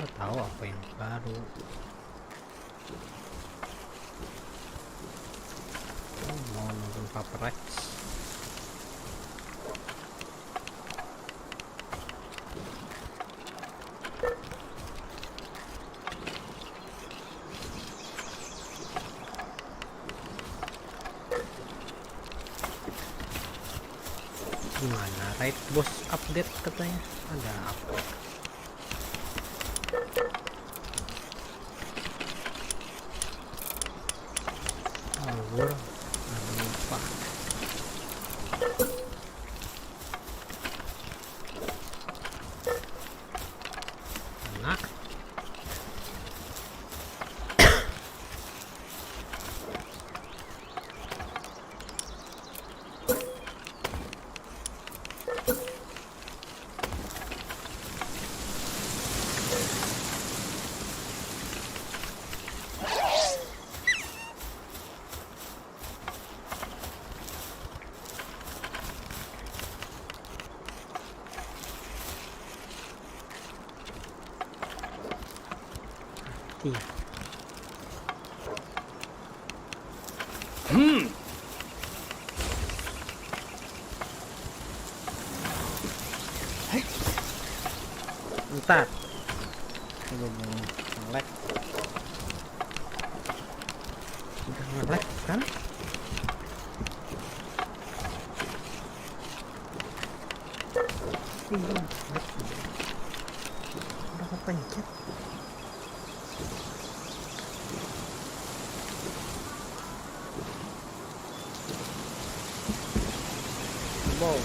nggak tahu apa yang baru. Mau nonton PRX. Gimana raid bos update katanya ada update. Ngawur, lupa. Nah, iya. Ntar gue mau nge-lag. Udah nge-lag kan? Iya, udah kepencet. Wow.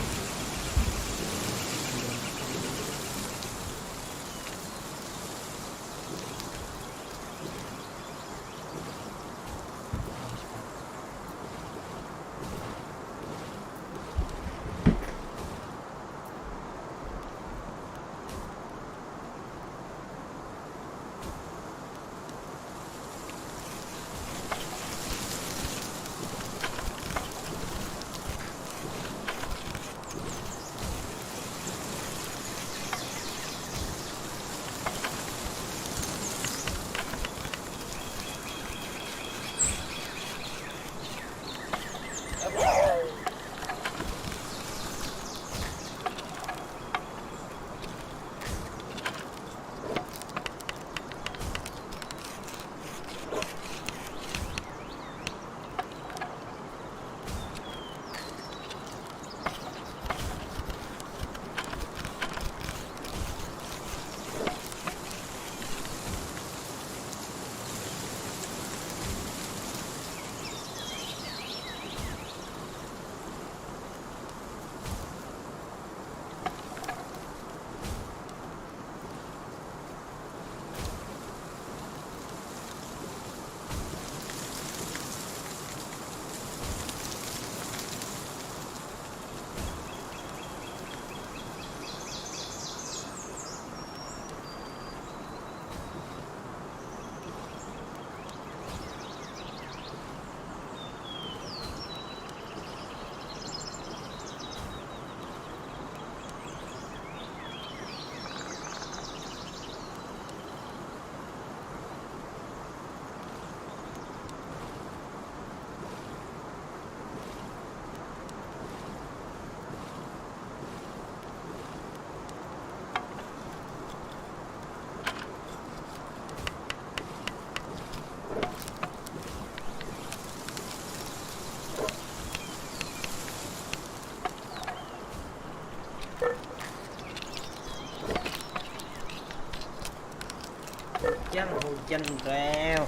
Hujan rel,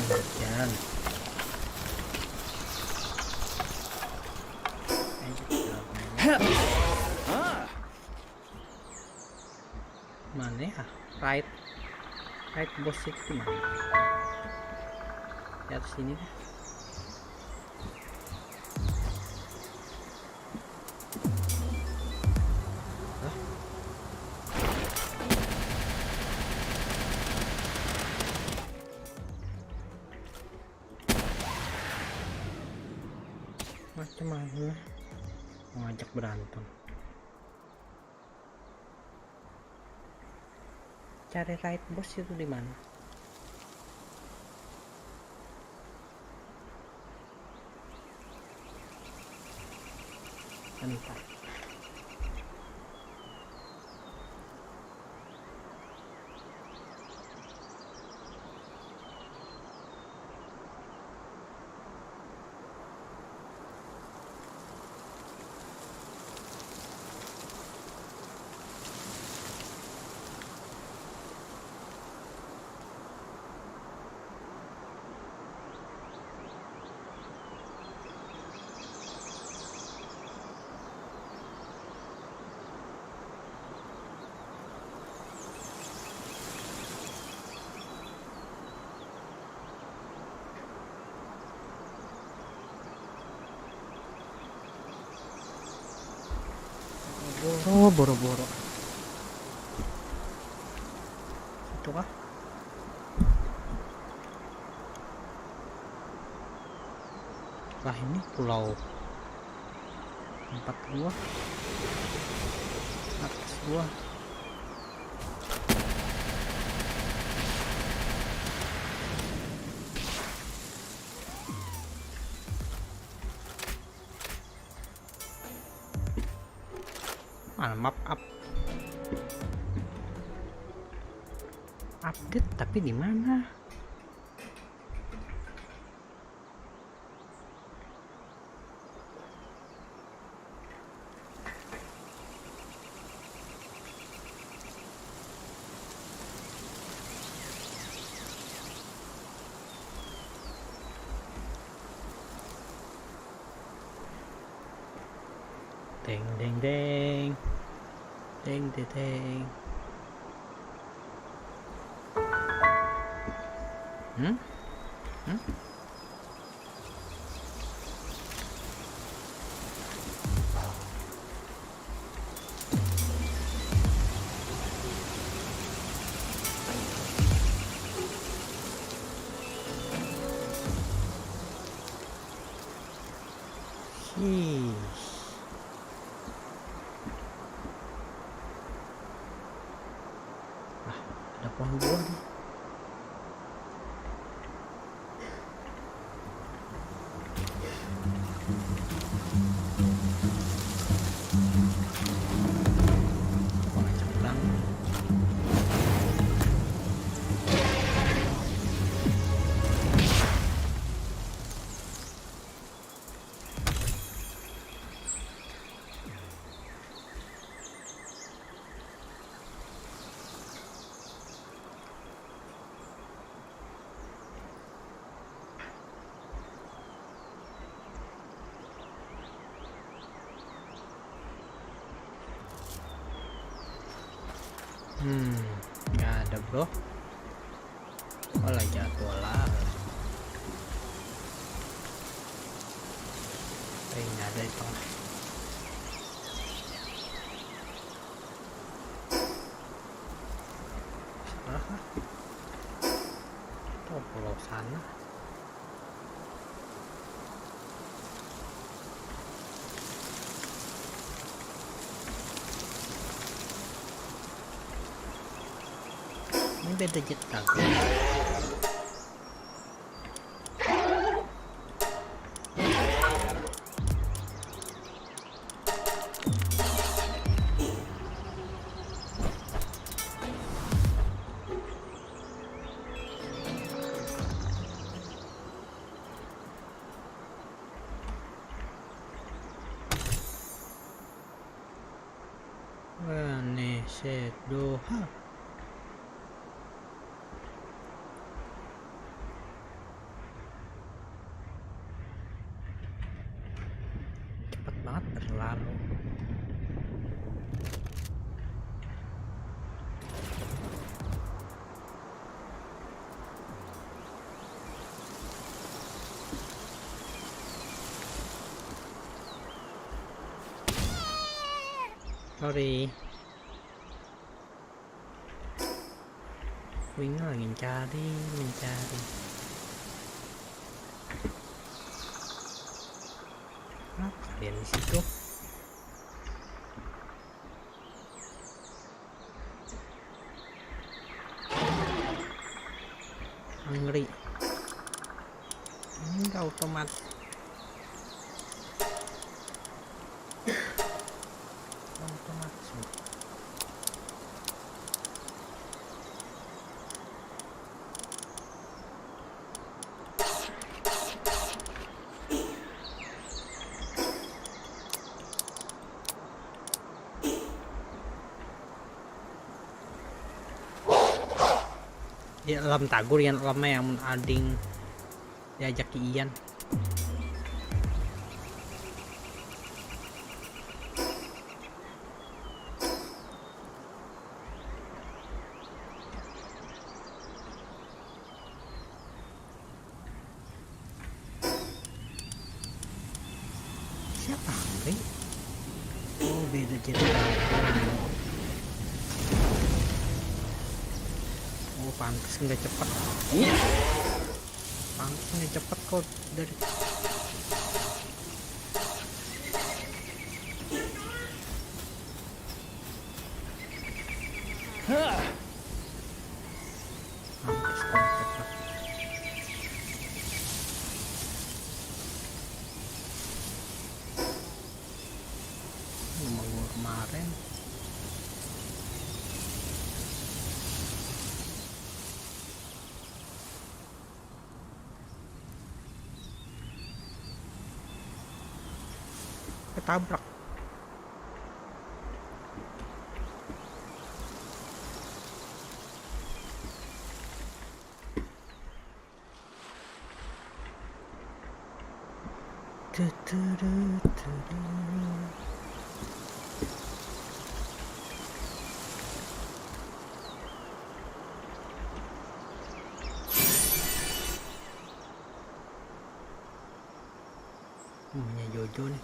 hujan. Mana ya right bos itu mana lihat sini deh. Macam mana ngajak berantem. cari raid bos itu di mana? Bentar. Boro-boro itu kah? Wah, ini pulau tempat gua, atas gua. Mana map update tapi di mana? Deng deng deng deng deng deng. Hmm? Ada pohon buah nih. Pohon cemprang. Nggak ada bro. Oh lagi jadwal. Ini ada itu. Oh pulau sana. Ini beda jet kagak. Wah, nih sedoha. Cepet banget berlalu. Sorry. Wing lagi mencari. Kenapa kalian di situ? Angry. Ini enggak otomatis. Otomatis. Ya alam tagur yang lama yang ading diajak ke Ian. Siapa Andre? Oh beda cerita. Oh pantas nggak cepat. Pantas nggak cepat kok dari. Pantas nggak cepat. Nomor gua kemarin. Ketabrak. Punya Jojo nih.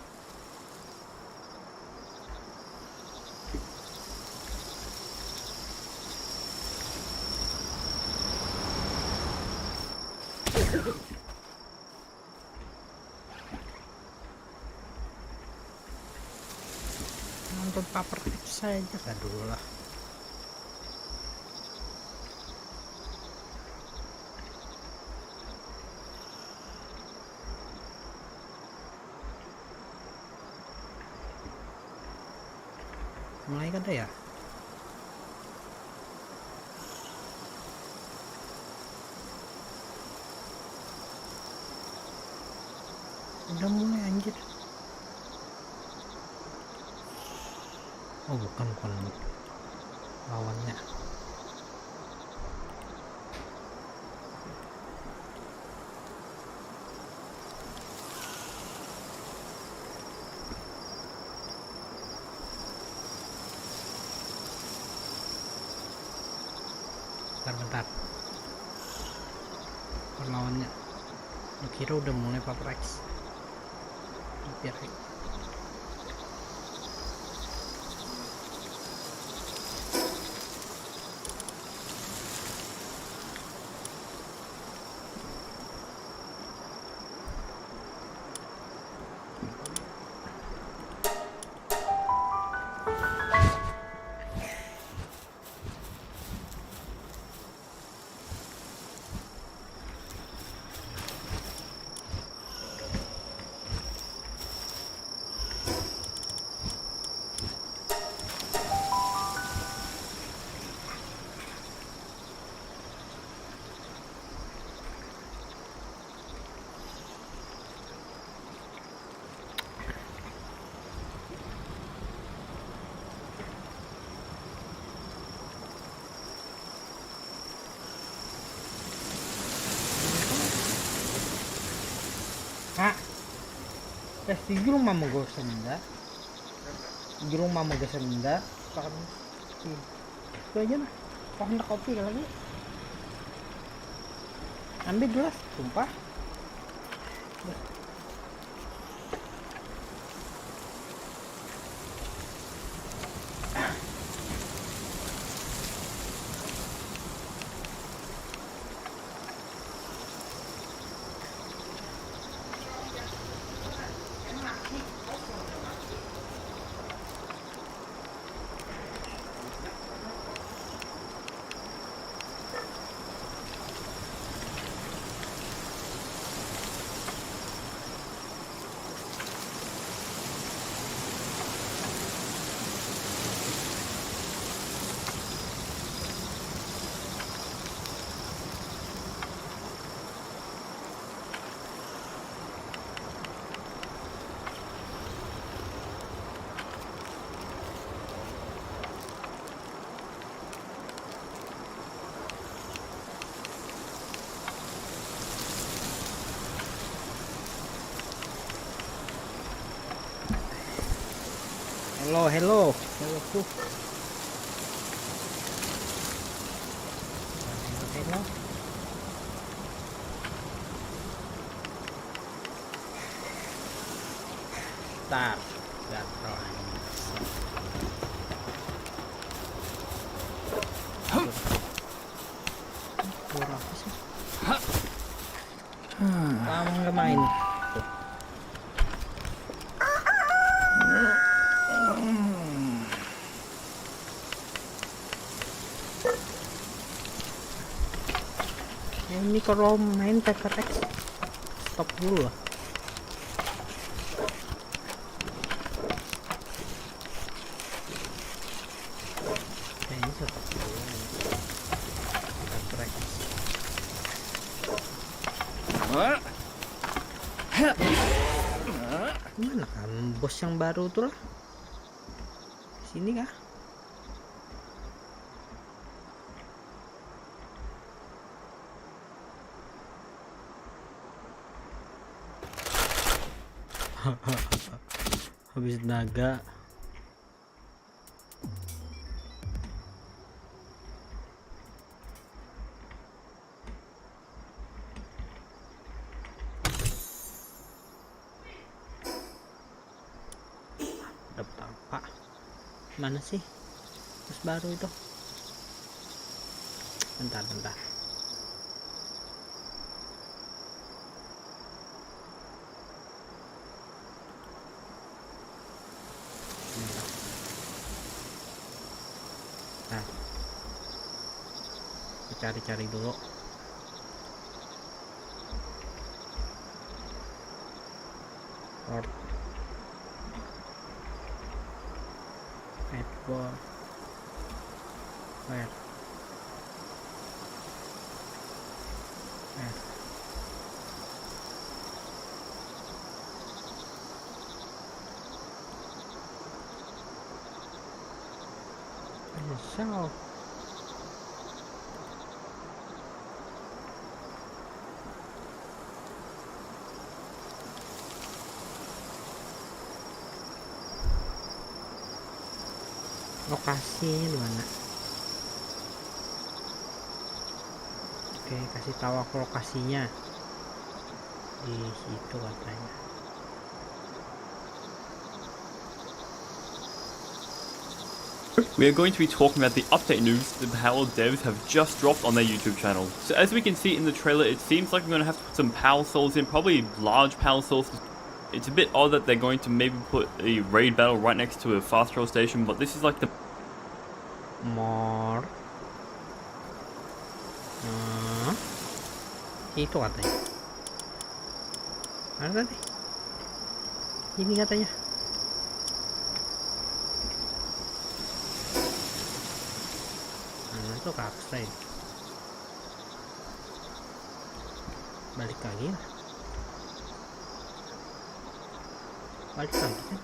Nonton paper tips saja kan dulu lah. Mulai kan ya? Udah mulai anjir. Oh bukan lawannya. Bentar. Perlawannya. Lu kira udah mulai PRX. PRX. Siguro mamagosanda. Siguro mamagosanda. Pakan itu aja lah. Pakan kopi lagi. Ambil gelas, tumpah. Hello. Start. Gatel anjing. Kurang apa sih? Kamu nggak main? Tuh. Ini kalau main PRX stop dulu lah. Kayaknya stop dulu. PRX. Mana kan bos yang baru tuh lah? Sini kah? Habis naga. Dapat apa? Mana sih bos baru itu? Bentar. Nah, cari dulu. Headboard. Where? So lokasinya di mana? Oke, kasih tahu aku lokasinya. Di situ katanya. We are going to be talking about the update news the Palworld devs have just dropped on their YouTube channel. So as we can see in the trailer, it seems like we're going to have to put some power souls in, probably large power souls. It's a bit odd that they're going to maybe put a raid battle right next to a fast travel station, but this is like the More. Itu katanya. Mana tadi? Ini katanya. Mana tuh kapsel? Balik lagi lah. Balik lagi kan?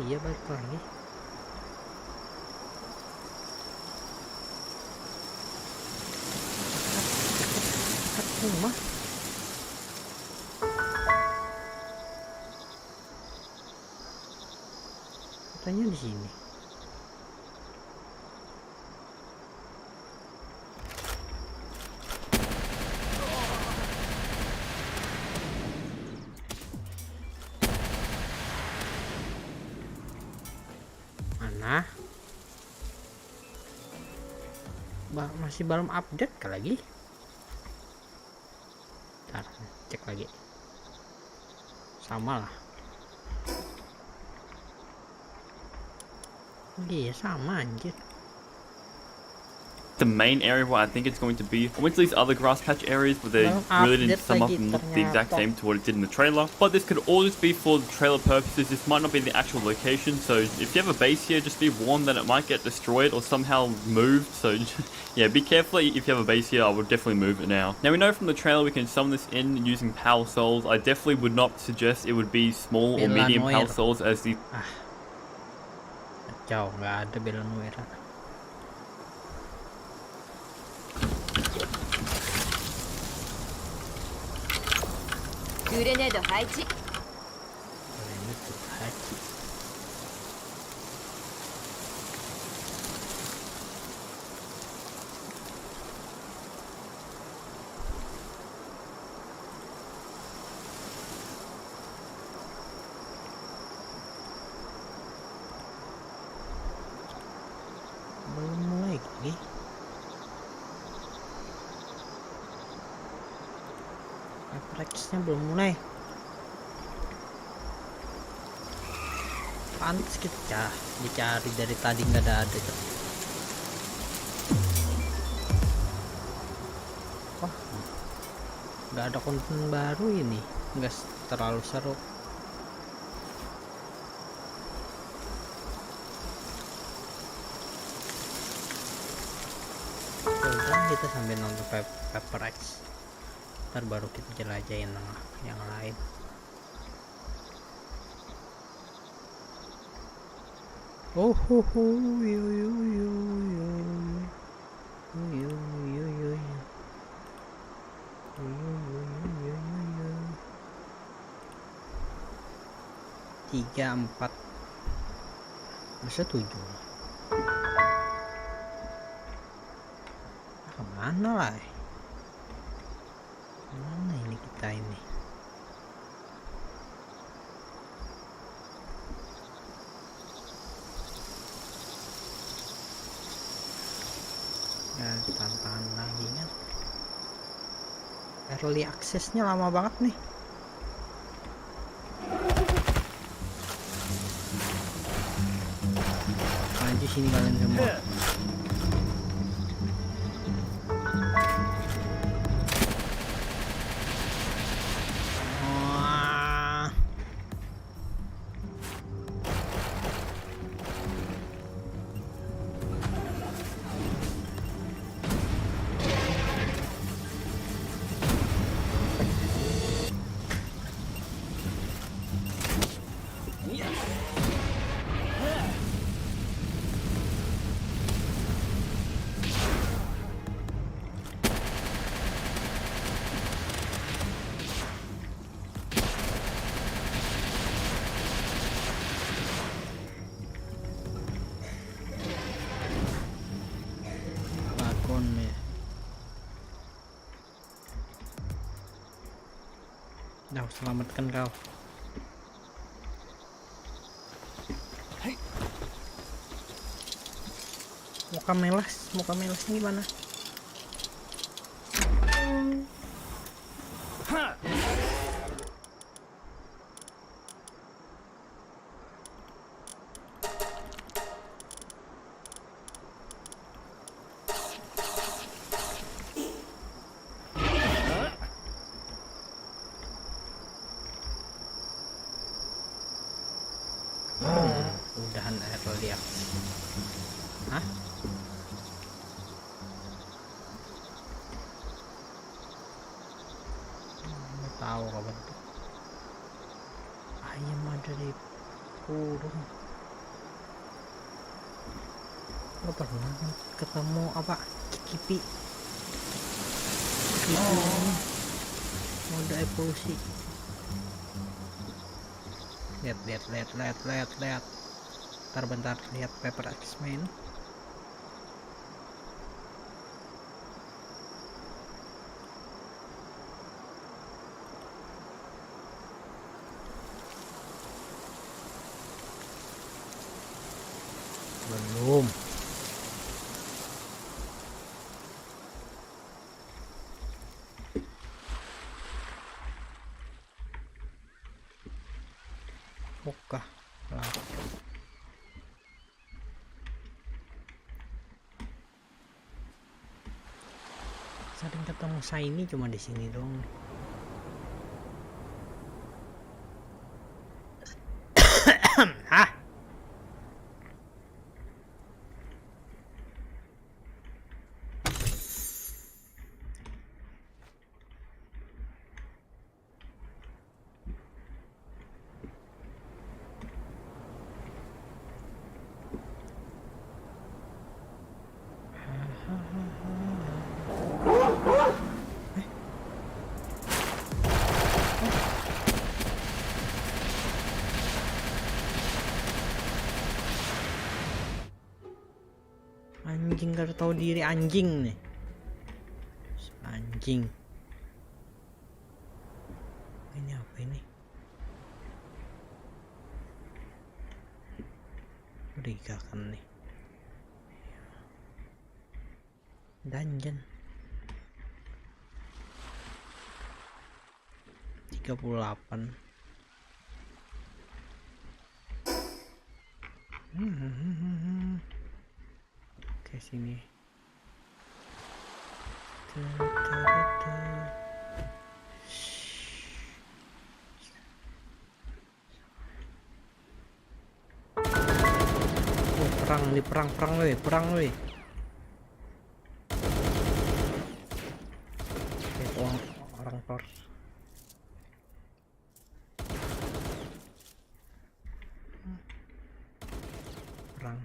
Iya, balik lagi. Rumah. Katanya di sini. Mana? Masih belum update kali lagi. Ntar, cek lagi. Sama lah. Iya sama anjir. the main area where I think it's going to be. I went to these other grass patch areas where they really didn't sum up and look the exact same to what it did in the trailer. But this could all just be for the trailer purposes. This might not be the actual location. So if you have a base here, just be warned that it might get destroyed or somehow moved. So yeah, be careful if you have a base here. I would definitely move it now. Now we know from the trailer we can summon this in using power souls. I definitely would not suggest it would be small or medium power souls as the... Jauh, nggak ada bela nuera. Grenade 配置。Belum mulai gini. PRX-nya belum mulai. Pantes kita dicari dari tadi nggak ada tuh. Wah, nggak ada konten baru ini, nggak terlalu seru. Udah, kita sambil nonton PRX, ntar baru kita jelajahin yang lain. Oh ho ho yo yo yo yo yo yo yo yo 3 4 masa 7 kemana lah, kemana ini kita ini? Ya, tantangan lagi kan, early access-nya lama banget nih. Maju sini kalian semua. Wah. Nah, selamatkan kau. Muka melas ini gimana? Udahan air liat. Hah? Nggak tahu kapan tuh. Ayam ada di kurung. Nggak pernah ketemu apa? Kipi. Mode evolusi. Lihat. Bentar, lihat PRX main. Belum. Oke. Sering ketemu shiny cuma di sini dong. Hah? Anjing gak tahu diri, anjing nih. Anjing. Ini apa ini? Berikan nih. Dungeon 38. Oke, sini. Perang weh. Orang tor. Perang.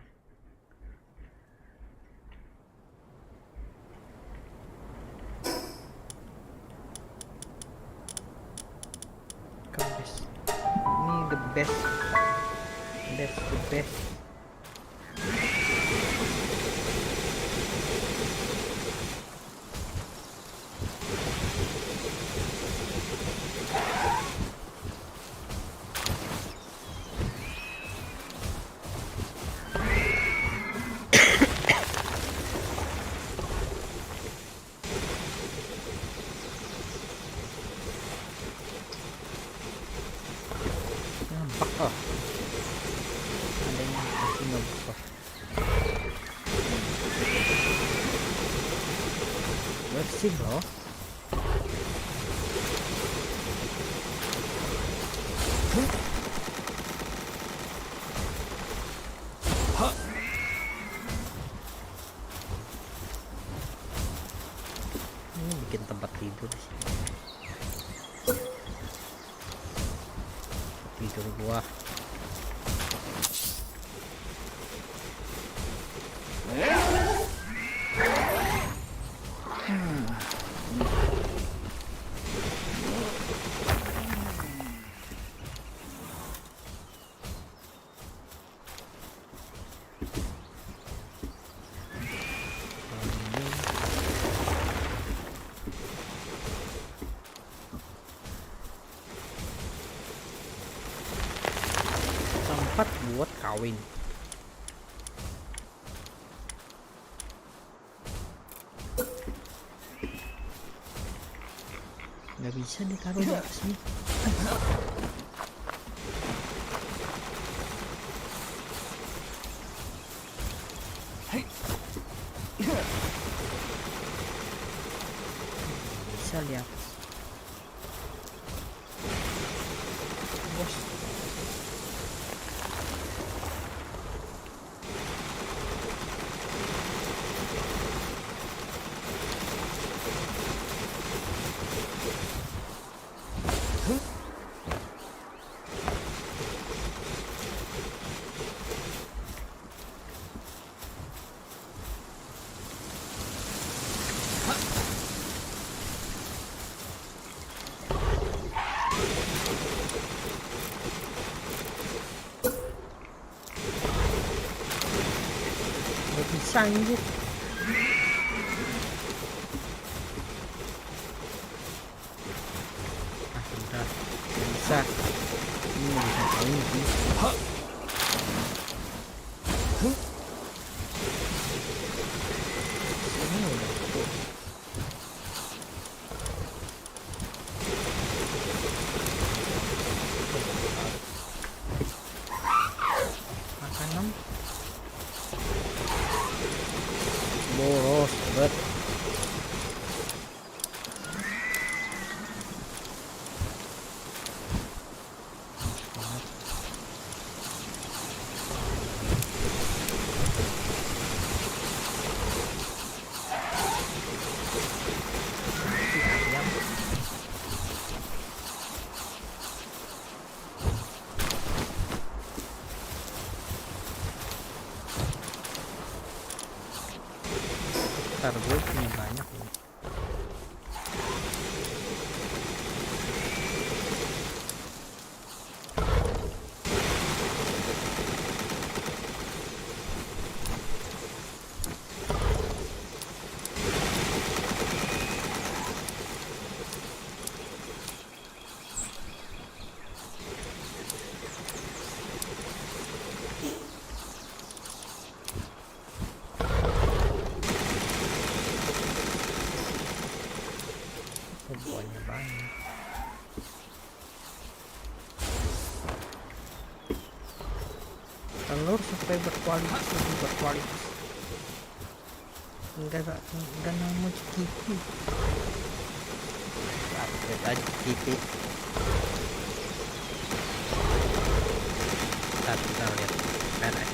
Guys, ini the best. That's the best. Nampak oh. Ada yang masih nampak. Bersih loh. Ini bikin tempat tidur sih. Tidur gua. Tempat buat kawin. Nggak bisa ditaruh di sini. Bisa lihat. Bos. Bisa anjir. Ah, udah bisa. Ini bisa kawin sih. Ini udah tuh. Makanan boros bet. Ntar gue punya banyak nih. supaya berkualitas, lebih berkualitas. Enggak mau ciki. Upgrade aja ciki. Kita lihat PRX.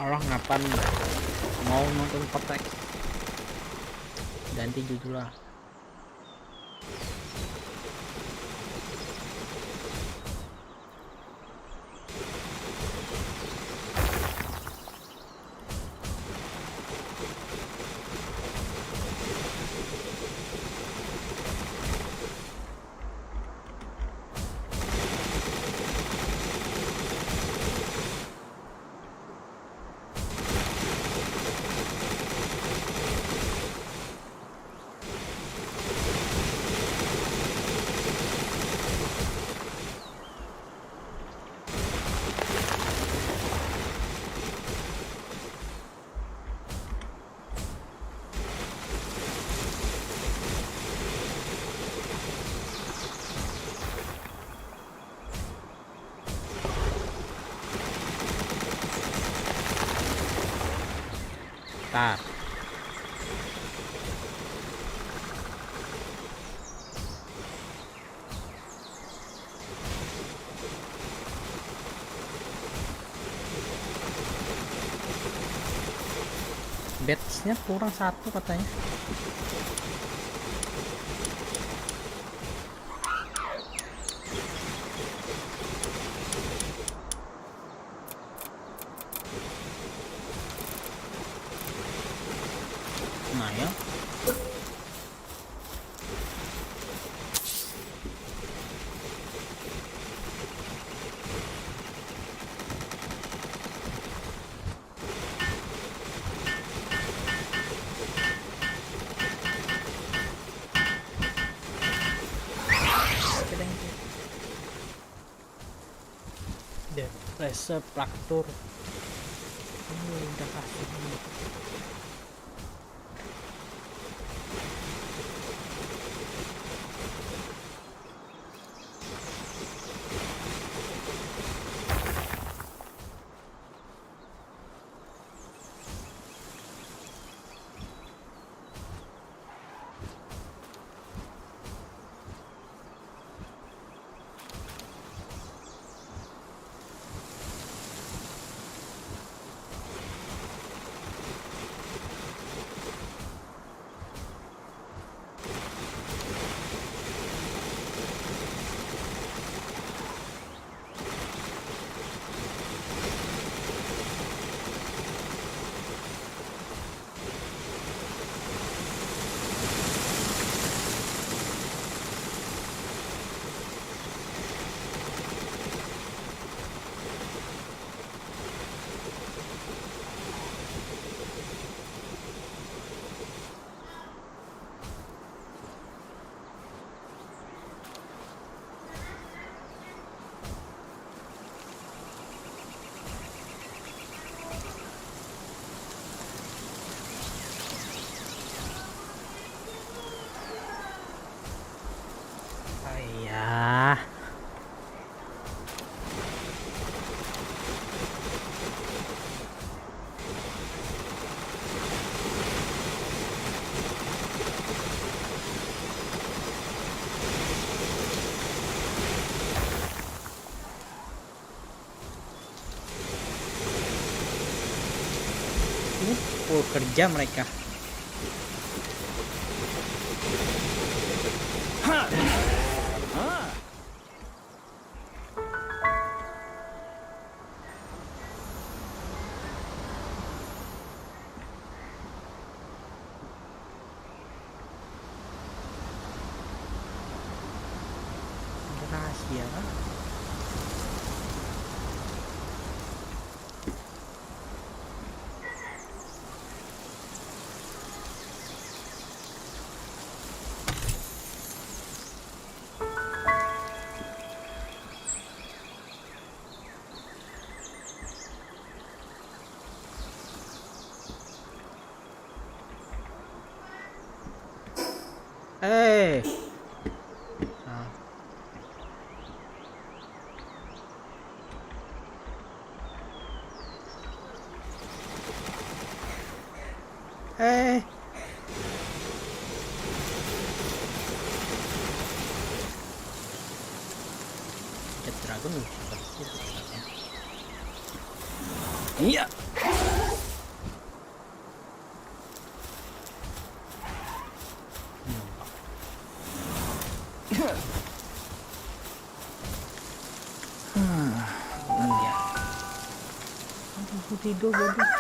Alah ngapain mau nonton PRX, ganti judul lah. Bentar. Batch-nya kurang 1 katanya. Nah ya, depresi praktur. Udah kasih ini. Ayah. Full kerja mereka. Rahasia. Eh. Nah. Eh. Dragon iya. Ya. Aku tidur bagus.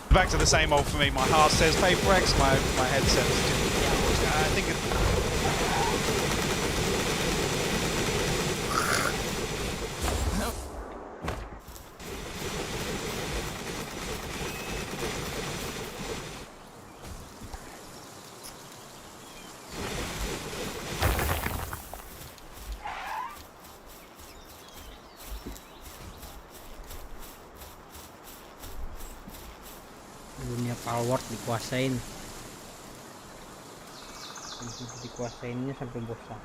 Back to the same old for me. My heart says PRX, my head says. I think Dunia Palworld dikuasain. Dikuasainnya sampai bosan.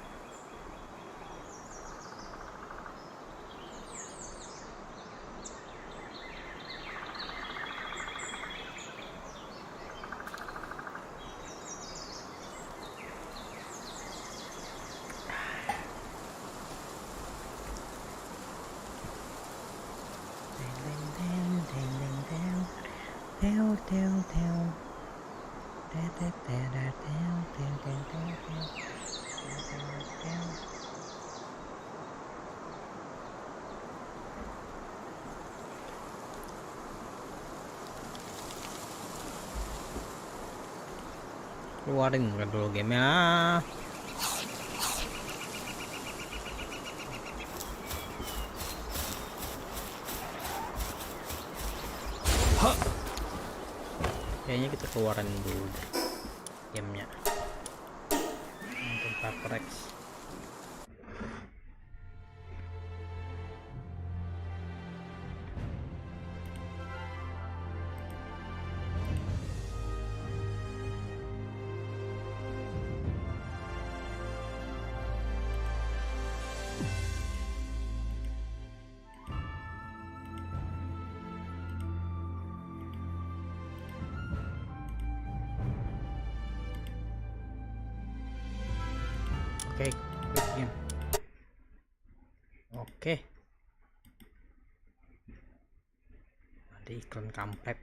Keluarin dulu gamenya. Kayaknya kita keluarin dulu gamenya. Untuk PRX. Oke, game. Oke. Ada iklan kampret.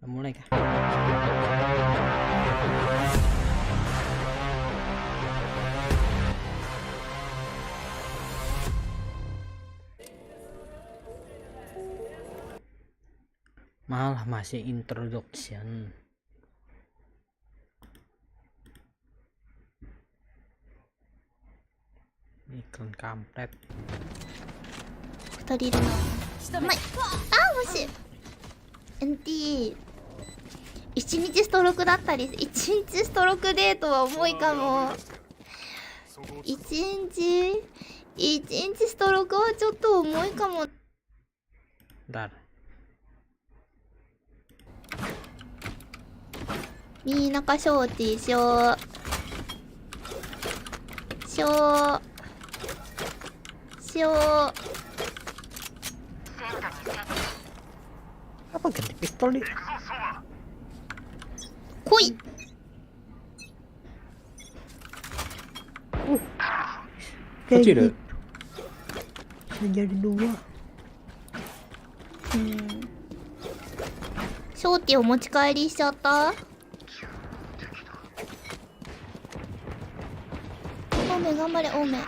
Mulai kah? Malah masih introduction. Iklan kampret. 2人いるな。うまい。あー、惜しい。NT。1日ストロークだったり、1日ストロークデートは重いかも。1日ストロークはちょっと重いかも。Bentar. 新中ショーティーショー Apa ganti pistol nih? 来い。 Kecil. Bisa jadi 2. ショーティーを持ち帰りしちゃった。オメ頑張れオメ。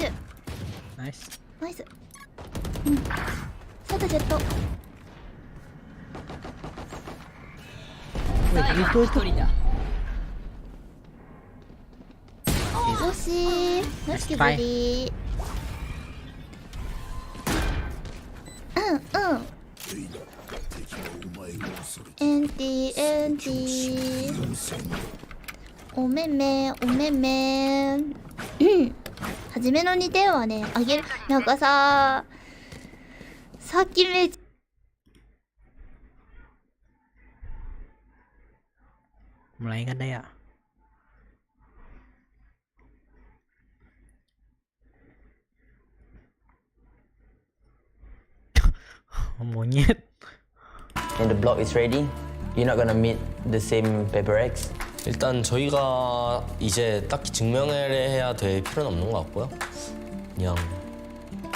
シュ。 Nice. ナイス。うん。サイドジェット。 Wait, itu 惜しい。ナイス削り。うんうん。エンティエンティ。おめめおめめ。うん。初めの2点はね、あげる。なんかさ、さっきめっちゃ mulai kan ya. Monyet. And the block is ready. You're not gonna meet the same PRX. 일단 저희가 이제 딱히 증명을 해야 될 필요는 없는 것 같고요. 그냥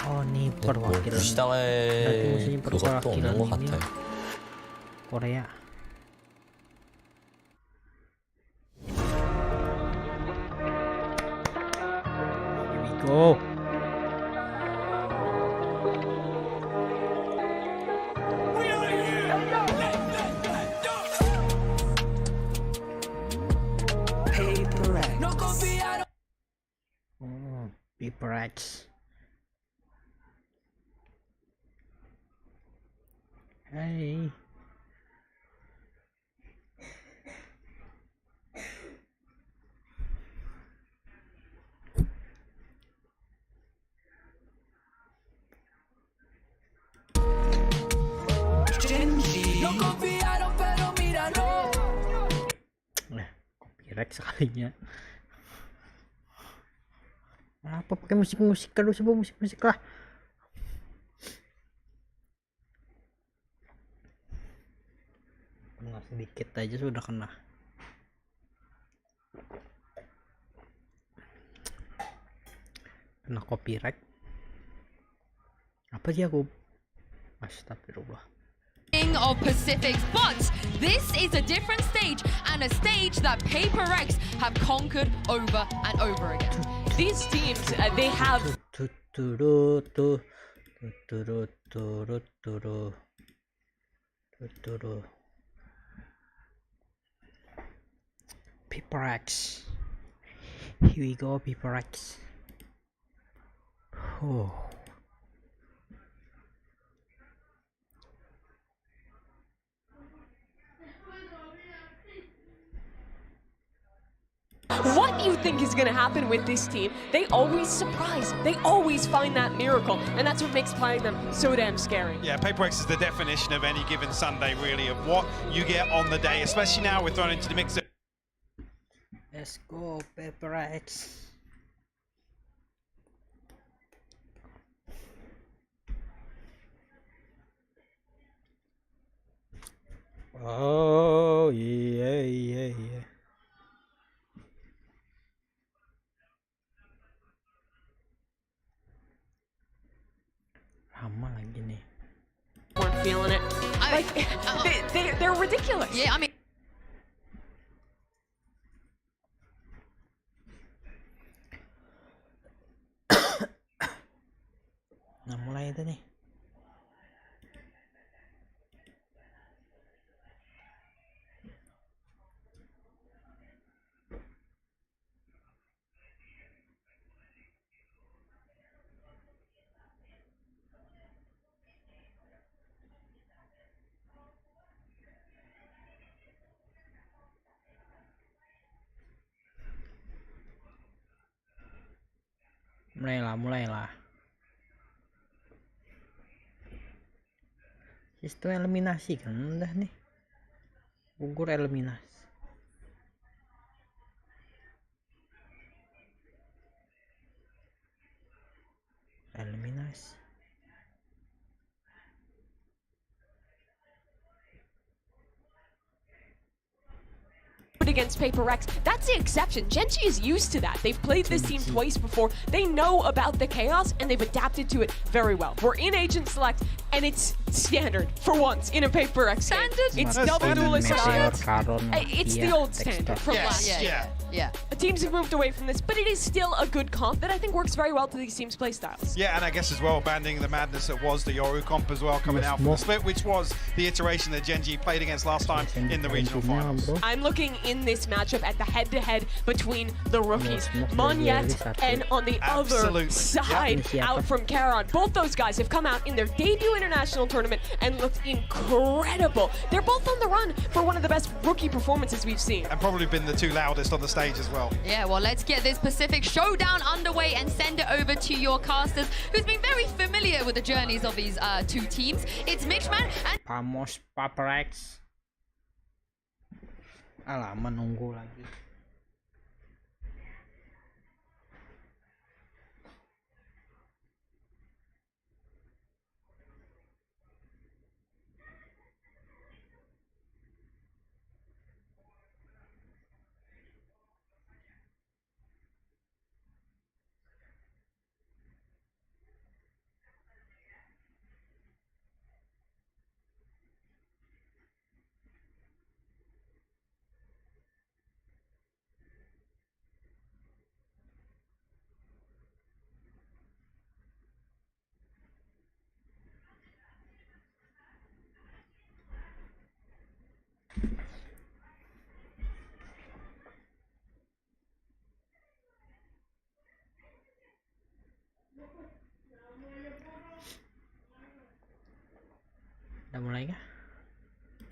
Oh, nih 뭐 perwakilan 무시당할 그것도 없는 것 ini 같아요. Korea. Here we go. Oh, PRX. Hey. Copyright sekalinya. Apa pakai musik-musik kalau sebuah musik-musik lah. Kena sedikit aja sudah kena. Kena copyright. Apa sih aku? Astagfirullah. Of Pacifics, but this is a different stage and a stage that PRX have conquered over and over again. These teams, they have PRX. Here we go, PRX. Oh. What do you think is going to happen with this team? They always surprise. They always find that miracle. And that's what makes playing them so damn scary. Yeah, PRX is the definition of any given Sunday, really, of what you get on the day, especially now we're thrown into the mix of... Let's go, PRX. Oh, yeah. Lama lagi nih. Weren't feeling it. They're ridiculous. yeah, I mean. Nah, mulai itu nih. Mulailah. Sistem eliminasi kan udah nih. Gugur eliminasi. Against PRX, that's the exception. Genji is used to that. They've played this team twice before. They know about the chaos and they've adapted to it very well. We're in Agent Select. And it's standard for once in a PRX game. Standard? It's That's double standard. duelist Meteor, alliance. Karon, It's the Mafia, old standard Dexter. from Yes. last year. Yeah. The teams have moved away from this, but it is still a good comp that I think works very well to these teams' playstyles. Yeah, and I guess as well, abandoning the madness that was the Yoru comp as well, coming out from the split, which was the iteration that Gen G played against last time in the regional finals. I'm looking in this matchup at the head-to-head between the rookies, Most Monyet, really and on the Absolutely. other side, Yeah. out from Karon. Both those guys have come out in their debut international tournament and looked incredible. They're both on the run for one of the best rookie performances we've seen. And probably been the two loudest on the stage as well. Yeah, well, let's get this Pacific Showdown underway and send it over to your casters, who's been very familiar with the journeys of these two teams. It's Mixman and Pamos PRX. Alah, menunggu lagi. Udah mulai kah?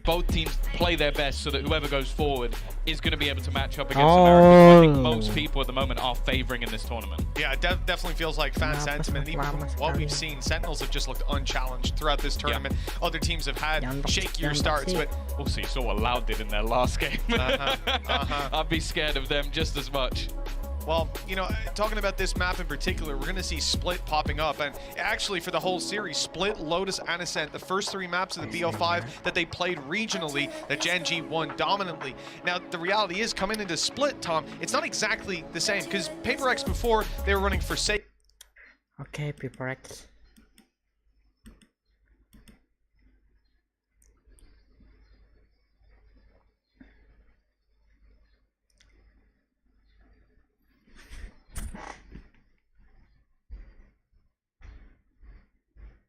Both teams play their best so that whoever goes forward is going to be able to match up against America, who I think most people at the moment are favoring in this tournament. Yeah, it definitely feels like fan sentiment. Even from what we've seen, Sentinels have just looked unchallenged throughout this tournament. Yeah. Other teams have had shakier starts, but also you saw what Loud did in their last game. I'd be scared of them just as much. Well, you know, talking about this map in particular, we're going to see Split popping up. And actually, for the whole series, Split, Lotus, and Ascent, the first three maps of the BO5 that they played regionally, that Gen G won dominantly. Now, the reality is, coming into Split, Tom, it's not exactly the same, because PRX before, they were running Forsake. Okay, PRX.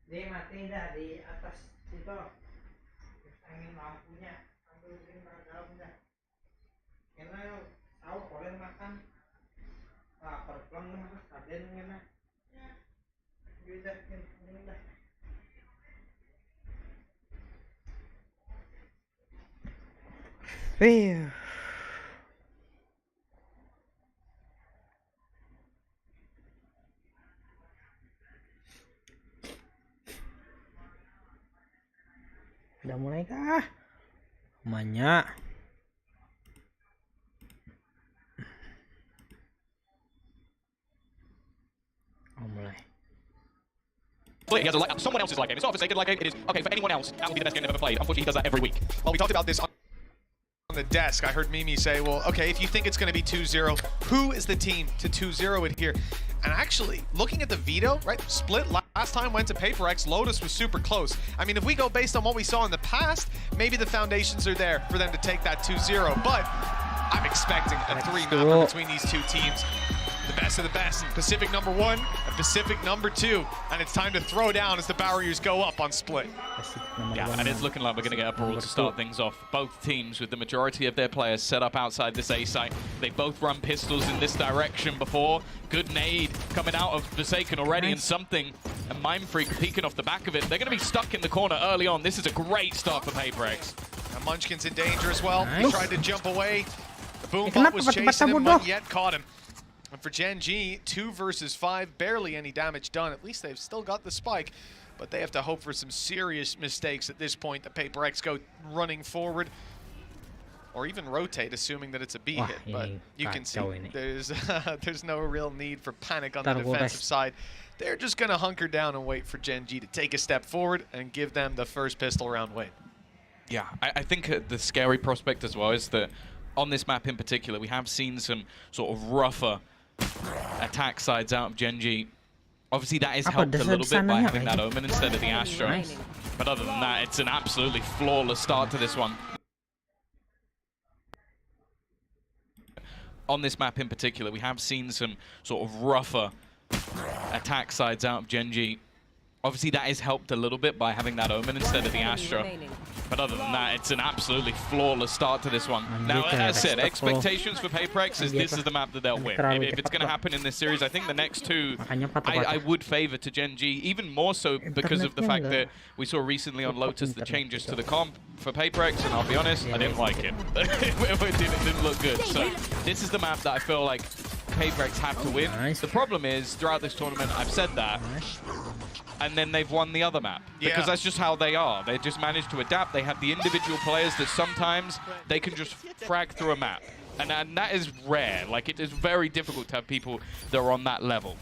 Dia mati dah di atas situ. Angin lampunya sambil bikin pada dalam dah. Kena tahu boleh makan. Lapar pelang mah kaden kena. Bisa ini dah. Udah mulai kah? Banyak. Oh, mulai. He has someone else's like game. It's not Forsaken like game. It is okay for anyone else. That would be the best game they've ever played. Unfortunately, he does that every week. Well, we talked about this on the desk. I heard Mimi say, well, okay, if you think it's going to be 2-0, who is the team to 2-0 it here? And actually, looking at the veto, right, Split last time went to PRX, Lotus was super close. I mean, if we go based on what we saw in the past, maybe the foundations are there for them to take that 2-0, but I'm expecting a three-mapper between these two teams. The best of the best, Pacific number 1 and Pacific number 2, and it's time to throw down as the barriers go up on Split. Yeah, and it's looking like we're going to get a brawl to start things off. Both teams with the majority of their players set up outside this A site. They both run pistols in this direction before. Good nade coming out of Forsaken already, and something, a Mime Freak peeking off the back of it. They're going to be stuck in the corner early on. This is a great start for PRX. And Munchkin's in danger as well. He tried to jump away. The boom bot was chasing him, but yet caught him. And for Gen G, 2 versus 5, barely any damage done. At least they've still got the spike, but they have to hope for some serious mistakes at this point. The PRX go running forward, or even rotate, assuming that it's a B hit. But you can see there's no real need for panic on the defensive side. They're just going to hunker down and wait for Gen G to take a step forward and give them the first pistol round win. Yeah, I think the scary prospect as well is that on this map in particular, we have seen some sort of rougher attack sides out of Gen G. Obviously, that is helped a little bit by having that Omen instead of the Astro. But other than that, it's an absolutely flawless start to this one. On this map in particular, we have seen some sort of rougher attack sides out of Gen.G. Obviously, that is helped a little bit by having that Omen instead of the Astro. But other than that, it's an absolutely flawless start to this one. Now, as I said, expectations for PRX is this is the map that they'll win. If it's going to happen in this series, I think the next two I would favor to Gen.G, even more so because of the fact that we saw recently on Lotus the changes to the comp for PRX, and I'll be honest, I didn't like it. It didn't look good. So this is the map that I feel like PRX have to win. The problem is, throughout this tournament, I've said that, and then they've won the other map. Because that's just how they are. They just manage to adapt. They have the individual players that sometimes they can just frag through a map. And that is rare. Like, it is very difficult to have people that are on that level.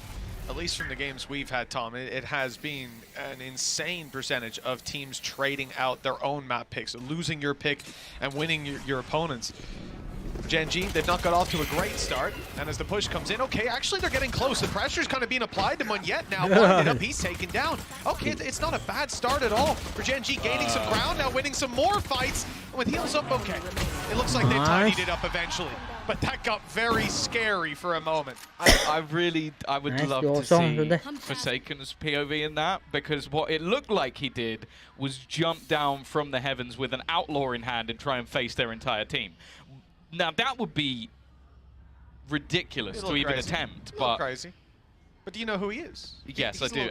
At least from the games we've had, Tom, it has been an insane percentage of teams trading out their own map picks, losing your pick and winning your opponents. Gen.G, they've not got off to a great start, and as the push comes in, okay, actually they're getting close. The pressure's kind of being applied to Munyet now. Winded up, he's taken down. Okay, it's not a bad start at all for Gen.G, gaining some ground, now winning some more fights. And with heals up, okay. It looks like they tidied it up eventually, but that got very scary for a moment. I would love to see Forsaken's POV in that, because what it looked like he did was jump down from the heavens with an outlaw in hand and try and face their entire team. Now that would be ridiculous to even attempt, but crazy. But do you know who he is? Yes, I do.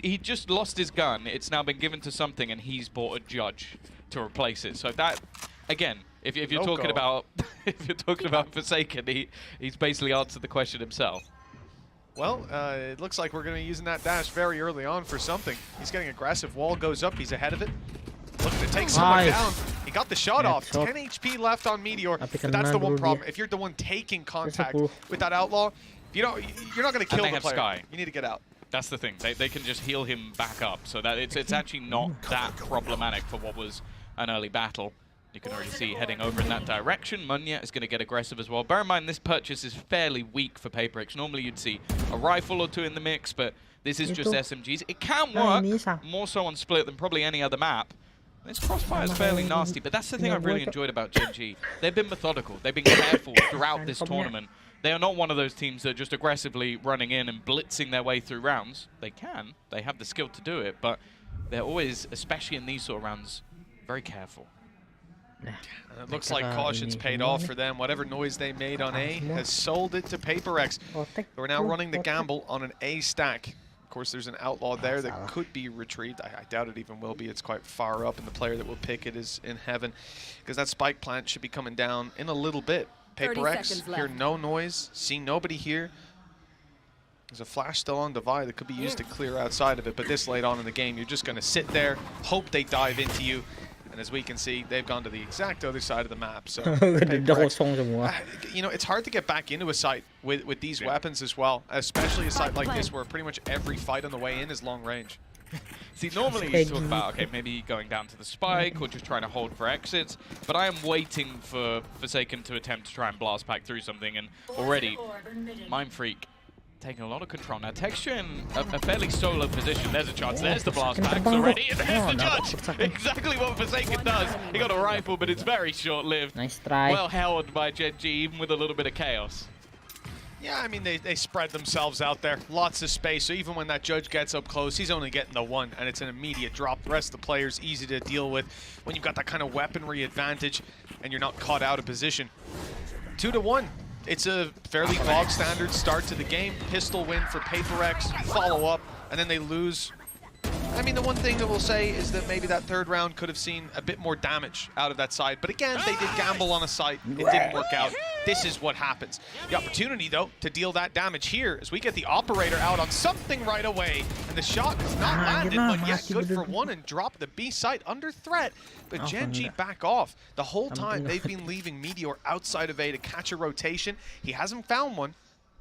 He just lost his gun. It's now been given to something, and he's bought a judge to replace it. So that, again, if you're talking about Forsaken, he's basically answered the question himself. Well, it looks like we're going to be using that dash very early on for something. He's getting aggressive. Wall goes up. He's ahead of it. Looking to take someone down. He got the shot off. 10 HP left on Meteor, but that's the one problem. If you're the one taking contact with that outlaw, you're not going to kill the player. Sky. You need to get out. That's the thing. They can just heal him back up, so that it's actually not that problematic for what was an early battle. You can already see heading over in that direction. Munya is going to get aggressive as well. Bear in mind, this purchase is fairly weak for PRX. Normally, you'd see a rifle or two in the mix, but this is just SMGs. It can work, more so on Split than probably any other map. This crossfire is fairly nasty, but that's the thing I've really enjoyed about Gen.G. They've been methodical. They've been careful throughout this tournament. They are not one of those teams that are just aggressively running in and blitzing their way through rounds. They can. They have the skill to do it, but they're always, especially in these sort of rounds, very careful. And it looks like caution's paid off for them. Whatever noise they made on A has sold it to PRX. We're now running the gamble on an A stack. Of course, there's an outlaw there that could be retrieved. I doubt it even will be. It's quite far up, and the player that will pick it is in heaven, because that spike plant should be coming down in a little bit. PRX, hear no noise, see nobody here. There's a flash still on Divide that could be used to clear outside of it, but this late on in the game, you're just going to sit there, hope they dive into you. And as we can see, they've gone to the exact other side of the map. So, you know, it's hard to get back into a site with these weapons as well, especially a site like this where pretty much every fight on the way in is long range. See, normally you talk about, okay, maybe going down to the spike or just trying to hold for exits, but I am waiting for Forsaken to attempt to try and blast back through something, and already, Mindfreak taking a lot of control. Now, Texture in a fairly solo position. There's a chance. There's the blast packs already, and there's the judge. Exactly what Forsaken does. He got a rifle, but it's very short-lived. Nice try. Well held by Gen.G, even with a little bit of chaos. Yeah, I mean, they spread themselves out there. Lots of space, so even when that judge gets up close, he's only getting the one, and it's an immediate drop. The rest of the players easy to deal with when you've got that kind of weaponry advantage and you're not caught out of position. 2-1. It's a fairly bog standard start to the game. Pistol win for PRX, follow up, and then they lose. I mean, the one thing that we'll say is that maybe that third round could have seen a bit more damage out of that side. But again, they did gamble on a site. It didn't work out. This is what happens. The opportunity, though, to deal that damage here as we get the operator out on something right away. And the shot is not landed, but yet good for one and drop the B site under threat. But Gen.G back off. The whole time they've been leaving Meteor outside of A to catch a rotation. He hasn't found one,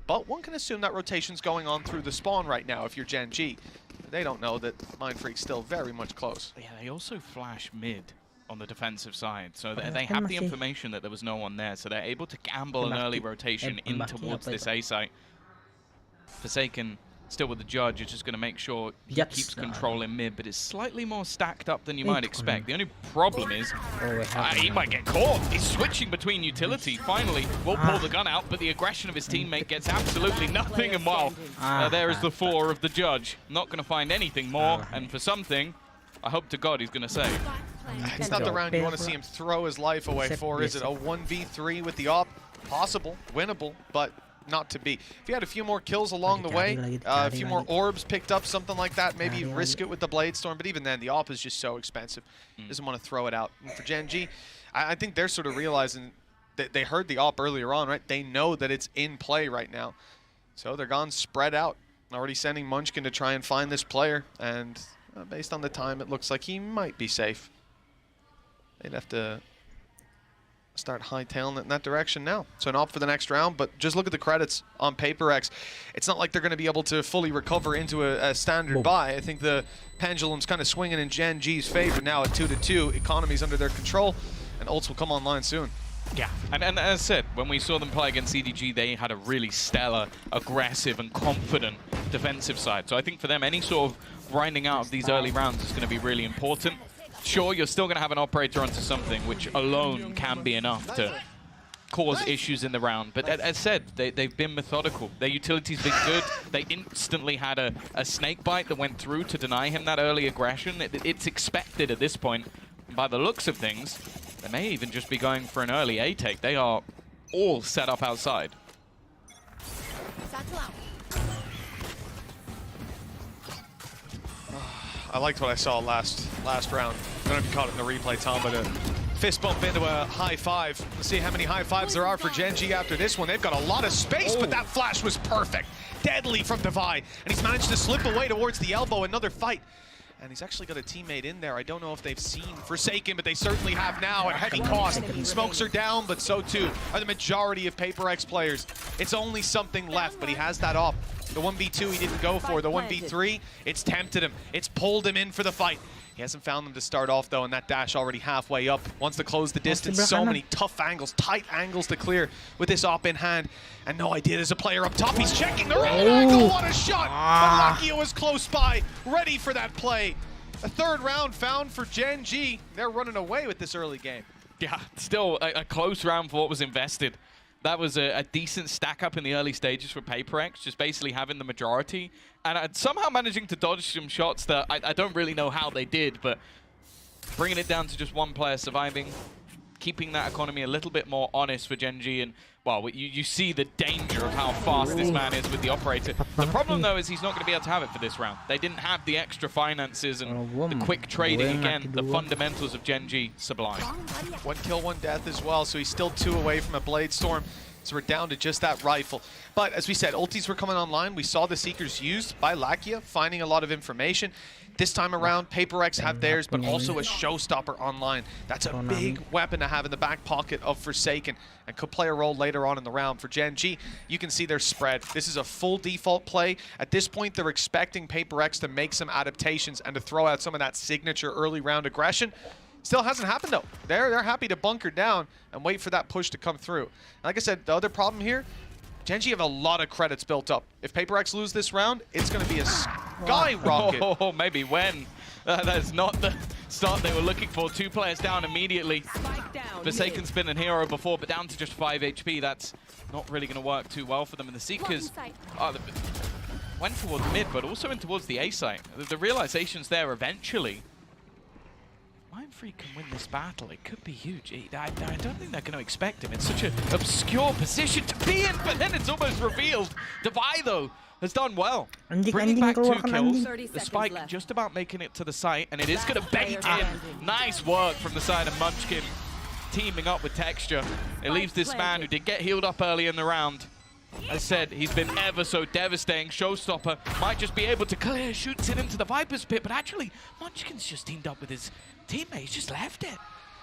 but one can assume that rotation's going on through the spawn right now if you're Gen.G. They don't know that Mindfreak's still very much close. Yeah, they also flash mid on the defensive side, so they have the information that there was no one there, so they're able to gamble an early rotation in towards this A site. Forsaken Still with the judge, it's just going to make sure he keeps control in mid, but it's slightly more stacked up than you might expect. The only problem is he might get caught. He's switching between utility. Finally, will pull the gun out, but the aggression of his teammate gets absolutely nothing. And well, there is the 4 of the judge. Not going to find anything more, and for something, I hope to God he's going to save. It's not the round you want to see him throw his life away for, is it? A 1v3 with the op? Possible, winnable, but not to be. If you had a few more kills along the way, a few more orbs picked up, something like that, maybe you risk it with the Blade Storm, but even then, the op is just so expensive. Doesn't want to throw it out. And for Gen G, I think they're sort of realizing that they heard the op earlier on, right? They know that it's in play right now. So they're gone spread out. Already sending Munchkin to try and find this player, and based on the time, it looks like he might be safe. They'd have to start hightailing it in that direction now. So an op for the next round, but just look at the credits on PRX. It's not like they're going to be able to fully recover into a standard buy. I think the pendulum's kind of swinging in Gen G's favor now at 2-2. Economy's under their control, and ults will come online soon. Yeah, and as I said, when we saw them play against CDG, they had a really stellar, aggressive, and confident defensive side. So I think for them, any sort of grinding out of these early rounds is going to be really important. Sure, you're still going to have an operator onto something, which alone can be enough to cause issues in the round. But as said, they've been methodical. Their utility's been good. They instantly had a snake bite that went through to deny him that early aggression. It's expected at this point. By the looks of things, they may even just be going for an early A take. They are all set up outside. I liked what I saw last round. I don't know if you caught it in the replay, Tom, but a fist bump into a high five. Let's see how many high fives there are for Gen G after this one. They've got a lot of space, but that flash was perfect. Deadly from Divide, and he's managed to slip away towards the elbow. Another fight. And he's actually got a teammate in there. I don't know if they've seen Forsaken, but they certainly have now at heavy cost. Smokes are down, but so too are the majority of PRX players. It's only something left, but he has that op. The 1v2 he didn't go for. The 1v3, it's tempted him. It's pulled him in for the fight. He hasn't found them to start off, though, and that dash already halfway up. Wants to close the distance. So many tough angles, tight angles to clear with this op in hand. And no idea there's a player up top. He's checking the right angle. What a shot! But Lakia was close by, ready for that play. A third round found for Gen G. They're running away with this early game. Yeah, still a close round for what was invested. That was a decent stack up in the early stages for PRX, just basically having the majority. And somehow managing to dodge some shots that I don't really know how they did, but bringing it down to just one player surviving, keeping that economy a little bit more honest for Gen G. And, well, you see the danger of how fast this man is with the operator. The problem, though, is he's not going to be able to have it for this round. They didn't have the extra finances and the quick trading. Again, the fundamentals of Gen G, sublime. 1 kill, 1 death as well, so he's still 2 away from a Blade Storm. So we're down to just that rifle. But as we said, ultis were coming online. We saw the Seekers used by Lakia, finding a lot of information. This time around, PRX have theirs, but also a showstopper online. That's a big weapon to have in the back pocket of Forsaken, and could play a role later on in the round. For Gen G, you can see their spread. This is a full default play. At this point, they're expecting PRX to make some adaptations and to throw out some of that signature early round aggression. Still hasn't happened, though. They're happy to bunker down and wait for that push to come through. Like I said, the other problem here, Gen G have a lot of credits built up. If PRX lose this round, it's going to be a skyrocket. Oh, maybe when. That's not the start they were looking for. 2 players down immediately. Forsaken's been a hero before, but down to just 5 HP. That's not really going to work too well for them. And the Seekers went towards mid, but also in towards the A site. The realization's there eventually. Mindfree can win this battle. It could be huge. I don't think they're going to expect him. It's such an obscure position to be in, but then it's almost revealed. Divide, though, has done well. Bringing back 2 kills. The spike just about making it to the site, and it is going to bait in. Nice work from the side of Munchkin, teaming up with Texture. It leaves this man who did get healed up early in the round. As I said, he's been ever so devastating. Showstopper might just be able to clear, shoots it into the Viper's pit, but actually, Munchkin's just teamed up with his teammate. He's just left it.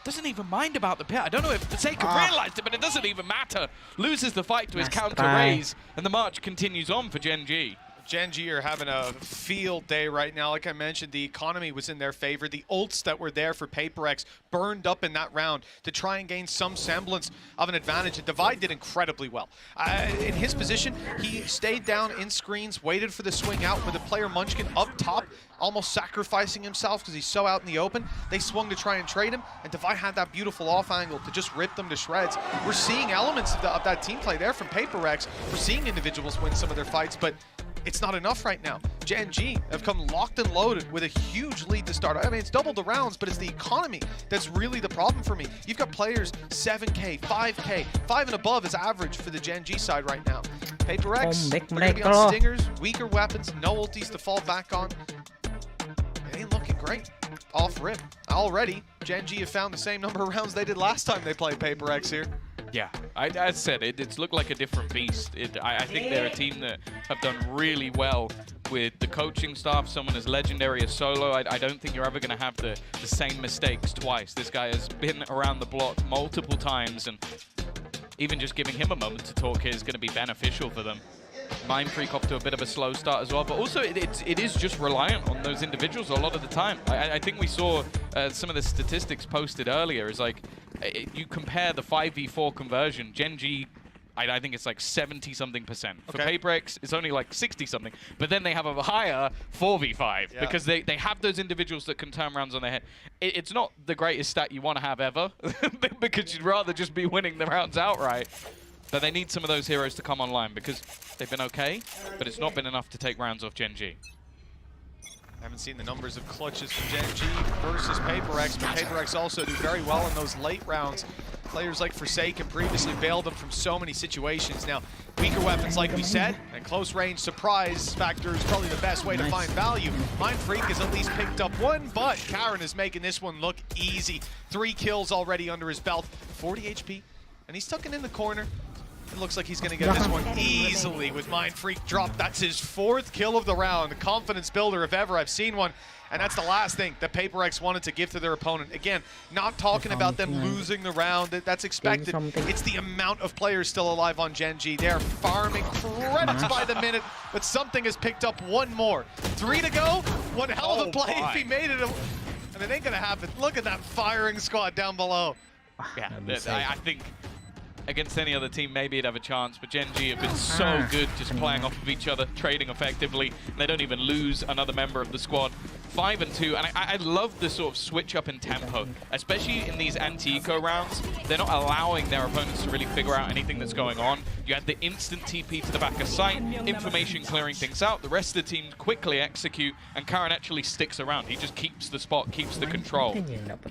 Doesn't even mind about the pit. I don't know if Forsaken realized it, but it doesn't even matter. Loses the fight to his counter raise, and the march continues on for Gen G. Gen G are having a field day right now. Like I mentioned, the economy was in their favor. The ults that were there for PRX burned up in that round to try and gain some semblance of an advantage. And Divide did incredibly well. In his position, he stayed down in screens, waited for the swing out with the player Munchkin up top, almost sacrificing himself because he's so out in the open. They swung to try and trade him, and Divide had that beautiful off angle to just rip them to shreds. We're seeing elements of that team play there from PRX. We're seeing individuals win some of their fights, but it's not enough right now. Gen G have come locked and loaded with a huge lead to start. I mean, it's doubled the rounds, but it's the economy that's really the problem for me. You've got players 7K, 5K, 5 and above is average for the Gen G side right now. PRX, they're gonna be on stingers, weaker weapons, no ultis to fall back on. It ain't looking great. Off rip. Already, Gen G have found the same number of rounds they did last time they played PRX here. Yeah, I said it's looked like a different beast. I think they're a team that have done really well with the coaching staff, someone as legendary as Solo. I don't think you're ever going to have the same mistakes twice. This guy has been around the block multiple times, and even just giving him a moment to talk here is going to be beneficial for them. Mindfreak off to a bit of a slow start as well, but also it is just reliant on those individuals a lot of the time. I think we saw some of the statistics posted earlier. Is like you compare the 5v4 conversion, Gen G, I think it's like 70-something%. For PRX, it's only like 60-something. But then they have a higher 4v5 because they have those individuals that can turn rounds on their head. It's not the greatest stat you want to have ever because you'd rather just be winning the rounds outright. But they need some of those heroes to come online because they've been okay, but it's not been enough to take rounds off Gen G. I haven't seen the numbers of clutches from Gen G versus PRX, but PRX also do very well in those late rounds. Players like Forsaken previously bailed them from so many situations. Now, weaker weapons, like we said, and close range surprise factor is probably the best way to find value. Mindfreak has at least picked up one, but Karen is making this one look easy. 3 kills already under his belt, 40 HP, and he's tucking in the corner. It looks like he's going to get this one easily with Mindfreak drop. That's his 4th kill of the round. A confidence builder if ever I've seen one. And that's the last thing that PRX wanted to give to their opponent. Again, not talking about them losing the round. That's expected. It's the amount of players still alive on Gen G. They're farming credits by the minute, but something has picked up one more. 3 to go. One hell of a play if he made it. And it ain't going to happen. Look at that firing squad down below. Yeah, I think against any other team, maybe it'd have a chance, but Gen G have been so good just playing off of each other, trading effectively, and they don't even lose another member of the squad. 5 and 2, and I love the sort of switch up in tempo, especially in these anti-eco rounds. They're not allowing their opponents to really figure out anything that's going on. You had the instant TP to the back of sight, information clearing things out. The rest of the team quickly execute, and Karen actually sticks around. He just keeps the spot, keeps the control.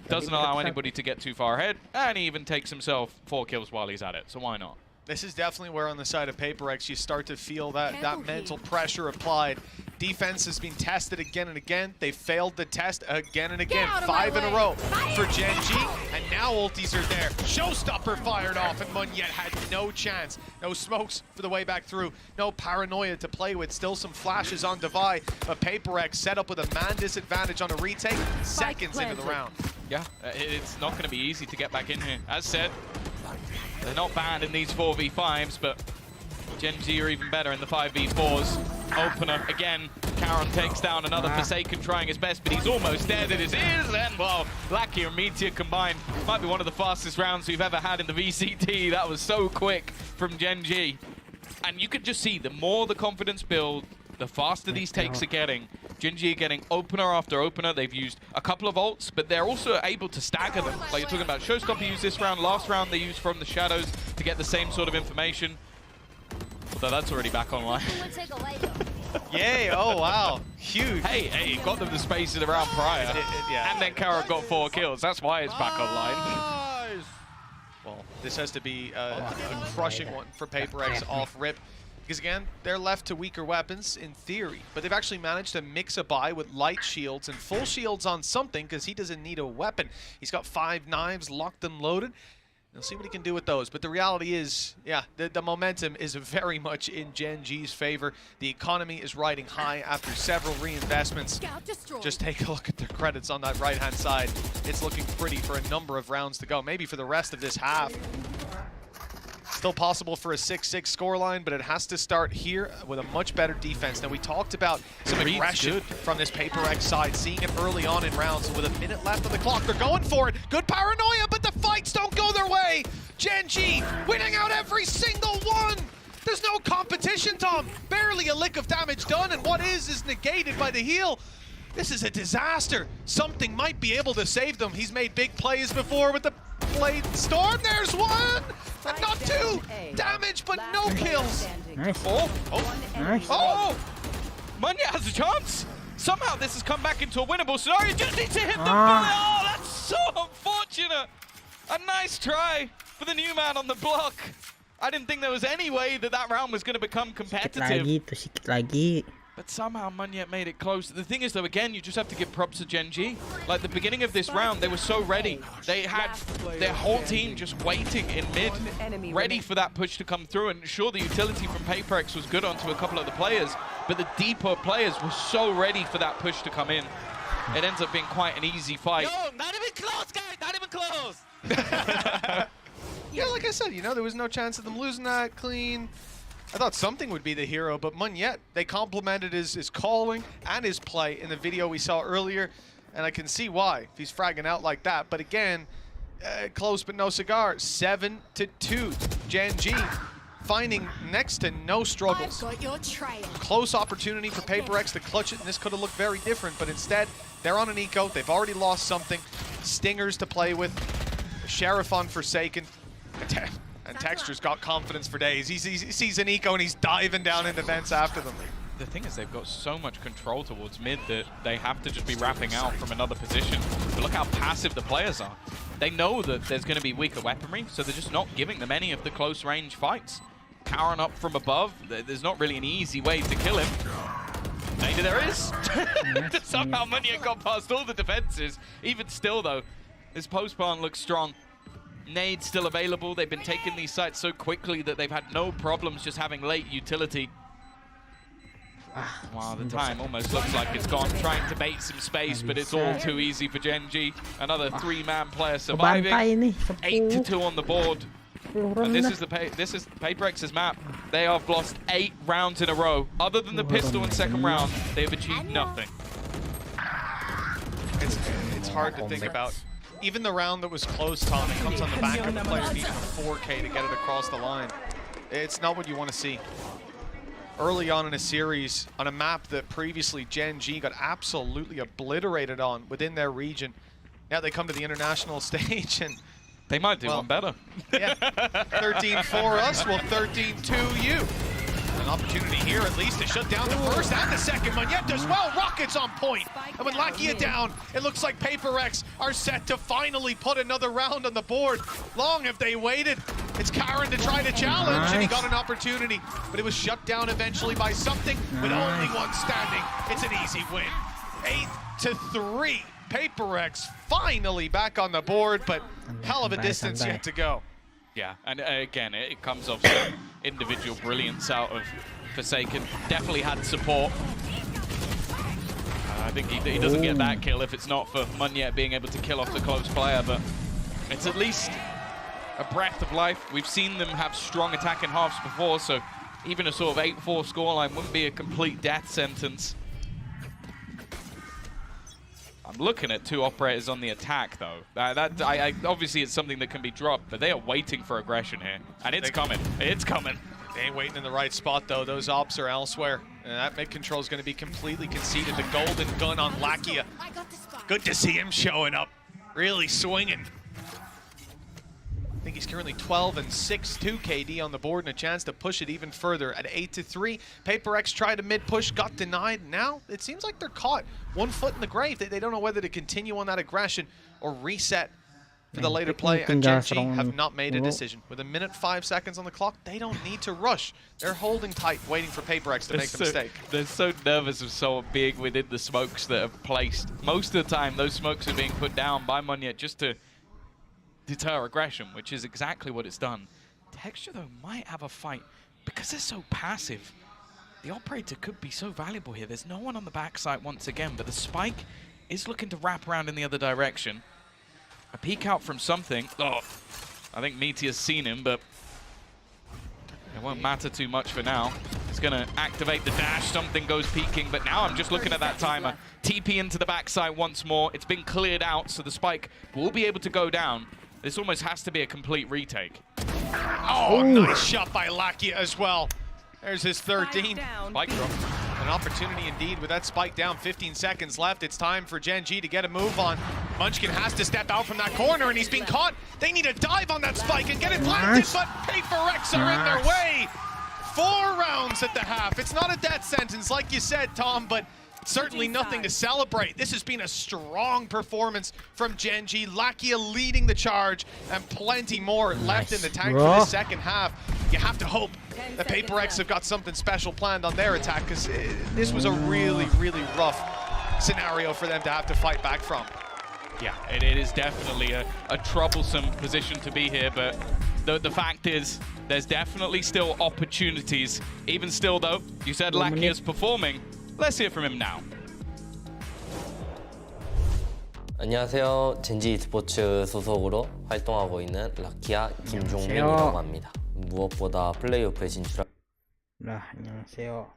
Doesn't allow anybody to get too far ahead, and he even takes himself 4 kills while he's at it, so why not? This is definitely where on the side of PRX you start to feel that mental pressure applied. Defense has been tested again and again. They failed the test again and again. 5 in a row for Gen G, and now ultis are there. Showstopper fired off, and Munyet had no chance. No smokes for the way back through. No paranoia to play with. Still some flashes on Divide, but PRX set up with a man disadvantage on a retake seconds into the round. Yeah, it's not going to be easy to get back in here. As said, they're not bad in these 4v5s, but Gen G are even better in the 5v4s. Opener again. Karen takes down another Forsaken, trying his best, but he's almost dead. It is, and well, Lackey and Meteor combined might be one of the fastest rounds we've ever had in the VCT. That was so quick from Gen G. And you could just see the more the confidence build, the faster these takes are getting. Gen G are getting opener after opener. They've used a couple of ults, but they're also able to stagger them. Like you're talking about, Showstopper used this round. Last round they used From the Shadows to get the same sort of information. Although that's already back online. Yay, oh wow, huge. Hey, got them the space in the round prior. Yeah. And then Kara got 4 kills. That's why it's back online. Well, this has to be a crushing one for PRX off rip. Because again, they're left to weaker weapons in theory, but they've actually managed to mix a buy with light shields and full shields on something because he doesn't need a weapon. He's got 5 knives locked and loaded. We'll see what he can do with those. But the reality is, yeah, the momentum is very much in Gen G's favor. The economy is riding high after several reinvestments. Just take a look at their credits on that right-hand side. It's looking pretty for a number of rounds to go, maybe for the rest of this half. Still possible for a 6-6 scoreline, but it has to start here with a much better defense. Now, we talked about some aggression from this PRX side, seeing it early on in rounds. With a minute left on the clock, they're going for it. Good paranoia, but the fights don't go their way. Gen.G winning out every single one. There's no competition, Tom. Barely a lick of damage done, and what is negated by the heal. This is a disaster. Something might be able to save them. He's made big plays before with the Blade Storm. There's one, and not two. Damage, but no kills. Nice. Nice. Oh! Munya has a chance. Somehow this has come back into a winnable scenario. Just need to hit the bullet. Oh, that's so unfortunate. A nice try for the new man on the block. I didn't think there was any way that that round was going to become competitive. Sikit lagi. But somehow Munya made it close. The thing is, though, again, you just have to give props to Gen.G. Like, the beginning of this round, they were so ready. They had their whole team just waiting in mid, ready for that push to come through. And sure, the utility from PRX was good onto a couple of the players, but the deeper players were so ready for that push to come in. It ends up being quite an easy fight. Yo, not even close, guys! Not even close! Yeah, like I said, you know, there was no chance of them losing that clean. I thought something would be the hero, but Munya, they complimented his calling and his play in the video we saw earlier, and I can see why if he's fragging out like that. But again, close but no cigar. 7-2. Gen.G finding next to no struggles. Close opportunity for PRX to clutch it, and this could have looked very different, but instead, they're on an eco. They've already lost something. Stingers to play with. Sheriff on Forsaken. And Texture's got confidence for days. He sees an eco and he's diving down into vents after them. The thing is, they've got so much control towards mid that they have to just be wrapping out from another position. But look how passive the players are. They know that there's going to be weaker weaponry, so they're just not giving them any of the close range fights. Powering up from above, there's not really an easy way to kill him. Maybe there is. Somehow Munya got past all the defenses. Even still, though, this post-plant looks strong. Nade still available. They've been taking these sites so quickly that they've had no problems just having late utility. Wow, the time almost looks like it's gone. Trying to bait some space, but it's all too easy for Gen.G. Another 3-man player surviving. 8-2 on the board. And this is PRX's map. They have lost 8 rounds in a row. Other than the pistol in second round, they've achieved nothing. It's hard to think about. Even the round that was close, Tom, it comes on the back of the player needing a 4K to get it across the line. It's not what you want to see. Early on in a series, on a map that previously Gen.G got absolutely obliterated on within their region. Now they come to the international stage and... They might do one better. Yeah, 13-4 us, well 13-2 you. An opportunity here at least to shut down the first and the second. Munya does well, Rockets on point. And with Lakia down, it looks like PRX are set to finally put another round on the board. Long have they waited. It's Karen to try to challenge, and he got an opportunity, but it was shut down eventually by something with only one standing. It's an easy win. 8-3. PRX finally back on the board, but hell of a distance yet to go. Yeah, and again, it comes off some individual brilliance out of Forsaken. Definitely had support. I think he doesn't get that kill if it's not for Munya being able to kill off the close player, but it's at least a breath of life. We've seen them have strong attacking halves before, so even a sort of 8-4 scoreline wouldn't be a complete death sentence. I'm looking at 2 operators on the attack, though. Obviously, it's something that can be dropped, but they are waiting for aggression here. And it's coming. It's coming. They ain't waiting in the right spot, though. Those ops are elsewhere. And that mid-control is going to be completely conceded. The golden gun on Lakia. Good to see him showing up. Really swinging. I think he's currently 12-6, 2 KD on the board, and a chance to push it even further at 8-3. PRX tried a mid-push, got denied. Now it seems like they're caught. 1 foot in the grave. They don't know whether to continue on that aggression or reset for the later play, and Gen.G have not made a decision. With 1:05 seconds on the clock, they don't need to rush. They're holding tight, waiting for PRX to make the mistake. They're so nervous of someone being within the smokes that are placed. Most of the time, those smokes are being put down by Munya just to deter aggression, which is exactly what it's done. Texture, though, might have a fight. Because they're so passive, the operator could be so valuable here. There's no one on the backside once again, but the spike is looking to wrap around in the other direction. A peek out from something. Oh, I think Meteor's seen him, but It won't matter too much for now. It's going to activate the dash. Something goes peeking, but now I'm just looking at that timer. TP into the backside once more. It's been cleared out, so the spike will be able to go down. This almost has to be a complete retake. Oh, nice shot by Lakia as well. There's his 13. Spike drop. An opportunity indeed with that spike down. 15 seconds left. It's time for Gen G to get a move on. Munchkin has to step out from that corner, and he's being caught. They need to dive on that spike and get it planted, but PRX are in their way. 4 rounds at the half. It's not a death sentence, like you said, Tom, but certainly nothing to celebrate. This has been a strong performance from Gen G. Lakia leading the charge, and plenty more left in the tank for the second half. You have to hope that PRX have got something special planned on their attack, because this was a really, really rough scenario for them to have to fight back from. Yeah, it is definitely a troublesome position to be here, but the fact is, there's definitely still opportunities. Even still, though, you said Lakia's performing. Let's hear from him now. 안녕하세요. 젠지 e스포츠 소속으로 활동하고 있는 라키아 김종민이라고 합니다. 무엇보다 플레이오프에 진출한 안녕하세요.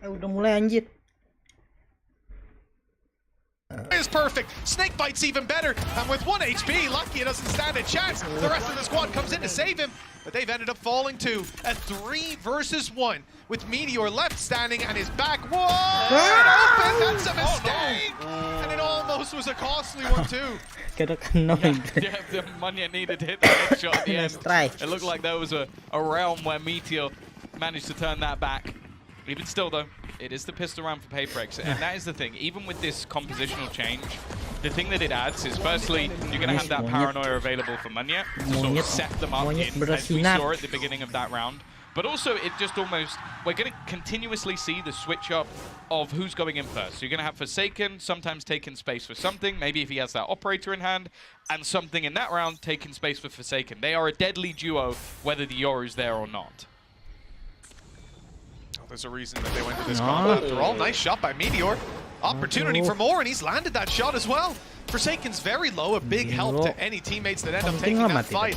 Udah mulai anjir. Is perfect. Snake Bite's even better. And with 1 HP, Lakia doesn't stand a chance. The rest of the squad comes in to save him, but they've ended up falling to a 3 versus 1 with Meteor left standing and his back wide open. That's a mistake. And it almost was a costly one too. Yeah, the Munya needed to hit that headshot at the end. It looked like there was a realm where Meteor managed to turn that back. Even still, though, it is the pistol round for PRX, and that is the thing. Even with this compositional change, the thing that it adds is, firstly, you're going to have that paranoia available for Munya to sort of set them up in, as we saw at the beginning of that round. But also, it just almost, we're going to continuously see the switch up of who's going in first. So you're going to have Forsaken sometimes taking space for something, maybe if he has that operator in hand, and something in that round taking space for Forsaken. They are a deadly duo, whether the Yoru's there or not. There's a reason that they went to this combat after all. Nice shot by Meteor. Opportunity for more, and he's landed that shot as well. Forsaken's very low, a big help to any teammates that end up taking that fight.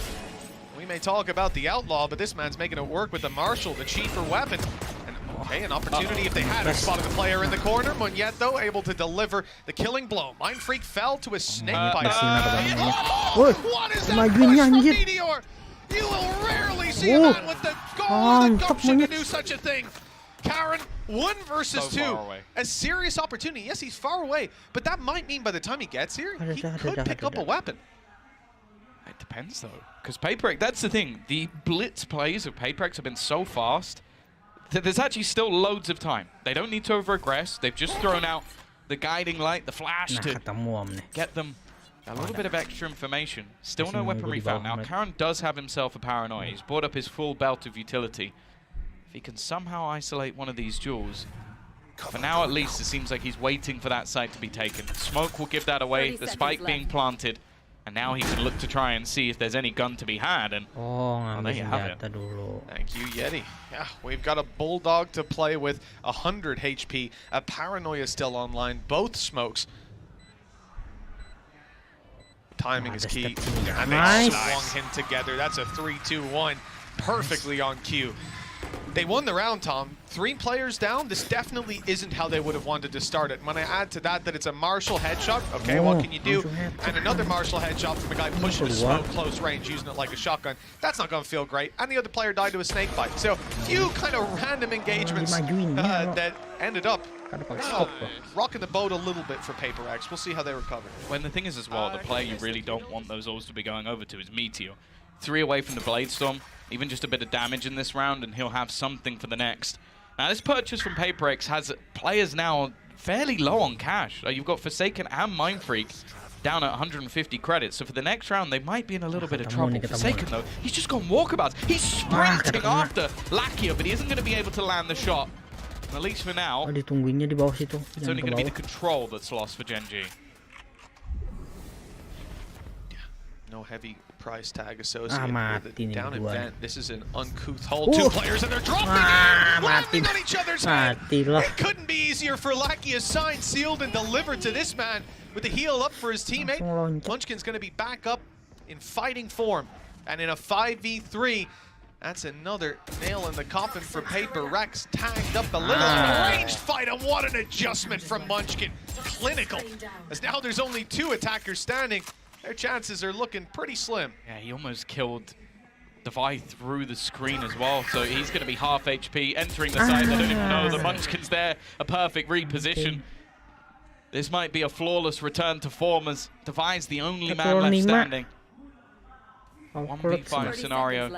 We may talk about the Outlaw, but this man's making it work with the Marshal, the cheaper weapon. And okay, an opportunity if they had spotted the player in the corner. Munyet, though, able to deliver the killing blow. Mind Freak fell to a snake bite. What is that push from Meteor? You will rarely see a man with the goal and the gumption to do such a thing. Karen, 1 versus 2. A serious opportunity. Yes, he's far away, but that might mean by the time he gets here, he could pick up a weapon. It depends, though, because PRX, that's the thing. The blitz plays of PRX have been so fast that there's actually still loads of time. They don't need to over-aggress. They've just thrown out the guiding light, the flash to get them a little bit of extra information. Still no weaponry found. Now, Karen does have himself a paranoia. He's brought up his full belt of utility. If he can somehow isolate one of these jewels, for now at least, it seems like he's waiting for that site to be taken. Smoke will give that away, the spike being planted, and now he can look to try and see if there's any gun to be had, and there you have it. Thank you, Yeti. Yeah, we've got a Bulldog to play with, 100 HP, a Paranoia still online, both smokes. Timing is key, and they swung him together. That's a 3-2-1, perfectly on cue. They won the round, Tom. 3 players down. This definitely isn't how they would have wanted to start it. And when I add to that it's a Marshall headshot, okay, what can you do? And another Marshall headshot from a guy pushing the smoke close range, using it like a shotgun. That's not going to feel great. And the other player died to a snake bite. So, few kind of random engagements that ended up rocking the boat a little bit for PRX. We'll see how they recover. When the thing is as well, the player you really don't want those ores to be going over to is Meteor. 3 away from the Blade Storm. Even just a bit of damage in this round, and he'll have something for the next. Now, this purchase from PRX has players now fairly low on cash. You've got Forsaken and Mindfreak down at 150 credits. So for the next round, they might be in a little bit of trouble. Forsaken, though, he's just gone walkabouts. He's sprinting after Lakia, but he isn't going to be able to land the shot. And at least for now, it's only going to be the control that's lost for Gen G. No heavy price tag associated with it. Down in vent, this is an uncouth hold. 2 players and they're dropping in, landing on each other's head. It couldn't be easier for Lakia. Signed, sealed, and delivered to this man with the heal up for his teammate. Munchkin's going to be back up in fighting form. And in a 5v3, that's another nail in the coffin for PRX. Tagged up a little ranged fight, and what an adjustment from Munchkin. Clinical, as now there's only 2 attackers standing. Their chances are looking pretty slim. Yeah, he almost killed Devi through the screen as well, so he's going to be half HP, entering the site. They don't even know the Munchkin's there. A perfect reposition. This might be a flawless return to form, as Devi's the only man left standing. 1v5 scenario.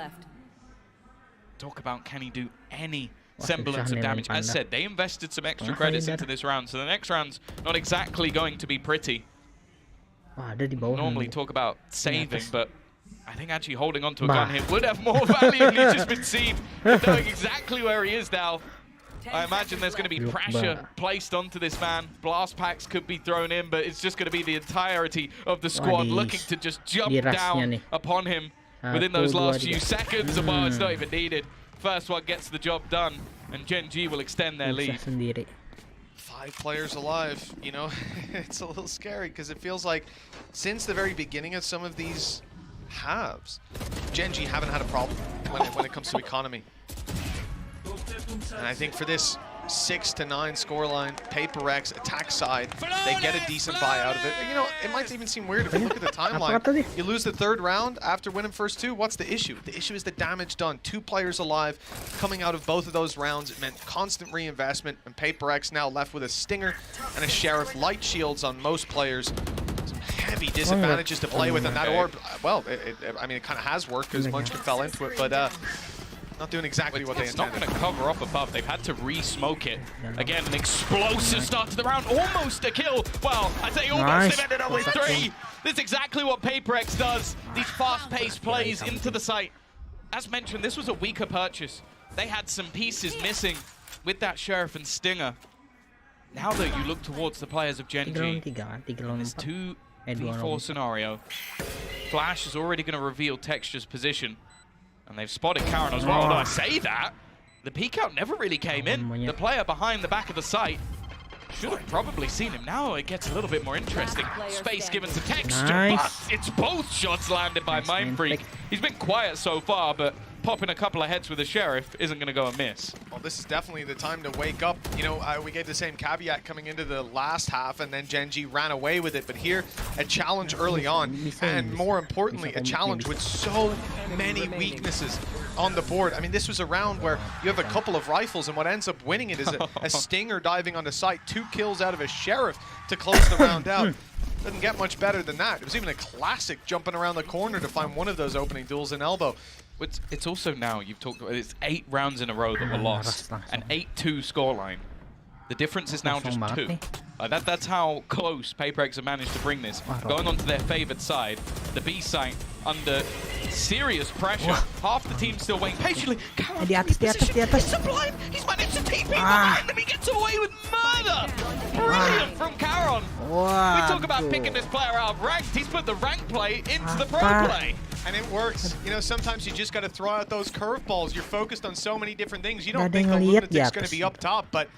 Talk about, can he do any semblance of damage? As said, they invested some extra credits into this round, so the next round's not exactly going to be pretty. Normally talk about saving, but I think actually holding on to a gun here would have more value. He's just been seen, knowing exactly where he is now. I imagine there's going to be pressure placed onto this man. Blast packs could be thrown in, but it's just going to be the entirety of the squad looking to just jump down upon him within those last few seconds. Well, it's not even needed. First one gets the job done, and Gen G will extend their lead. 5 players alive, you know, it's a little scary because it feels like since the very beginning of some of these halves, Gen G haven't had a problem when it comes to economy. And I think for this 6-9 scoreline, PRX attack side, they get a decent buy out of it. You know, it might even seem weird if you look at the timeline. You lose the 3rd round after winning first 2. What's the issue? The issue is the damage done. 2 players alive coming out of both of those rounds. It meant constant reinvestment, and PRX now left with a Stinger and a Sheriff. Light shields on most players. Some heavy disadvantages to play with, and that orb, well, I mean, it kind of has worked because Munchkin fell into it, but not doing exactly what they intended. It's not going to cover up above. They've had to re-smoke it. Again, an explosive start to the round. Almost a kill. Well, I say almost. They've ended up with 3. This is exactly what PRX does. These fast-paced plays into the site. As mentioned, this was a weaker purchase. They had some pieces missing with that Sheriff and Stinger. Now that you look towards the players of Gen G, this 2v4 scenario, Flash is already going to reveal Texture's position. And they've spotted Karen as well. Although I say that, the peek out never really came in. The player behind the back of the site should have probably seen him. Now it gets a little bit more interesting. Space given to Texture, but it's both shots landed by Mindfreak. He's been quiet so far, but popping a couple of heads with the Sheriff isn't going to go amiss. Well, this is definitely the time to wake up. You know, we gave the same caveat coming into the last half, and then Gen G ran away with it. But here, a challenge early on, and more importantly, a challenge with so many weaknesses on the board. I mean, this was a round where you have a couple of rifles, and what ends up winning it is a Stinger diving onto site, 2 kills out of a Sheriff to close the round out. Doesn't get much better than that. It was even a classic jumping around the corner to find one of those opening duels in elbow. It's also now, you've talked about, it's 8 rounds in a row that were lost, an 8-2 scoreline. The difference is now just 2. That's how close PRX have managed to bring this. Going onto their favored side, the B site under serious pressure. Half the team still waiting patiently. Di atas. It's sublime. He's managed to TP behind him. He gets away with murder. Brilliant from Caron. We talk about picking this player out of ranked. He's put the rank play into the pro play. And it works. You know, sometimes you just got to throw out those curveballs. You're focused on so many different things. You don't think the Lunatic's going to be up top, but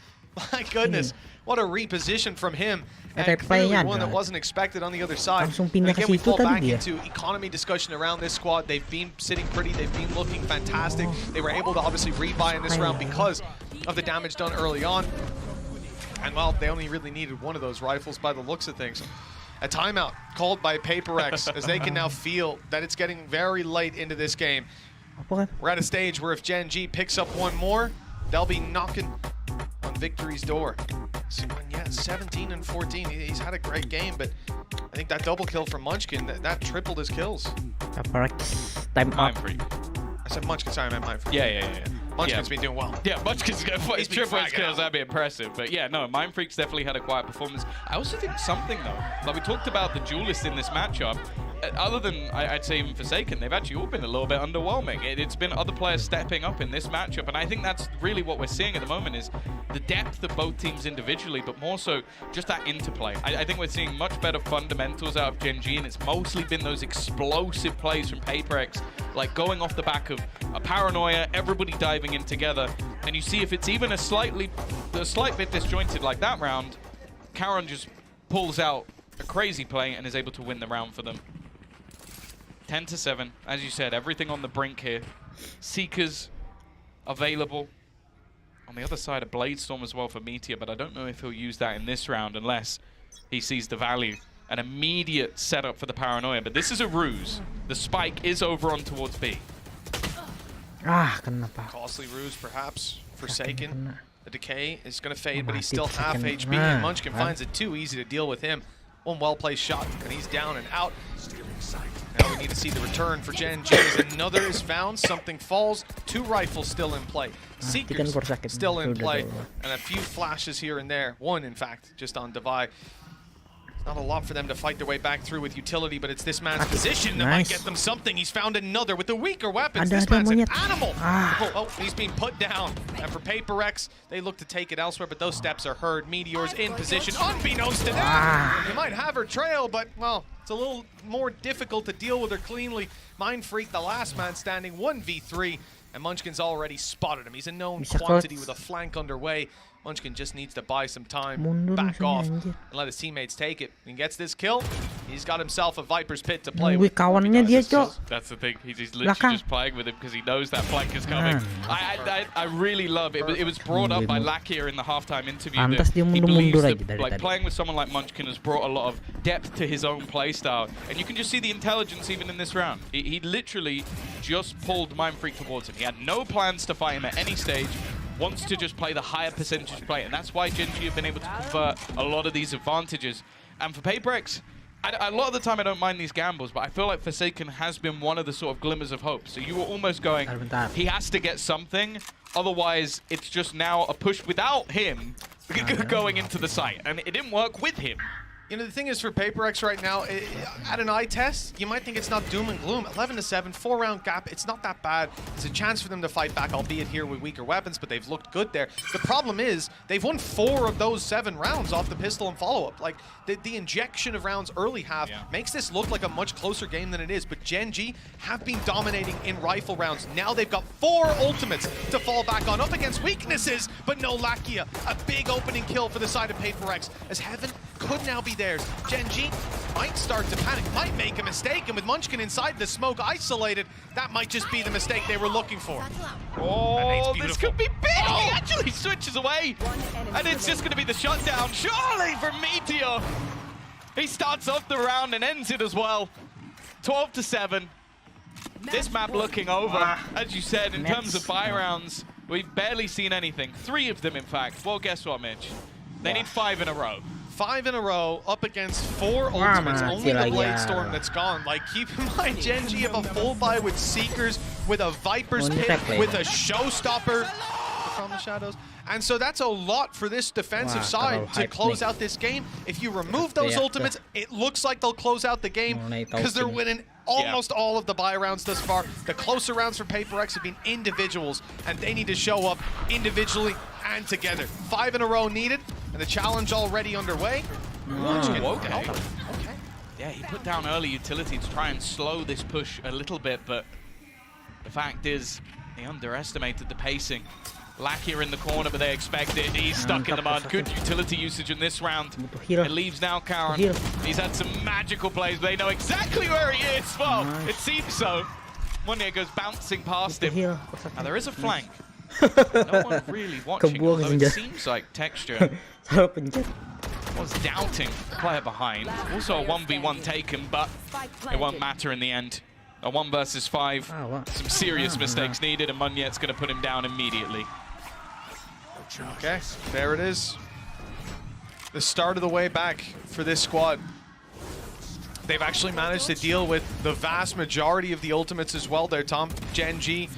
my goodness, what a reposition from him. And clearly one that wasn't expected on the other side. Again, we fall back into economy discussion around this squad. They've been sitting pretty. They've been looking fantastic. They were able to obviously rebuy in this round because of the damage done early on. And, well, they only really needed one of those rifles by the looks of things. A timeout called by PRX as they can now feel that it's getting very late into this game. We're at a stage where if Gen G picks up one more, they'll be knocking on victory's door. So, yeah, 17 and 14. He's had a great game, but I think that double kill from Munchkin, that tripled his kills. Mindfreak. I said Munchkin, sorry, I meant Mindfreak. Yeah. Munchkin's been doing well. Yeah, Munchkin's going to triple his kills. That'd be impressive. But yeah, no, Mindfreak's definitely had a quiet performance. I also think something, though, like we talked about the duelists in this matchup, other than, I'd say, even Forsaken, they've actually all been a little bit underwhelming. It's been other players stepping up in this matchup, and I think that's really what we're seeing at the moment is the depth of both teams individually, but more so just that interplay. I think we're seeing much better fundamentals out of Gen G, and it's mostly been those explosive plays from PRX, like going off the back of a paranoia, everybody diving in together, and you see if it's even a slight bit disjointed like that round, Caron just pulls out a crazy play and is able to win the round for them. 10-7, as you said, everything on the brink here. Seekers available. On the other side, a Blade Storm as well for Meteor, but I don't know if he'll use that in this round unless he sees the value. An immediate setup for the paranoia, but this is a ruse. The spike is over on towards B. Costly ruse, perhaps. Forsaken. The decay is going to fade, but he's still half HP, and Munchkin finds it too easy to deal with him. One well-placed shot, and he's down and out. Now we need to see the return for Gen G as another is found, something falls, 2 rifles still in play. Seekers still in play, and a few flashes here and there. 1, in fact, just on Divide. Not a lot for them to fight their way back through with utility, but it's this man's position that might get them something. He's found another with the weaker weapons. This man's an animal. Oh, he's being put down. And for PRX, they look to take it elsewhere, but those steps are heard. Meteor's in position, unbeknownst to them. They might have her trail, but, well, it's a little more difficult to deal with her cleanly. Mindfreak, the last man standing, 1v3, and Munchkin's already spotted him. He's a known quantity with a flank underway. Munchkin just needs to buy some time, back off, and let his teammates take it. And gets this kill, he's got himself a Viper's Pit to play with. That's the thing, he's literally just playing with him because he knows that flank is coming. I really love it. It was brought up by Lakia in the halftime interview that he believes that like, playing with someone like Munchkin has brought a lot of depth to his own playstyle. And you can just see the intelligence even in this round. He literally just pulled Mindfreak towards him. He had no plans to fight him at any stage. Wants to just play the higher percentage play, and that's why Gen G have been able to convert a lot of these advantages. And for PRX, a lot of the time I don't mind these gambles, but I feel like Forsaken has been one of the sort of glimmers of hope. So you were almost going, he has to get something, otherwise it's just now a push without him going into the site, and it didn't work with him. You know, the thing is for PRX right now, at an eye test, you might think it's not doom and gloom. 11-7, 4-round gap, it's not that bad. It's a chance for them to fight back, albeit here with weaker weapons, but they've looked good there. The problem is, they've won 4 of those 7 rounds off the pistol and follow-up. Like, the injection of rounds early half makes this look like a much closer game than it is, but Gen G have been dominating in rifle rounds. Now they've got 4 ultimates to fall back on, up against weaknesses, but no Lakia. A big opening kill for the side of PRX, as Heaven could now be theirs. Gen G might start to panic, might make a mistake, and with Munchkin inside the smoke isolated, that might just be the mistake they were looking for. Oh, this could be big! Oh. He actually switches away, and it's just going to be the shutdown, surely, from Meteor. He starts off the round and ends it as well. 12-7. This map looking over, as you said, in terms of buy rounds, we've barely seen anything. 3 of them, in fact. Well, guess what, Mitch? They need 5 in a row. 5 in a row, up against 4 ultimates, only the Blade Storm that's gone. Like, keep in mind, Gen G have a full buy with Seekers, with a Viper's Pit, with a Showstopper. from the shadows. And so that's a lot for this defensive side to close out this game. If you remove those ultimates, it looks like they'll close out the game because they're winning almost all of the buy rounds thus far. The closer rounds for PaperX have been individuals, and they need to show up individually and together. 5 in a row needed, and the challenge already underway. Okay. Yeah, he put down early utility to try and slow this push a little bit, but the fact is, he underestimated the pacing. Lackier in the corner, but they expect it. He's stuck in the mud. Good utility usage in this round. It leaves now Karen. He's had some magical plays, but they know exactly where he is. Well, it seems so. Monye goes bouncing past him. Now, there is a flank. No one really watching, although it seems like Texture was doubting the player behind. Also a 1v1 taken, but it won't matter in the end. A 1 versus 5. Some serious mistakes needed, and Munyet's going to put him down immediately. Okay, there it is. The start of the way back for this squad. They've actually managed to deal with the vast majority of the ultimates as well there, Tom. Gen G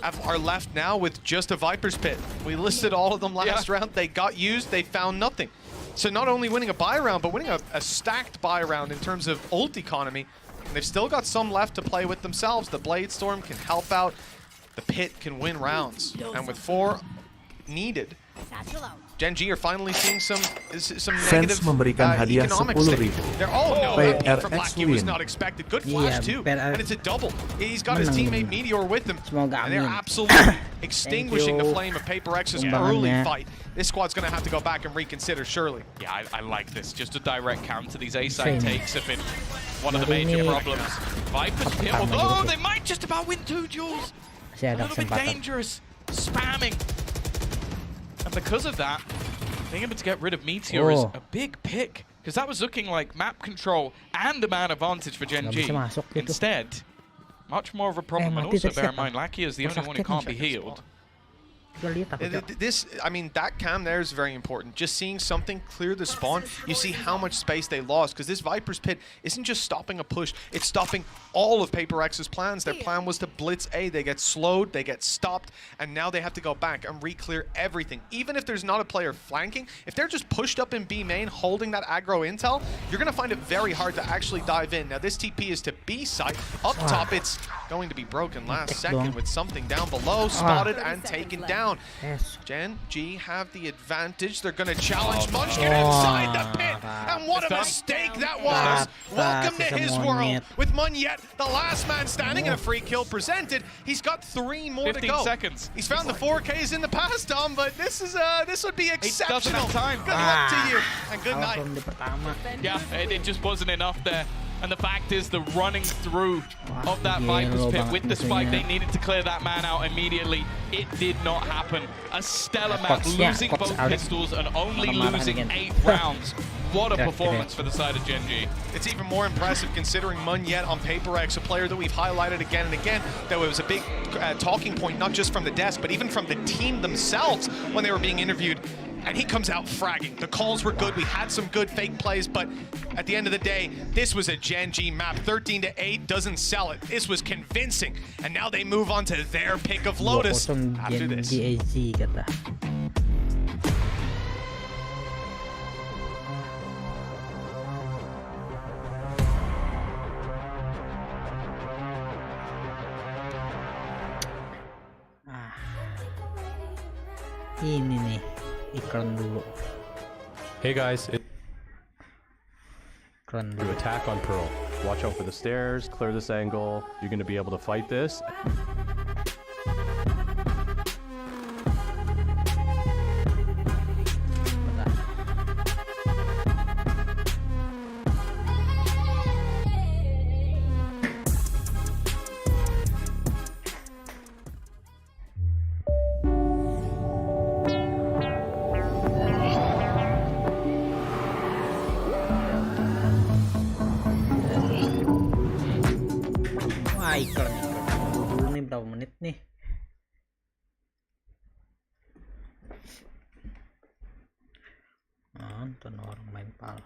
are left now with just a Viper's Pit. We listed all of them last round. They got used, they found nothing. So not only winning a buy round, but winning a stacked buy round in terms of ult economy. And they've still got some left to play with themselves. The Blade Storm can help out. The Pit can win rounds. And with 4 needed, Gen G are finally seeing some negative economics. They're no, from Blackie was not expected. Good flash too, and it's a double. He's got his teammate Meteor with him, and they're absolutely extinguishing the flame of PaperX's early fight. This squad's going to have to go back and reconsider, surely. Yeah, I like this. Just a direct counter. These A-side takes have been one of the major problems. Viper's Pit, although they might just about win 2 duels. A little bit dangerous, spamming. And because of that, being able to get rid of Meteor is a big pick, because that was looking like map control and a man advantage for Gen G. Instead, much more of a problem, and also bear in mind, Lackey is the only one who can't be healed. I mean, that cam there is very important. Just seeing something clear the spawn, you see how much space they lost, because this Viper's Pit isn't just stopping a push, it's stopping all of PaperX's plans. Their plan was to blitz A. They get slowed, they get stopped, and now they have to go back and re-clear everything. Even if there's not a player flanking, if they're just pushed up in B main holding that aggro intel, you're going to find it very hard to actually dive in. Now, this TP is to B site. Up top, it's going to be broken last second with something down below, spotted and taken down. Gen G have the advantage. They're going to challenge Munchkin inside the pit. And what a mistake that was. Welcome to his world with Munyet, the last man standing, and a free kill presented. He's got 3 more to go. 15 seconds. He's found the 4Ks in the past, Tom, but this would be exceptional. He doesn't have time. Good luck to you, and good night. Yeah, it just wasn't enough there. And the fact is, the running through of that Viper's Pit with the spike, they needed to clear that man out immediately. It did not happen. A stellar map, losing both pistols and only losing 8 rounds. What a performance for the side of Gen G. It's even more impressive considering Munyet on PaperX, a player that we've highlighted again and again, that was a big talking point, not just from the desk, but even from the team themselves when they were being interviewed. And he comes out fragging. The calls were good. We had some good fake plays, but at the end of the day, this was a Gen G map. 13-8 doesn't sell it. This was convincing. And now they move on to their pick of Lotus after this. Ini nih, iklan dulu. Hey guys, Iklan you attack on Pearl. Watch out for the stairs, clear this angle. You're going to be able to fight this. Iklan dulu nih, berapa menit nih? Nonton orang main pal.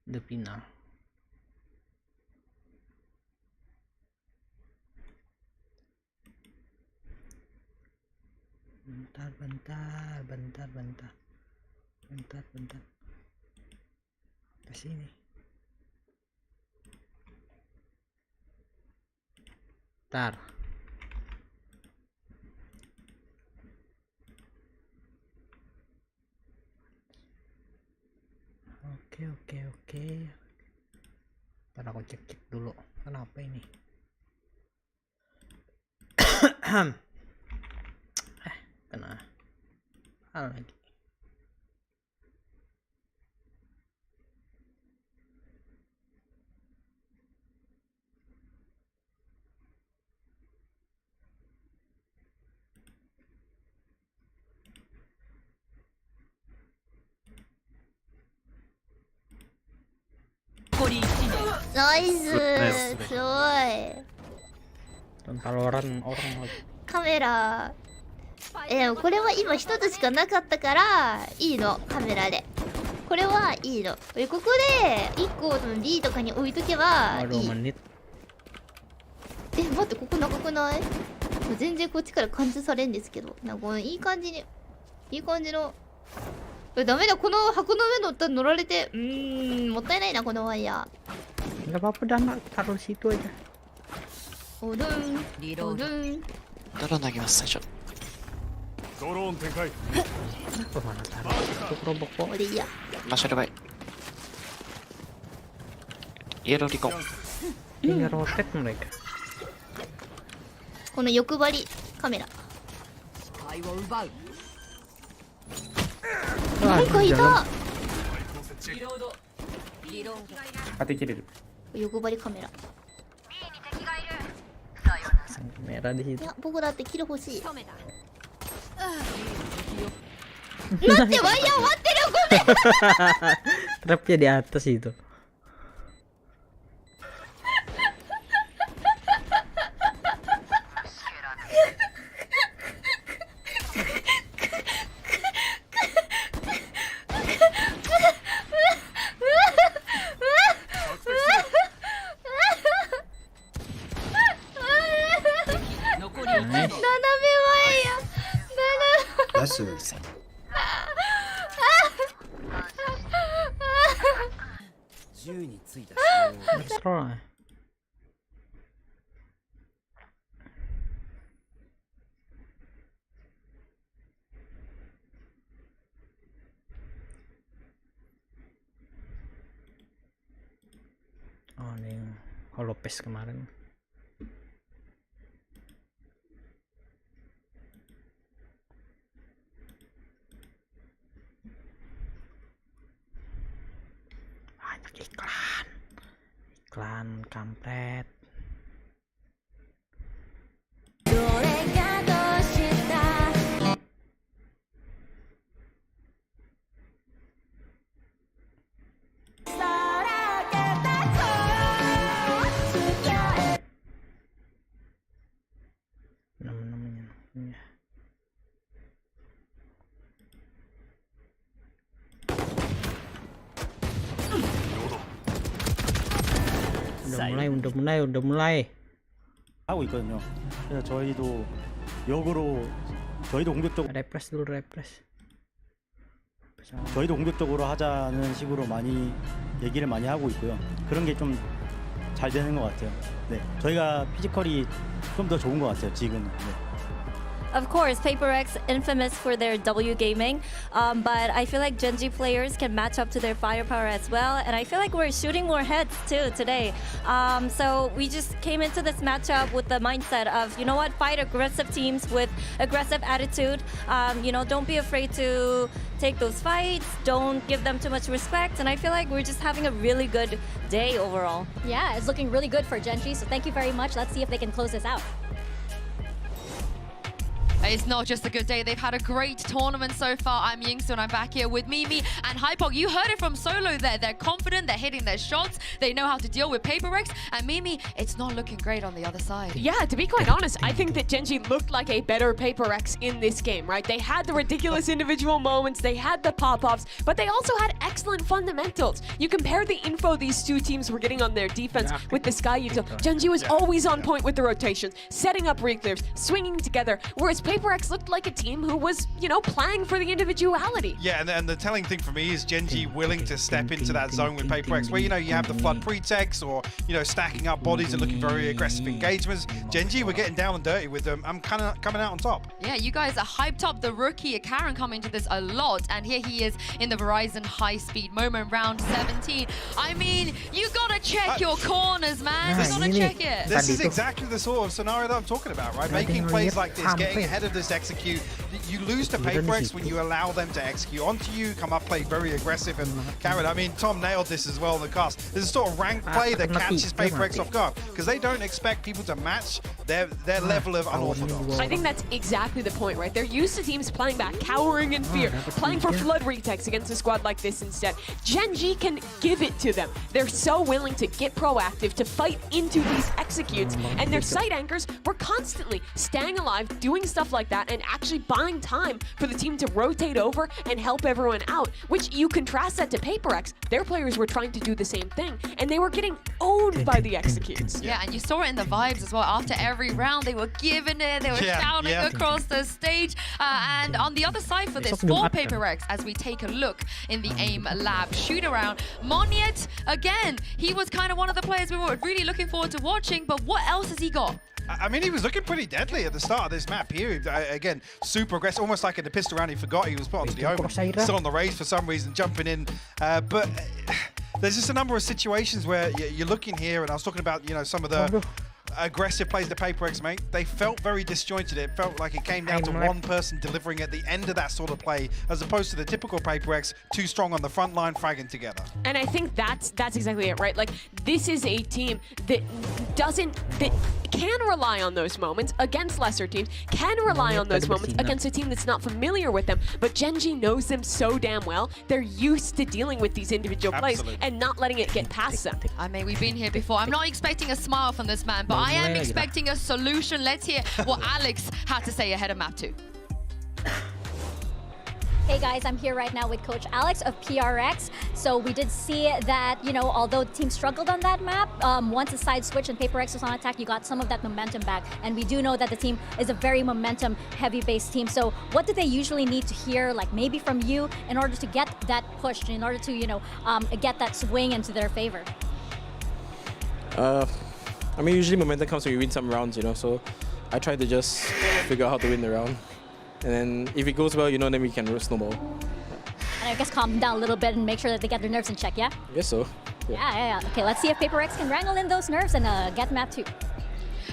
the final. Bentar. Ke sini. Bentar. Oke. Ntar aku cek dulu. Kenapa ini? Kena hal lagi. Nice. Good. Palworld orang lagi. カメラでもこれは今一つしかなかったからいいの、カメラでこれはいいの。ここで1個の B とかに置いとけばいい。待って、ここ長くない？全然こっちから感知されんですけど、なんかいい感じのダメだ、この箱の上乗られてもったいないな、このワイヤー。 Nggak apa-apa dah, Mak. Taruh situ aja. おるん。ドローン投げます、最初。ドローン展開。 Kenapa mana taruh itu kerobok kok? これいいや。マシャルバイ。イエローリコン。Tinggal rotate mereka. この欲張りカメラ。なんかいた。当て切れる。欲張りカメラ。 Merah di situ. いや、僕だってキル欲しい。待って、ワイヤー割ってる、ごめん。 Trapnya di atas itu. Let's roll. Oh, ini yang holopes kemarin. Banyak iklan kampret. udah mulai. 하고 있거든요. 그래서 저희도 역으로 저희도 공격적으로 repress dulu, repress. 저희도 공격적으로 하자는 식으로 많이 얘기를 많이 하고 있고요. 그런 게 좀 잘 되는 것 같아요. 네, 저희가 피지컬이 좀 더 좋은 것 같아요. 지금은. 네. Of course, PRX infamous for their W gaming, but I feel like Gen G players can match up to their firepower as well, and I feel like we're shooting more heads too today. So we just came into this matchup with the mindset of, you know what, fight aggressive teams with aggressive attitude. You know, don't be afraid to take those fights, don't give them too much respect, and I feel like we're just having a really good day overall. Yeah, it's looking really good for Gen G, so thank you very much. Let's see if they can close this out. It's not just a good day. They've had a great tournament so far. I'm Yingsu and I'm back here with Mimi and Hypok. You heard it from Solo there. They're confident. They're hitting their shots. They know how to deal with PRX. And Mimi, it's not looking great on the other side. Yeah, to be quite honest, I think that Gen.G looked like a better PRX in this game, right? They had the ridiculous individual moments. They had the pop-ups, but they also had excellent fundamentals. You compare the info these two teams were getting on their defense with the Sky util. Gen.G was always on point with the rotations, setting up reclears, swinging together, whereas PRX looked like a team who was, you know, playing for the individuality. Yeah, and the telling thing for me is Gen.G willing to step into that zone with PRX, where, you know, you have the flood pretext or, you know, stacking up bodies and looking very aggressive engagements. Gen.G were getting down and dirty with them. I'm kind of coming out on top. Yeah, you guys are hyped up the rookie Karen coming to this a lot, and here he is in the Verizon high-speed moment, round 17. I mean, you gotta check your corners, man. You gotta check it. This is exactly the sort of scenario that I'm talking about, right? Making plays like this, getting ahead of this execute. You lose to PRX when you allow them to execute onto you, come up, play very aggressive, and Karen, I mean, Tom nailed this as well in the cast. There's a sort of rank play that catches PRX off guard, because they don't expect people to match their level of unorthodox. I think that's exactly the point, right? They're used to teams playing back, cowering in fear, playing for flood retakes against a squad like this instead. Gen.G can give it to them. They're so willing to get proactive, to fight into these executes, and their site anchors were constantly staying alive, doing stuff like that, and actually buying time for the team to rotate over and help everyone out, which you contrast that to PRX. Their players were trying to do the same thing, and they were getting owned by the executes. Yeah, and you saw it in the vibes as well. After every round, they were giving it, they were shouting across the stage. And on the other side for this, for PRX, as we take a look in the AIM Lab shoot-around, Monyet, again, he was kind of one of the players we were really looking forward to watching, but what else has he got? I mean, he was looking pretty deadly at the start of this map here. Again, super aggressive, almost like in the pistol round. He forgot he was put onto the Omen. Still on the raise for some reason, jumping in. But there's just a number of situations where you're looking here, and I was talking about, you know, some of the aggressive plays the PRX made. They felt very disjointed. It felt like it came down to one person delivering at the end of that sort of play, as opposed to the typical PRX, too strong on the front line, fragging together. And I think that's exactly it, right? Like, this is a team that can rely on those moments against lesser teams, can rely on those moments against a team that's not familiar with them, but Gen.G knows them so damn well. They're used to dealing with these individual plays and not letting it get past them. I mean, we've been here before. I'm not expecting a smile from this man, but I am expecting a solution. Let's hear what Alex had to say ahead of map 2. Hey guys, I'm here right now with Coach Alex of PRX. So we did see that, you know, although the team struggled on that map, once the side switch and PRX was on attack, you got some of that momentum back. And we do know that the team is a very momentum heavy based team. So what do they usually need to hear, like maybe from you, in order to get that push, in order to, you know, get that swing into their favor? I mean, usually momentum comes when you win some rounds, you know, so I try to just figure out how to win the round. And then if it goes well, you know, then we can snowball. And I guess calm them down a little bit and make sure that they get their nerves in check, yeah? I guess so. Yeah. Okay, let's see if PRX can wrangle in those nerves and get map 2.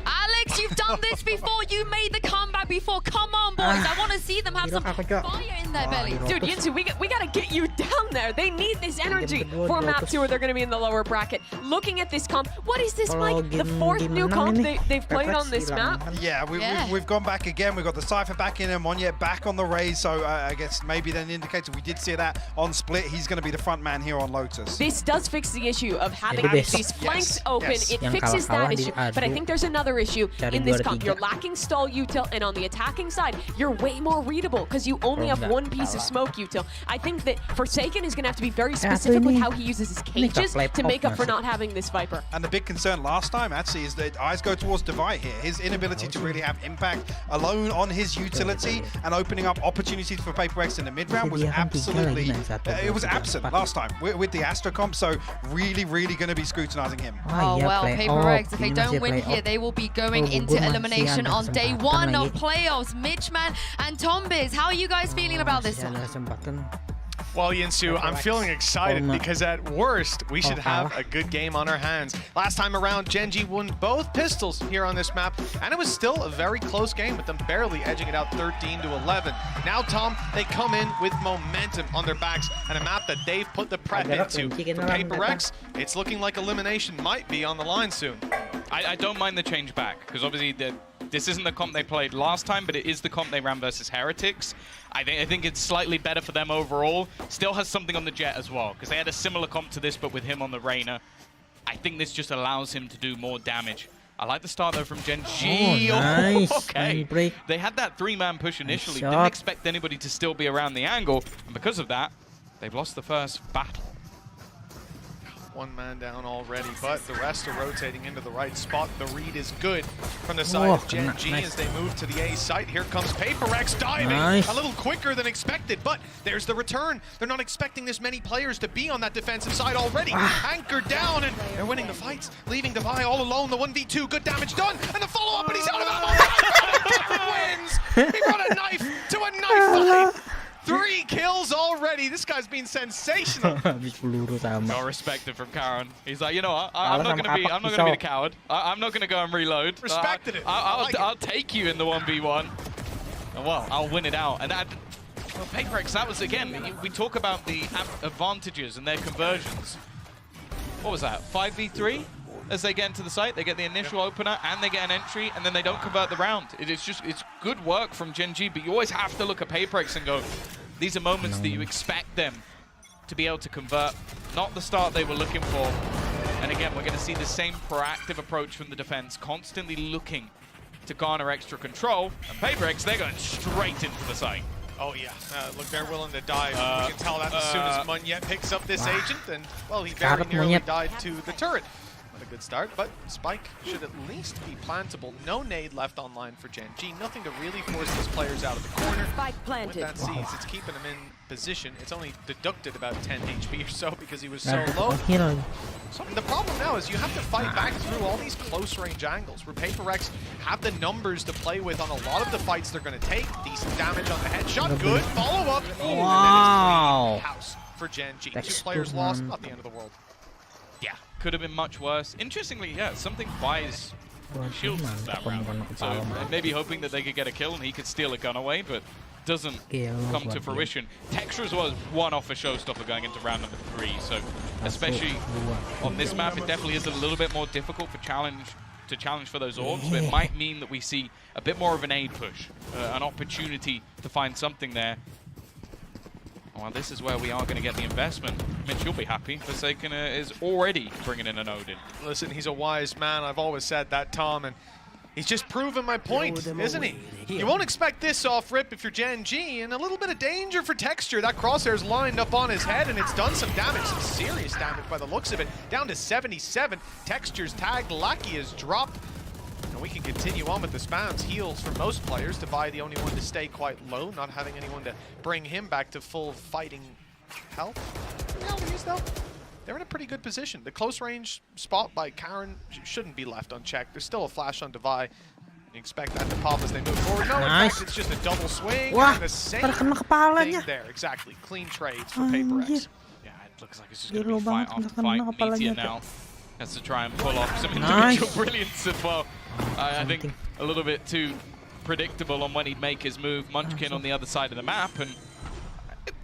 Alex, you've done this before. You made the comeback before. Come on, boys. I want to see them have some fire in their belly. Dude, Yinsu, we gotta get you down there. They need this energy for map 2, or they're gonna be in the lower bracket. Looking at this comp, what is this, Mike? The 4th new comp they've played on this map? Yeah, we've gone back again. We've got the Cypher back in and Monyet back on the raise. So I guess maybe then indicates we did see that on split. He's going to be the front man here on Lotus. This does fix the issue of having these flanks open. It fixes that issue. But I think there's another issue in this comp. You're lacking stall util, and on the attacking side, you're way more readable because you only have one piece of smoke util. I think that Forsaken is going to have to be very specific with how he uses his cages to make up for not having this Viper. And the big concern last time actually is that eyes go towards Divide here. His inability to really have impact alone on his utility and opening up opportunities for PRX in the mid round was absolutely, it was absent last time with the Astro comp, so really going to be scrutinizing him. Oh well, PRX, if they don't win here, they will be going into elimination on day 1 of playoffs. Mitchman and Tombiz, how are you guys feeling about this one? Well, Yinsu, I'm feeling excited because at worst, we should have a good game on our hands. Last time around, Gen.G won both pistols here on this map, and it was still a very close game with them barely edging it out 13-11. Now, Tom, they come in with momentum on their backs and a map that they've put the prep into. For PRX, it's looking like elimination might be on the line soon. I don't mind the change back, because obviously This isn't the comp they played last time, but it is the comp they ran versus Heretics. I think it's slightly better for them overall. Still has something on the Jet as well, because they had a similar comp to this, but with him on the Reyna. I think this just allows him to do more damage. I like the start, though, from Gen G. Oh, nice. Okay. They had that 3-man push initially. Didn't expect anybody to still be around the angle. And because of that, they've lost the first battle. One man down already, but the rest are rotating into the right spot. The read is good from the side of Gen G as they move to the A site. Here comes PRX diving a little quicker than expected, but there's the return. They're not expecting this many players to be on that defensive side already. Anchored down, and they're winning the fights, leaving Devi all alone. The 1v2, good damage done, and the follow-up, and he's out of ammo. Wins! He brought a knife to a knife fight. 3 kills already. This guy's been sensational. No respect it from Karen. He's like, you know what? I'm not gonna be the coward. I'm not gonna go and reload. Respected it. I'll take you in the 1v1. And well, I'll win it out. And that, well, PRX, that was again. We talk about the advantages and their conversions. What was that? 5v3. As they get into the site, they get the initial opener and they get an entry, and then they don't convert the round. It's good work from Gen G, but you always have to look at PRX and go, these are moments that you expect them to be able to convert, not the start they were looking for. And again, we're going to see the same proactive approach from the defense, constantly looking to garner extra control. And PRX, they're going straight into the site. Oh yeah, look, they're willing to dive. We can tell that as soon as Munyet picks up this agent, and well, he very nearly died to the turret. Not a good start, but Spike should at least be plantable. No nade left online for Gen G. Nothing to really force these players out of the corner. Spike planted. With that sees, it's keeping him in position. It's only deducted about 10 HP or so because he was so low. So the problem now is you have to fight back through all these close range angles where PRX have the numbers to play with on a lot of the fights they're going to take. Decent damage on the headshot. Good follow up. Wow. House for Gen G. 2 players lost. Not the end of the world. Yeah, could have been much worse. Interestingly, yeah, something buys shields that round. So maybe hoping that they could get a kill and he could steal a gun away, but doesn't come to fruition. Texture as well is one off a showstopper going into round number 3. So especially on this map, it definitely is a little bit more difficult for challenge for those orbs, but it might mean that we see a bit more of an aid push, an opportunity to find something there. Well, this is where we are going to get the investment. Mitch, you'll be happy. Forsaken is already bringing in an Odin. Listen, he's a wise man. I've always said that, Tom, and he's just proven my point, isn't he? You won't expect this off rip if you're Gen G, and a little bit of danger for Texture. That crosshair's lined up on his head, and it's done some damage, some serious damage by the looks of it. Down to 77. Texture's tagged. Lucky is dropped. And we can continue on with the spams. Heals for most players. Devi the only one to stay quite low, not having anyone to bring him back to full fighting health. Realities though, they're in a pretty good position. The close range spot by Karen shouldn't be left unchecked. There's still a flash on Devi. You expect that to pop as they move forward. No, in fact, it's just a double swing. And the same thing there. Exactly. Clean trades for PRX. Yeah, it looks like it's just going to be fight after fight. Meteor now has to try and pull off some individual brilliance as well. I think a little bit too predictable on when he'd make his move. Munchkin on the other side of the map, and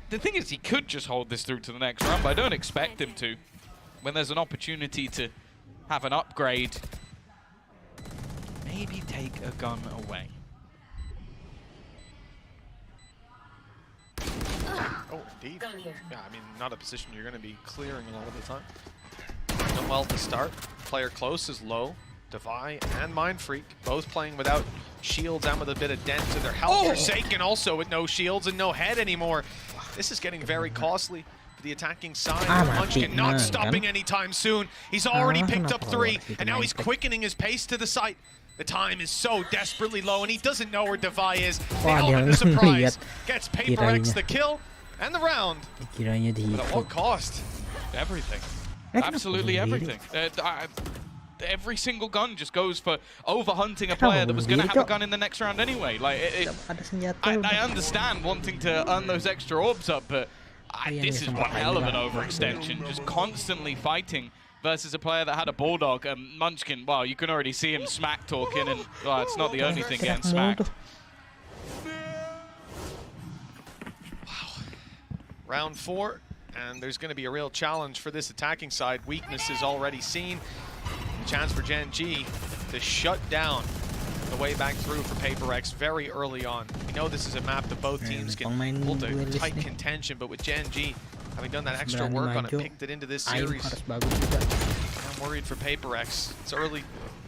the thing is he could just hold this through to the next round, but I don't expect him to. When there's an opportunity to have an upgrade, maybe take a gun away. Oh, indeed. Yeah, I mean, not a position you're going to be clearing a lot of the time. Done well to start. Player close is low. Devi and Mindfreak both playing without shields and with a bit of dent to their health. Forsaken also with no shields and no head anymore. This is getting very costly for the attacking side. Munchkin not stopping anytime soon. He's already picked up 3, and now he's quickening his pace to the site. The time is so desperately low, and he doesn't know where Devi is. The element of surprise gets PRX the kill and the round. But at what cost? Everything. Absolutely everything. Every single gun just goes for overhunting a player that was going to have a gun in the next round anyway. Like, I understand wanting to earn those extra orbs up, but this is one hell of an overextension. Just constantly fighting versus a player that had a bulldog. And Munchkin, well, you can already see him smack talking, and well, it's not the only thing getting smacked. Wow. Round 4, and there's going to be a real challenge for this attacking side. Weakness is already seen. A chance for Gen G to shut down the way back through for PRX very early on. We know this is a map that both teams can hold a tight contention, but with Gen G having done that extra work on it, picked it into this series, I'm worried for PRX. It's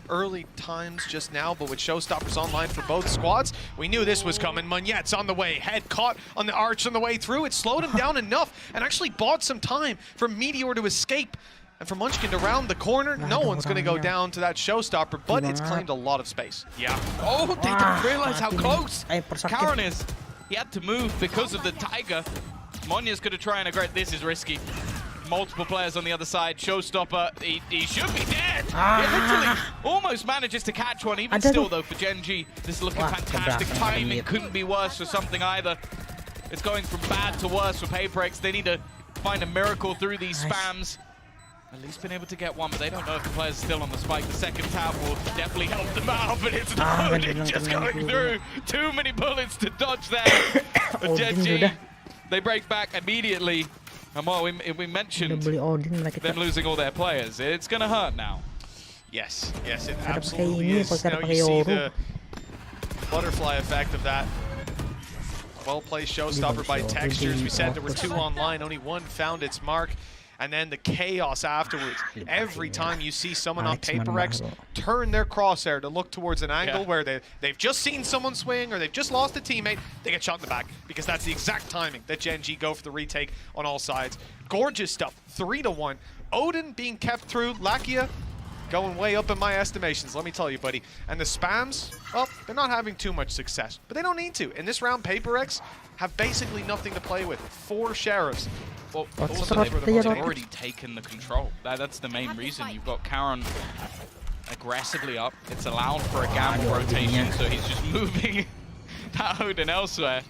early times just now, but with showstoppers online for both squads, we knew this was coming. Munyet's on the way, head caught on the arch on the way through. It slowed him down enough and actually bought some time for Meteor to escape. And for Munchkin to round the corner, no one's going to go down to that showstopper, but it's claimed a lot of space. Yeah. Oh, they didn't realize how close Karen is. He had to move because of the Tiger. Monya's going to try and aggress. This is risky. Multiple players on the other side. Showstopper, he should be dead. He literally almost manages to catch one. Even still, though, for Gen G, this is looking fantastic. Timing couldn't be worse for something either. It's going from bad to worse for PRX. They need to find a miracle through these spams. At least been able to get one, but they don't know if the player's still on the spike. The second tab will definitely help them out, but it's not just going through. Too many bullets to dodge there. But Gen G, they break back immediately. And well, we mentioned them losing all their players. It's going to hurt now. Yes, it absolutely is. Now you see the butterfly effect of that. Well-placed showstopper by Textures. We said there were 2 online, only 1 found its mark. And then the chaos afterwards. Every time you see someone on PRX turn their crosshair to look towards an angle where they've just seen someone swing or they've just lost a teammate, they get shot in the back because that's the exact timing that Gen G go for the retake on all sides. Gorgeous stuff, 3-1. Odin being kept through, Lakia going way up in my estimations, let me tell you, buddy. And the spams, well, they're not having too much success, but they don't need to. In this round, PRX have basically nothing to play with. 4 sheriffs. Well, also they've already taken the control. That's the main reason. You've got Karen aggressively up. It's allowed for a gamble rotation, so he's just moving that Odin elsewhere.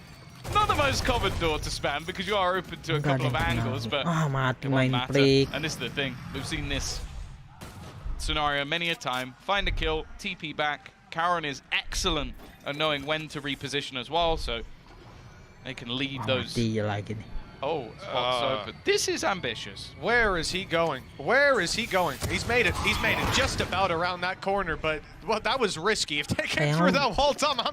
Not the most common door to spam because you are open to a couple of angles, but it won't matter. And this is the thing. We've seen this scenario many a time. Find a kill, TP back. Karen is excellent at knowing when to reposition as well, so they can lead those. Oh, spots open. This is ambitious. Where is he going? Where is he going? He's made it just about around that corner, but well, that was risky. If they came through that whole time, I'm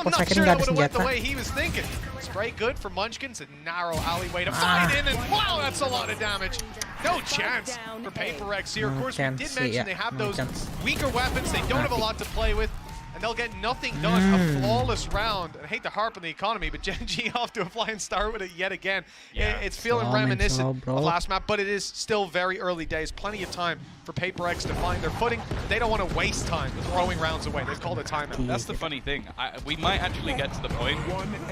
not sure that would have went the way he was thinking. Spray good for Munchkin. It's a narrow alleyway to fight in, and wow, that's a lot of damage. No chance for PRX here. Of course, we did mention they have those weaker weapons. They don't have a lot to play with. And they'll get nothing done. A flawless round. I hate to harp on the economy, but Gen G off to a flying start with it yet again. Yeah. It's feeling reminiscent of last map, but it is still very early days. Plenty of time for PRX to find their footing. They don't want to waste time throwing rounds away. They've called a timeout. That's the funny thing. We might actually get to the point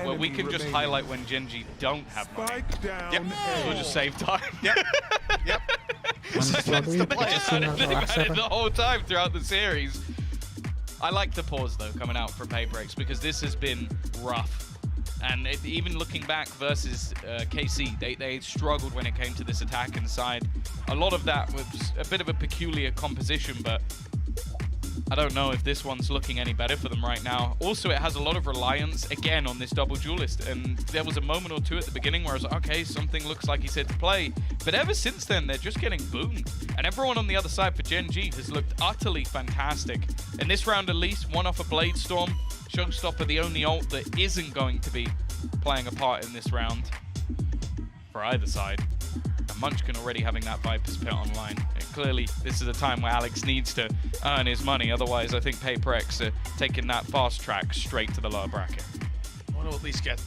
where we can just highlight when Gen G don't have money. Yep. We'll just save time. Yep. Yep. That's the plan. The whole time throughout the series. I like the pause, though, coming out for PRX because this has been rough. And even looking back versus KC, they struggled when it came to this attack inside. A lot of that was a bit of a peculiar composition, but I don't know if this one's looking any better for them right now. Also, it has a lot of reliance, again, on this double duelist. And there was a moment or two at the beginning where I was like, okay, something looks like he's here to play. But ever since then, they're just getting boomed. And everyone on the other side for Gen G has looked utterly fantastic. In this round, at least, one off a Blade Storm. Showstopper, the only ult that isn't going to be playing a part in this round for either side. And Munchkin already having that Viper's Pit online. Clearly, this is a time where Alex needs to earn his money. Otherwise, I think PRX are taking that fast track straight to the lower bracket. I want to at least get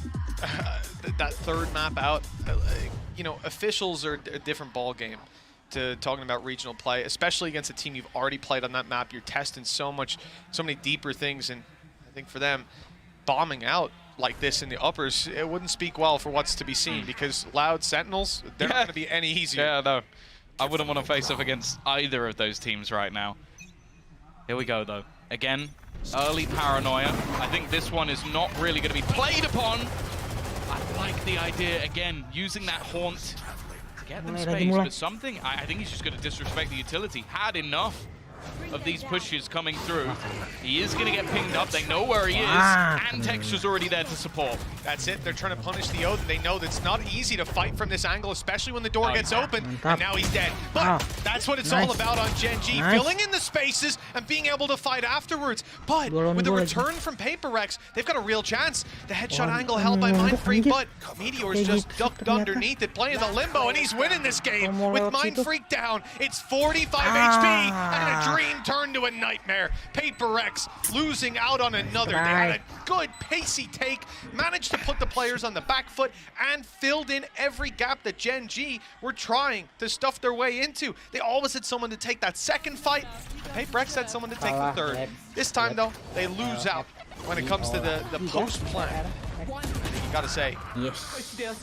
that third map out. You know, officials are a different ball game to talking about regional play, especially against a team you've already played on that map. You're testing so many deeper things, and I think for them, bombing out like this in the uppers, it wouldn't speak well for what's to be seen because Loud Sentinels, they're not going to be any easier. Yeah, no. I wouldn't want to face up against either of those teams right now. Here we go, though. Again, early paranoia. I think this one is not really going to be played upon. I like the idea, again, using that haunt to get them space, but something, I think he's just going to disrespect the utility. Had enough of these pushes coming through. He is going to get pinged up. They know where he is, and Texture's already there to support. That's it. They're trying to punish the Odin. They know that it's not easy to fight from this angle, especially when the door gets open, and now he's dead. But that's what it's all about on Gen G, filling in the spaces and being able to fight afterwards. But with the return from PRX, they've got a real chance. The headshot angle held by Mindfreak, but Meteor's just ducked underneath it, playing the limbo, and he's winning this game with Mindfreak down. It's 45 HP, and a dream turned to a nightmare. PRX losing out on another. They had a good pacey take, managed to put the players on the back foot, and filled in every gap that Gen G were trying to stuff their way into. They always had someone to take that second fight. PRX had someone to take the third. This time, though, they lose out when it comes to the post plan. Gotta say,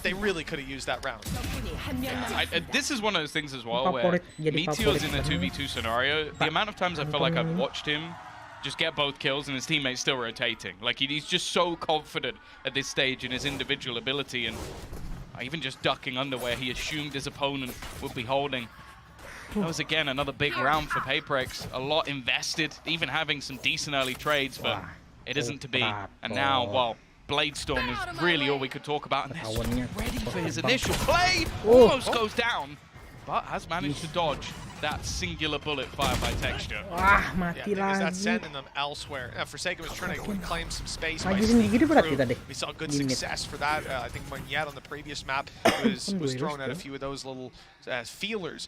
they really could have used that round. Yeah, this is one of those things as well where Meteor's in a 2v2 scenario. The amount of times I feel like I've watched him just get both kills and his teammates still rotating. Like he's just so confident at this stage in his individual ability, and even just ducking under where he assumed his opponent would be holding. That was again another big round for PRX. A lot invested, even having some decent early trades, but it isn't to be. And now, well, Bladestorm is really all we could talk about, and they're ready for his initial play. Almost goes down, but has managed to dodge that singular bullet fired by Texture. Because that's sending them elsewhere. Forsaken was trying to claim some space by sneaking through. We saw good success for that. I think Monyet on the previous map was throwing out a few of those little feelers.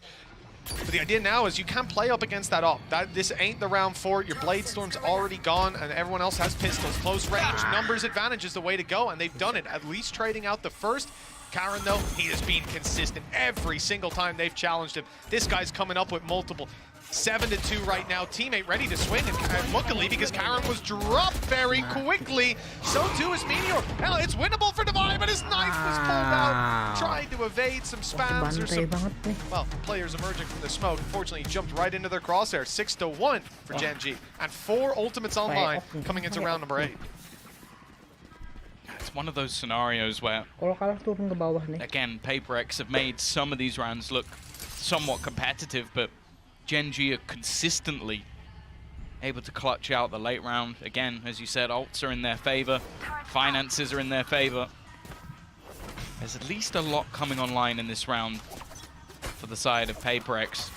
But the idea now is you can't play up against that up. This ain't the round for it. Your Bladestorm's already gone, and everyone else has pistols. Close range, numbers advantage is the way to go, and they've done it, at least trading out the first. Karan, though, he has been consistent every single time they've challenged him. This guy's coming up with multiple. 7-2 right now. Teammate ready to swing, and luckily, because Karan was dropped very quickly, so too is Meteor. Hell, it's winnable for Divine, but his knife was pulled out. Tried to evade some spams or some, well, players emerging from the smoke. Unfortunately, he jumped right into their crosshair. 6-1 for Gen G, and 4 ultimates online coming into round number 8. It's one of those scenarios where, again, PRX have made some of these rounds look somewhat competitive, but Gen G are consistently able to clutch out the late round. Again, as you said, ults are in their favor, finances are in their favor. There's at least a lot coming online in this round for the side of PRX.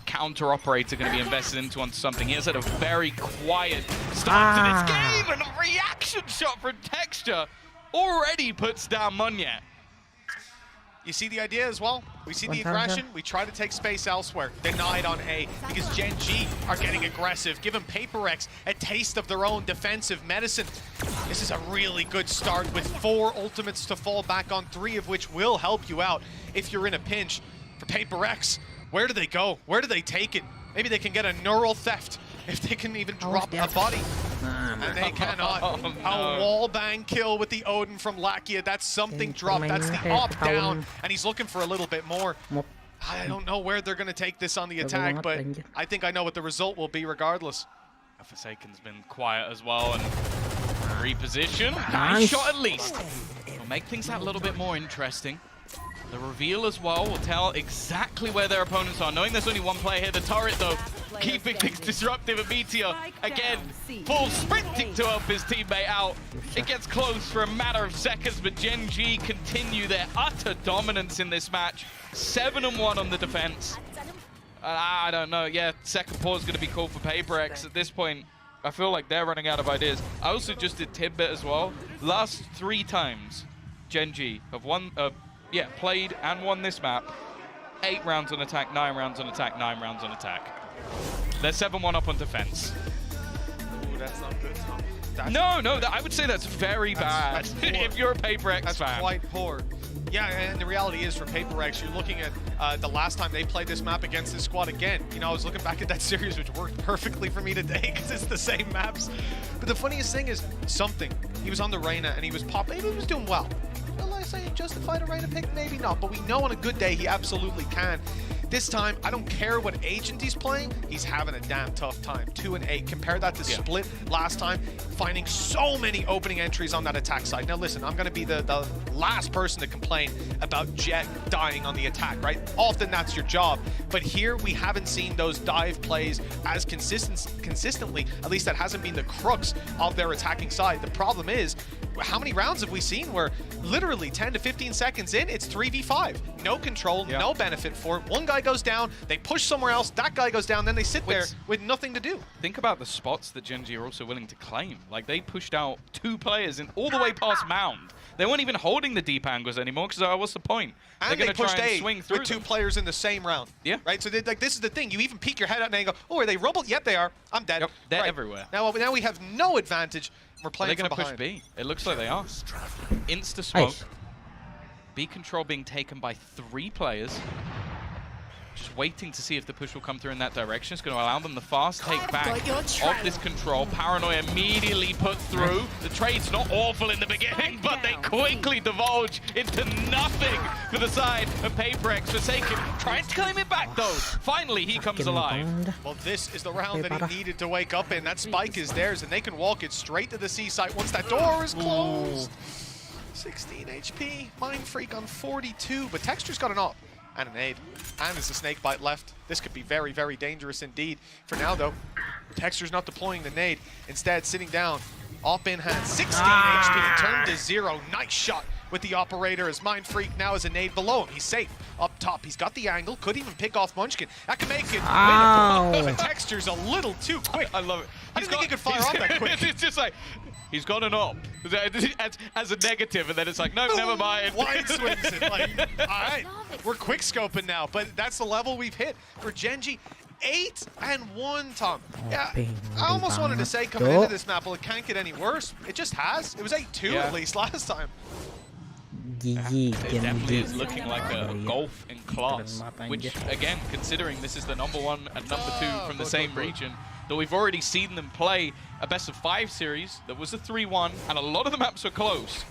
Counter operator going to be invested into on something. He has had a very quiet start to this game, and a reaction shot from Texture already puts down Monyet. You see the idea as well? We see the aggression, we try to take space elsewhere. Denied on A, because Gen G are getting aggressive, giving PRX a taste of their own defensive medicine. This is a really good start with 4 ultimates to fall back on, 3 of which will help you out if you're in a pinch. For PRX, where do they go? Where do they take it? Maybe they can get a neural theft if they can even drop a body. And they cannot. A wallbang kill with the Odin from Lakia. That's something dropped. That's the op down. And he's looking for a little bit more. I don't know where they're going to take this on the attack, but I think I know what the result will be regardless. Forsaken's been quiet as well, and reposition. Nice shot at least. Will make things that little bit more interesting. The reveal as well will tell exactly where their opponents are. Knowing there's only one player here, the turret though, keeping things disruptive. And Meteor, again, full sprinting to help his teammate out. It gets close for a matter of seconds, but Gen G continue their utter dominance in this match. 7-1 on the defense. I don't know, yeah, second pause is going to be called for PRX. At this point, I feel like they're running out of ideas. I also just did tidbit as well. Last 3 times, Gen G have won, played and won this map. 8 rounds on attack, 9 rounds on attack, 9 rounds on attack. They're 7-1 up on defense. Ooh, that's not good. I would say that's very bad if you're a PRX fan. That's quite poor. Yeah, and the reality is for PRX, you're looking at the last time they played this map against this squad again. You know, I was looking back at that series, which worked perfectly for me today because it's the same maps. But the funniest thing is something. He was on the Reyna and he was popping. He was doing well. Will I say justified a Reyna pick? Maybe not, but we know on a good day he absolutely can. This time, I don't care what agent he's playing, he's having a damn tough time. 2 and 8. Compare that to Split last time, finding so many opening entries on that attack side. Now listen, I'm going to be the last person to complain about Jet dying on the attack, right? Often that's your job. But here we haven't seen those dive plays as consistently. At least that hasn't been the crux of their attacking side. The problem is, how many rounds have we seen where literally 10 to 15 seconds in, it's 3v5. No control, no benefit for it. One guy goes down, they push somewhere else, that guy goes down, then they sit there with nothing to do. Think about the spots that Gen G are also willing to claim. Like, they pushed out 2 players in all the way past Mound. They weren't even holding the deep angles anymore because what's the point? And they're they pushed try and A swing through with 2 them. players in the same round. Yeah. Right, so like this is the thing. You even peek your head out and go, oh, are they rubble? Yep, they are. I'm dead. Yep, they're right. everywhere. Now we have no advantage. We're Are playing they going to from push behind. B? It looks like they are. Insta smoke. B control being taken by 3 players. Just waiting to see if the push will come through in that direction. It's going to allow them the fast take back of this control. Paranoia immediately put through. The trade's not awful in the beginning, but they quickly divulge into nothing for the side of PRX. Forsaken trying to claim it back though. Finally, he comes alive. Well, this is the round that he needed to wake up in. That spike is theirs, and they can walk it straight to the C site once that door is closed. 16 HP. Mind Freak on 42, but Texture's got an op and an nade. And there's a snake bite left. This could be very, very dangerous indeed. For now, though, Texture's not deploying the nade. Instead, sitting down, op in hand, 16 HP, turned to 0. Nice shot with the operator as Mind Freak now has a nade below him. He's safe up top. He's got the angle, could even pick off Munchkin. That could make it winnable. But Texture's a little too quick. I love it. I didn't think he could fire off that quick. It's just like, he's got an op as a negative, and then it's like, no, never mind. Wide swings it. Like, all right, we're quick scoping now, but that's the level we've hit for Gen G. 8-1, Tom. Yeah, I almost wanted to say coming into this map, well, it can't get any worse. It just has. It was 8-2 at least last time. It definitely is looking like a golf in class, which, again, considering this is the #1 and #2 from the same region, though we've already seen them play a best-of-5 series that was a 3-1, and a lot of the maps were close.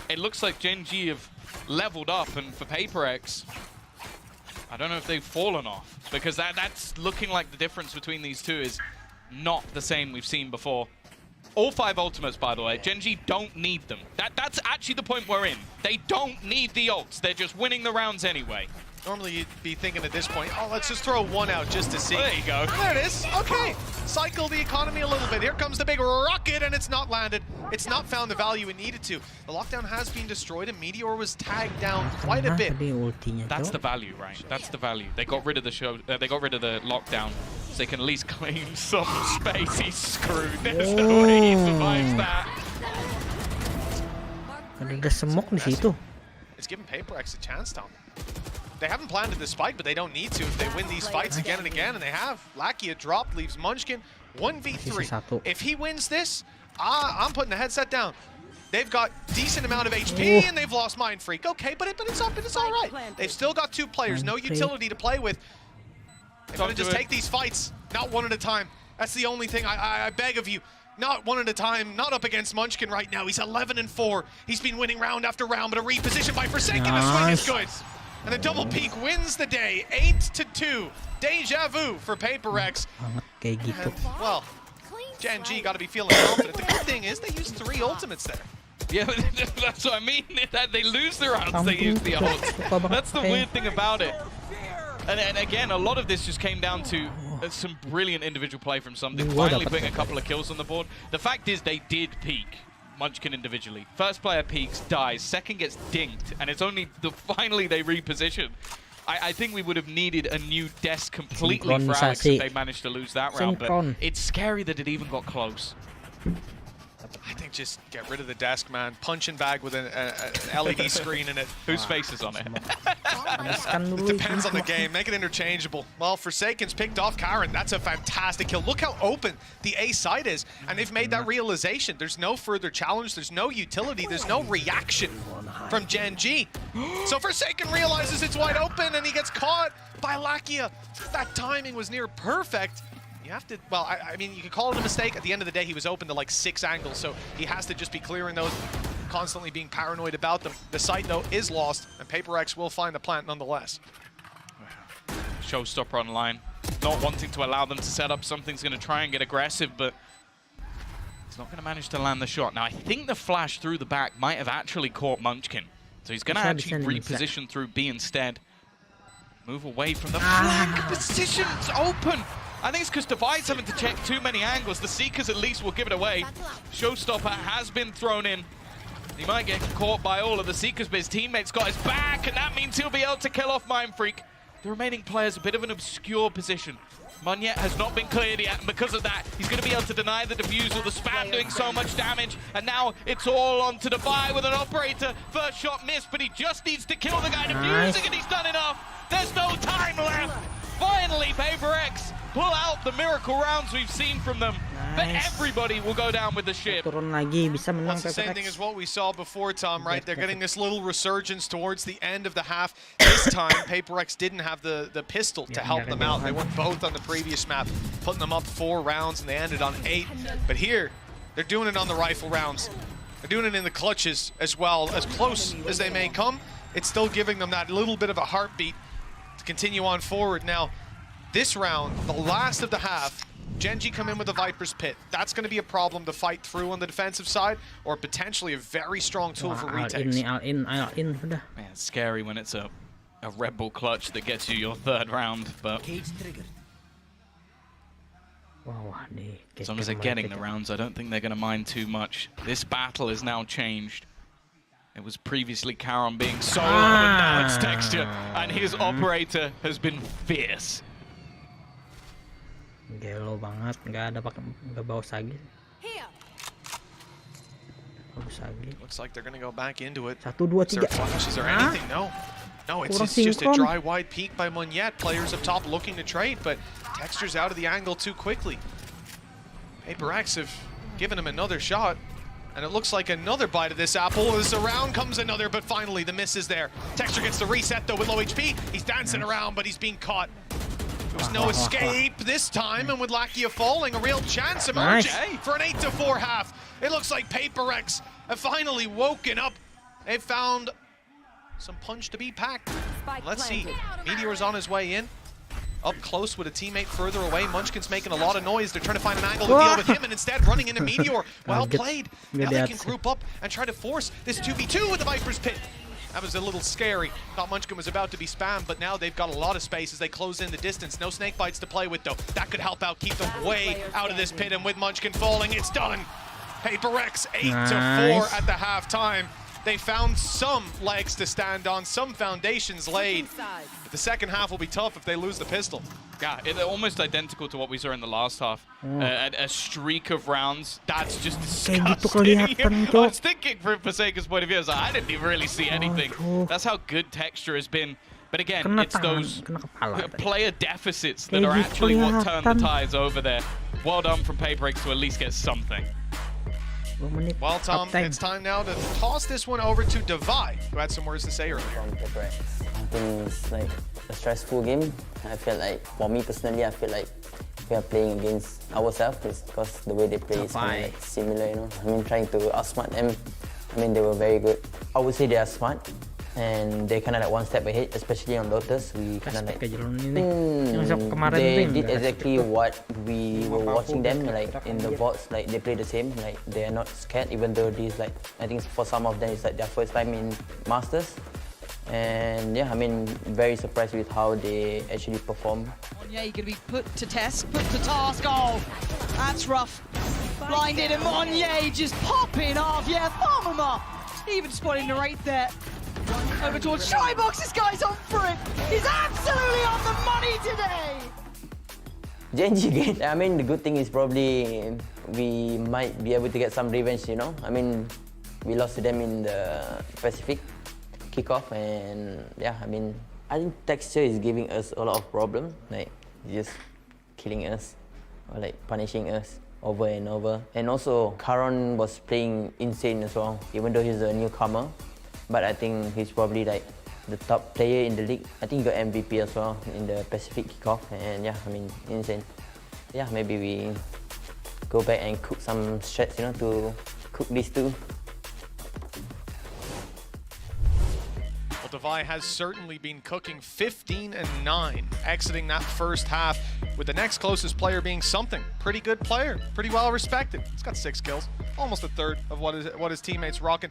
It looks like Gen G have leveled up, and for PRX, I don't know if they've fallen off, because that's looking like the difference between these two is not the same we've seen before. All 5 ultimates, by the way. Gen G don't need them. That's actually the point we're in. They don't need the ults. They're just winning the rounds anyway. Normally you'd be thinking at this point, oh, let's just throw one out just to see. Well, there you go. There it is. Okay. Cycle the economy a little bit. Here comes the big rocket, and it's not landed. It's not found the value it needed to. The lockdown has been destroyed, and Meteor was tagged down quite a bit. That's the value, right? That's the value. They got rid of the show. They got rid of the lockdown, so they can at least claim some space. He's screwed. There's no way he survives that. It's giving PRX a chance, Tom. They haven't planted the spike, but they don't need to if they win these fights again and again, and they have. Lakia dropped, leaves Munchkin 1v3. If he wins this, I'm putting the headset down. They've got decent amount of HP, and they've lost Mind Freak. Okay, but it's all right. They've still got 2 players, no utility to play with. They're going to just take these fights, not one at a time. That's the only thing I beg of you. Not one at a time, not up against Munchkin right now. He's 11-4. He's been winning round after round, but a reposition by Forsaken. The swing is good. And the double peak wins the day, 8-2. Deja vu for PRX. And, well, Gen G got to be feeling confident. The good thing is they used 3 ultimates there. Yeah, that's what I mean. That they lose the rounds, they use the ults. That's the weird thing about it. And again, a lot of this just came down to some brilliant individual play from Sambil, finally putting a couple of kills on the board. The fact is they did peak Munchkin individually. First player peaks, dies, second gets dinked, and it's only finally they reposition. I think we would have needed a new desk completely for Alex if they managed to lose that round, but it's scary that it even got close. I think just get rid of the desk, man. Punching bag with an LED screen in it. Whose face is on it? It depends on the game. Make it interchangeable. Well, Forsaken's picked off Karen. That's a fantastic kill. Look how open the A side is. And they've made that realization. There's no further challenge. There's no utility. There's no reaction from Gen G. So Forsaken realizes it's wide open, and he gets caught by Lakia. That timing was near perfect. You have to, well, I mean, you could call it a mistake. At the end of the day, he was open to like 6 angles, so he has to just be clearing those, constantly being paranoid about them. The site, though, is lost, and PRX will find the plant nonetheless. Showstopper online. Not wanting to allow them to set up, something's going to try and get aggressive, but he's not going to manage to land the shot. Now, I think the flash through the back might have actually caught Munchkin. So he's going to actually reposition through B instead. Move away from the flank. The decision's open. I think it's because Divide's having to check too many angles. The Seekers at least will give it away. Showstopper has been thrown in. He might get caught by all of the Seekers, but his teammates got his back, and that means he'll be able to kill off Mind Freak. The remaining players a bit of an obscure position. Munyet has not been cleared yet, and because of that, he's going to be able to deny the defusal. The spam doing so much damage, and now it's all on to Divide with an operator. First shot missed, but he just needs to kill the guy defusing, and he's done enough. There's no time left. Finally, PRX pull out the miracle rounds we've seen from them. But everybody will go down with the ship. It's the same thing as what we saw before, Tom, right? They're getting this little resurgence towards the end of the half. This time, PRX didn't have the pistol to help them out. They went both on the previous map, putting them up 4 rounds, and they ended on 8. But here, they're doing it on the rifle rounds. They're doing it in the clutches as well. As close as they may come, it's still giving them that little bit of a heartbeat to continue on forward. Now, this round, the last of the half, Gen.G come in with the Viper's Pit. That's going to be a problem to fight through on the defensive side, or potentially a very strong tool for retakes. Man, it's scary when it's a Red Bull clutch that gets you your 3rd round, but as long as they're getting the rounds, I don't think they're going to mind too much. This battle is now changed. It was previously Karon being solo, and now it's Texture, and his operator has been fierce. Gelo banget, nggak bawa sagi. Looks like they're going to go back into it. 1, 2, 3. Is there flashes or anything? No, it's just a dry wide peek by Munyet. Players up top looking to trade, but Texture's out of the angle too quickly. PRX have given him another shot, and it looks like another bite of this apple. As around comes another, but finally the miss is there. Texture gets the reset though with low HP. He's dancing around, but he's being caught. There's no escape this time, and with Lakia falling, a real chance emerging for an 8-4 half. It looks like PRX have finally woken up. They've found some punch to be packed. Let's see. Meteor's on his way in. Up close with a teammate further away. Munchkin's making a lot of noise. They're trying to find an angle to deal with him, and instead running into Meteor. Well played. Now they can group up and try to force this 2v2 with the Viper's Pit. That was a little scary. Thought Munchkin was about to be spammed, but now they've got a lot of space as they close in the distance. No snake bites to play with, though. That could help out, keep them way out of this pit, and with Munchkin falling, it's done. PRX 8-4 at the halftime. They found some legs to stand on, some foundations laid. But the second half will be tough if they lose the pistol. Yeah, they're almost identical to what we saw in the last half. A streak of rounds, that's just disgusting. I was thinking from Forsaken's point of view, I didn't even really see anything. That's how good Texture has been. But again, it's those player deficits that are actually what turn the tides over there. Well done from PRX to at least get something. Well, Tom, it's time now to toss this one over to Divide, who had some words to say earlier. I think it's like a stressful game. I feel like, for me personally, I feel like we are playing against ourselves because the way they play is kind of like similar, you know. I mean, trying to outsmart them. I mean, they were very good. I would say they are smart, and they're kind of like one step ahead, especially on Lotus. We kind of like, they did exactly what we were watching them, like in the bots, like they play the same, like they are not scared, even though these, like, I think for some of them it's like their first time in Masters. And yeah, I mean, very surprised with how they actually perform. Yeah, you're going to be put to test, put to task. Oh, that's rough. Blinded, and Monye just popping off. Yeah, farm him up. Even spotting the right there. Over towards Shybox. This guy's on for it. He's absolutely on the money today. Gen.G, I mean, the good thing is probably we might be able to get some revenge, you know. I mean, we lost to them in the Pacific kickoff, and yeah, I mean, I think Texture is giving us a lot of problem, like just killing us or like punishing us over and over. And also, Karon was playing insane as well, even though he's a newcomer. But I think he's probably like the top player in the league. I think he got MVP as well in the Pacific kickoff, and yeah, I mean, insane. Yeah, maybe we go back and cook some strats, you know, to cook these two. Well, Devi has certainly been cooking 15-9, exiting that first half, with the next closest player being Something. Pretty good player, pretty well respected. He's got 6 kills, almost a third of what his teammates rocking.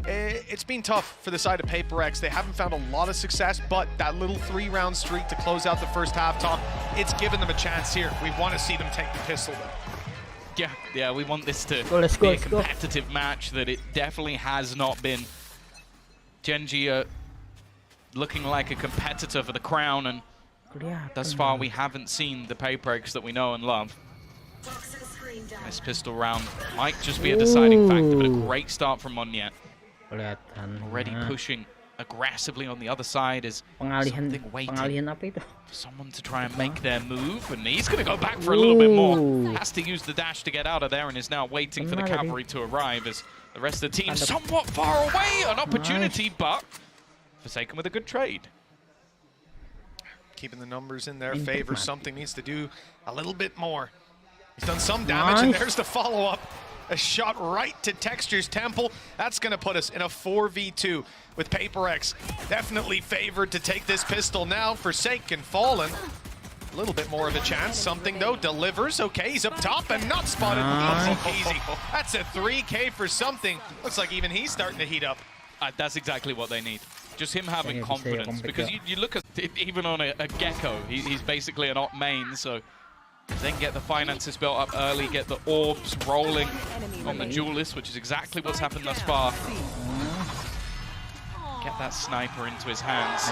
It's been tough for the side of PRX. They haven't found a lot of success, but that little 3-round streak to close out the first half, Tom, it's given them a chance here. We want to see them take the pistol, though. Yeah, we want this to let's be go, a competitive match that it definitely has not been. Gen.G looking like a competitor for the crown, and thus far we haven't seen the PRX that we know and love. This pistol round might just be a deciding factor, but a great start from Monyet. Already pushing aggressively on the other side is Something waiting for someone to try and make their move, and he's going to go back for a little bit more. Has to use the dash to get out of there, and is now waiting for the cavalry to arrive as the rest of the team somewhat far away. An opportunity, but forsaken with a good trade. Keeping the numbers in their favor. Something needs to do a little bit more. He's done some damage, and there's the follow-up. A shot right to Texture's temple. That's going to put us in a 4v2 with PRX definitely favored to take this pistol now. Forsaken fallen. A little bit more of a chance. Something, though, delivers. Okay, he's up top and not spotted. Easy peasy. That's a 3K for Something. Looks like even he's starting to heat up. That's exactly what they need. Just him having confidence. Because you look at it, even on a Gecko, he's basically an op main, so then get the finances built up early, get the orbs rolling on the duelist, which is exactly what's happened thus far. Get that sniper into his hands.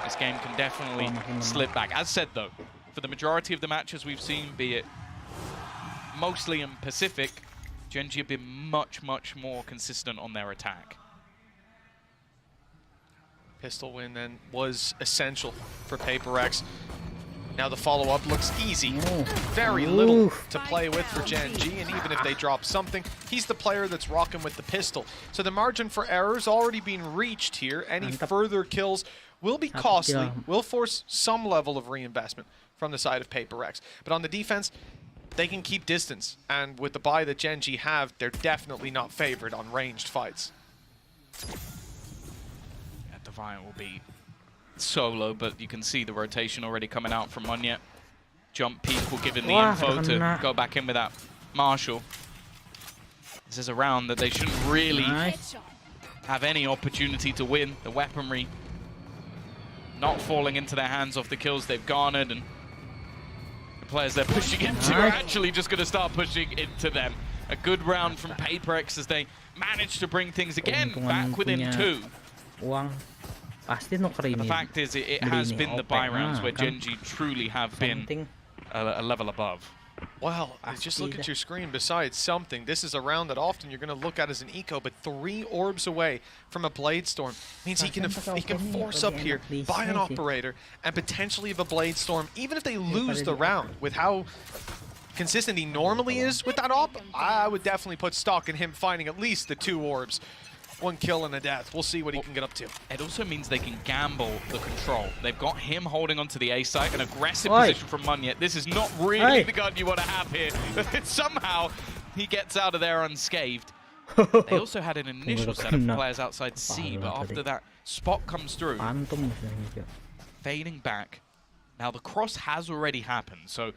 This game can definitely slip back. As said, though, for the majority of the matches we've seen, be it mostly in Pacific, Gen.G have been much, much more consistent on their attack. Pistol win then was essential for PRX. Now the follow-up looks easy. Very little to play with for Gen.G, and even if they drop Something, he's the player that's rocking with the pistol. So the margin for error's already been reached here. Any further kills will be costly, will force some level of reinvestment from the side of PRX. But on the defense, they can keep distance, and with the buy that Gen.G have, they're definitely not favored on ranged fights. Defiant will be solo, but you can see the rotation already coming out from Monyet. Jump peek will give him the info to go back in with that Marshall. This is a round that they shouldn't really have any opportunity to win. The weaponry not falling into their hands off the kills they've garnered, and the players they're pushing into are actually just going to start pushing into them. A good round from PRX as they manage to bring things again back within 2. The fact is, it has been the buy rounds where Gen.G truly have been a level above. Well, just look at your screen. Besides Something, this is a round that often you're going to look at as an eco, but 3 orbs away from a Blade Storm means he can force up here, buy an operator, and potentially have a Blade Storm. Even if they lose the round, with how consistent he normally is with that op, I would definitely put stock in him finding at least the 2 orbs. 1 kill and a death. We'll see what he can get up to. It also means they can gamble the control. They've got him holding onto the A site, an aggressive position from Monyet. This is not really the gun you want to have here. Somehow, he gets out of there unscathed. They also had an initial set of players outside C, but after that spot comes through, fading back. Now the cross has already happened, so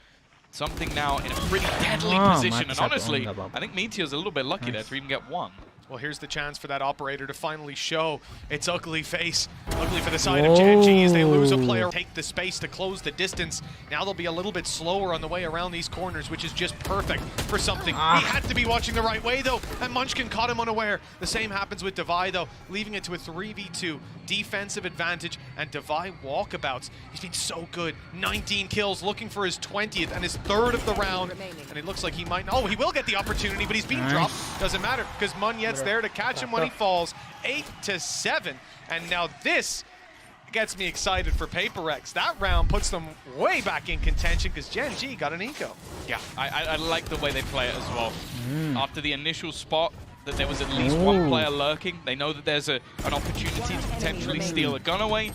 Something now in a pretty deadly position. And honestly, I think Meteor's a little bit lucky there to even get 1. Well, here's the chance for that operator to finally show its ugly face. Ugly for the side of Gen.G as they lose a player. Take the space to close the distance. Now they'll be a little bit slower on the way around these corners, which is just perfect for Something. He had to be watching the right way, though, and Munchkin caught him unaware. The same happens with Devi, though, leaving it to a 3v2. Defensive advantage and Devi walkabouts. He's been so good. 19 kills, looking for his 20th and his 3rd of the round. And it looks like he might... Oh, he will get the opportunity, but he's being dropped. Doesn't matter, because Monyet's there to catch him when he falls. 8-7. And now this gets me excited for PRX. That round puts them way back in contention because Gen.G got an eco. Yeah, I like the way they play it as well. After the initial spot, that there was at least 1 player lurking. They know that there's an opportunity to potentially steal a gun away.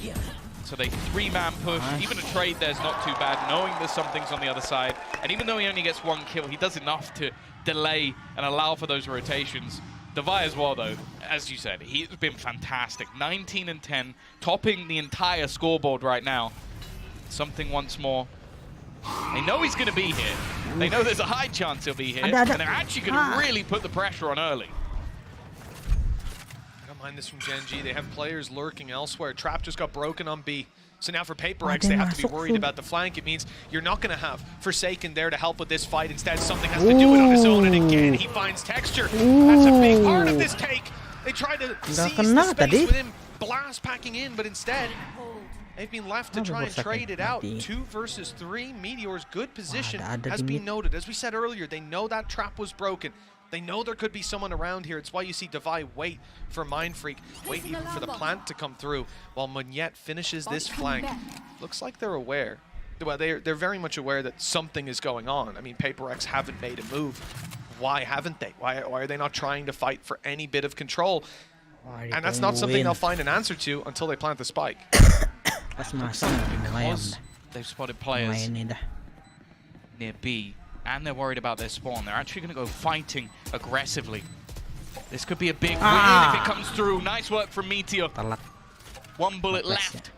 So they 3-man push. Even a trade there's not too bad, knowing there's Something's on the other side. And even though he only gets 1 kill, he does enough to delay and allow for those rotations. Devi as well, though, as you said, he's been fantastic. 19 and 10, topping the entire scoreboard right now. Something once more. They know he's going to be here. They know there's a high chance he'll be here. And they're actually going to really put the pressure on early. I don't mind this from Gen G. They have players lurking elsewhere. Trap just got broken on B. So now for PRX, they have to be worried about the flank. It means you're not going to have Forsaken there to help with this fight. Instead, something has to do it on his own. And again, he finds texture. That's a big part of this take. They tried to seize the space with him blast packing in, but instead, they've been left to try and trade it out. 2 versus 3. Meteor's good position has been noted. As we said earlier, they know that trap was broken. They know there could be someone around here. It's why you see Devi wait for Mindfreak, wait even for the plant to come through, while Munyet finishes this flank. Looks like they're aware. Well, they're very much aware that something is going on. I mean, PRX haven't made a move. Why haven't they? Why are they not trying to fight for any bit of control? And that's not something they'll find an answer to until they plant the spike. Because they've spotted players near B, and they're worried about their spawn. They're actually going to go fighting aggressively. This could be a big win if it comes through. Nice work from Meteor. 1 bullet left.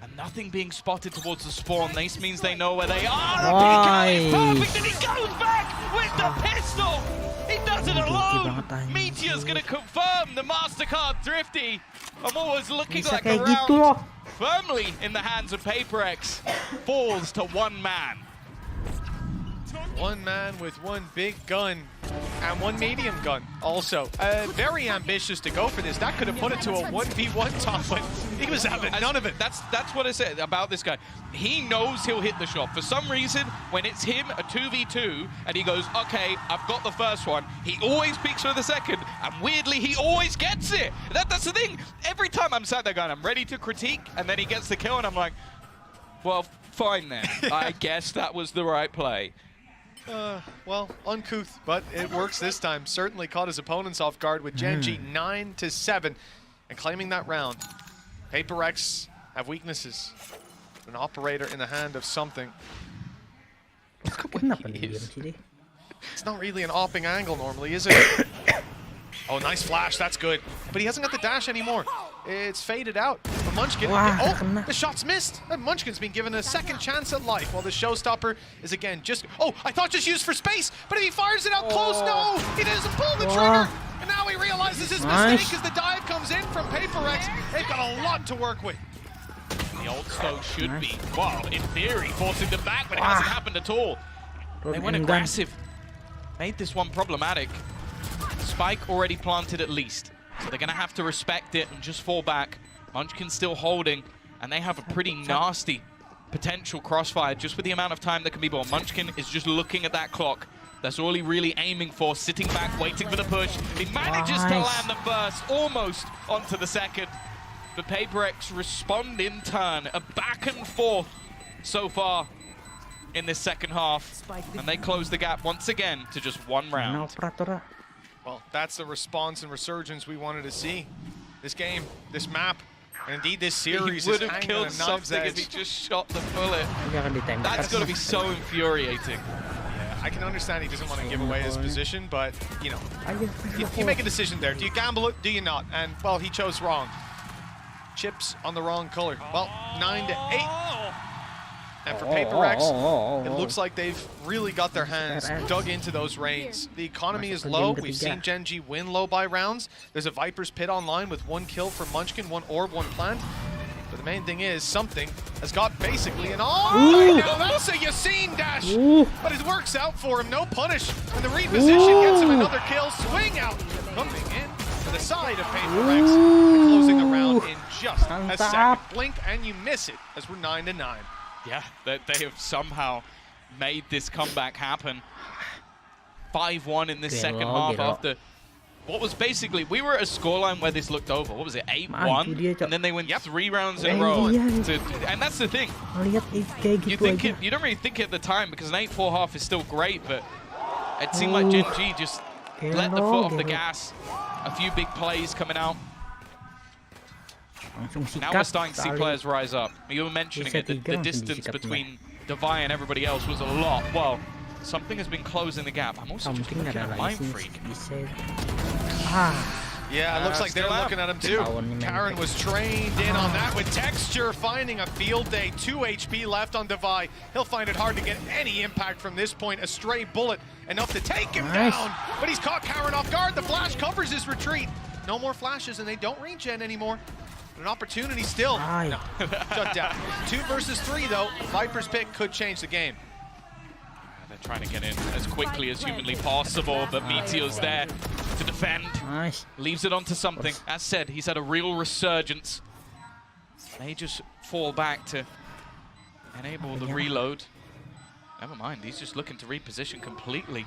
And nothing being spotted towards the spawn. This means they know where they are. The PK is perfect, and he goes back with the pistol. He does it alone. Meteor's going to confirm the MasterCard Thrifty. I'm always looking like a round firmly in the hands of PRX. Falls to 1 man. 1 man with 1 big gun and 1 medium gun also. Very ambitious to go for this. That could have put it to a 1v1 top, but he was having none of it. That's what I said about this guy. He knows he'll hit the shot. For some reason, when it's him, a 2v2, and he goes, okay, I've got the first one, he always peeks for the second, and weirdly, he always gets it. That's the thing. Every time I'm sat there going, I'm ready to critique, and then he gets the kill, and I'm like, well, fine then. I guess that was the right play. Well, uncouth, but it works this time. Certainly caught his opponents off guard with Gen G 9-7 and claiming that round. PRX have weaknesses. An operator in the hand of something. It's not really an opping angle normally, is it? Oh, nice flash, that's good. But he hasn't got the dash anymore. It's faded out for Munchkin. Oh, the shot's missed. And Munchkin's been given a second chance at life, while the showstopper is again just... Oh, I thought just used for space, but if he fires it out close, no! He doesn't pull the trigger! And now he realizes his mistake as the dive comes in from PRX. They've got a lot to work with. The old Stoke should be, well, in theory, forcing them back, but it hasn't happened at all. They went aggressive. Made this one problematic. Spike already planted at least, so they're going to have to respect it and just fall back. Munchkin's still holding, and they have a pretty nasty potential crossfire just with the amount of time that can be bought. Munchkin is just looking at that clock. That's all he really aiming for, sitting back, waiting for the push. He manages to land the first, almost onto the second. The PRX respond in turn, a back and forth so far in this second half, and they close the gap once again to just 1 round. Well, that's the response and resurgence we wanted to see. This game, this map, and indeed this series he would is have hanging killed on a knife's something edge. if he just shot the bullet. That's got to be so infuriating. Yeah, I can understand he doesn't want to give away his position, but, you know, you make a decision there. Do you gamble it? Do you not? And, well, he chose wrong. Chips on the wrong color. Well, 9-8. And for PRX, it looks like they've really got their hands dug into those reins. The economy is low. We've seen Gen G win low by rounds. There's a Viper's Pit online with 1 kill for Munchkin, 1 orb, 1 plant. But the main thing is, something has got basically an now that's a Yassine dash! But it works out for him, no punish. And the reposition gets him another kill. Swing out, coming in to the side of PRX, and closing the round in just a second. Blink and you miss it, as we're 9-9. Yeah, they have somehow made this comeback happen. 5-1 in this second half after what was basically, we were at a scoreline where this looked over. What was it, 8-1? And then they went 3 rounds in a row. And that's the thing. You don't really think it at the time because an 8-4 half is still great, but it seemed like Gen G just let the foot off the gas. A few big plays coming out. Now we're starting to see players rise up. You were mentioning it, the distance between Devi and everybody else was a lot. Well, something has been closing the gap. I'm also just looking at Mind Freak. Yeah, it looks like they're looking at him too. Karen was trained in on that with Texture finding a field day. 2 HP left on Devi. He'll find it hard to get any impact from this point. A stray bullet enough to take him down, but he's caught Karen off guard. The flash covers his retreat. No more flashes and they don't regen anymore. But an opportunity still. No, shut down. 2 versus 3 though. Viper's pick could change the game. They're trying to get in as quickly as humanly possible, but Meteor's there to defend. Leaves it onto something. As said, he's had a real resurgence. They just fall back to enable the reload. Never mind, he's just looking to reposition completely.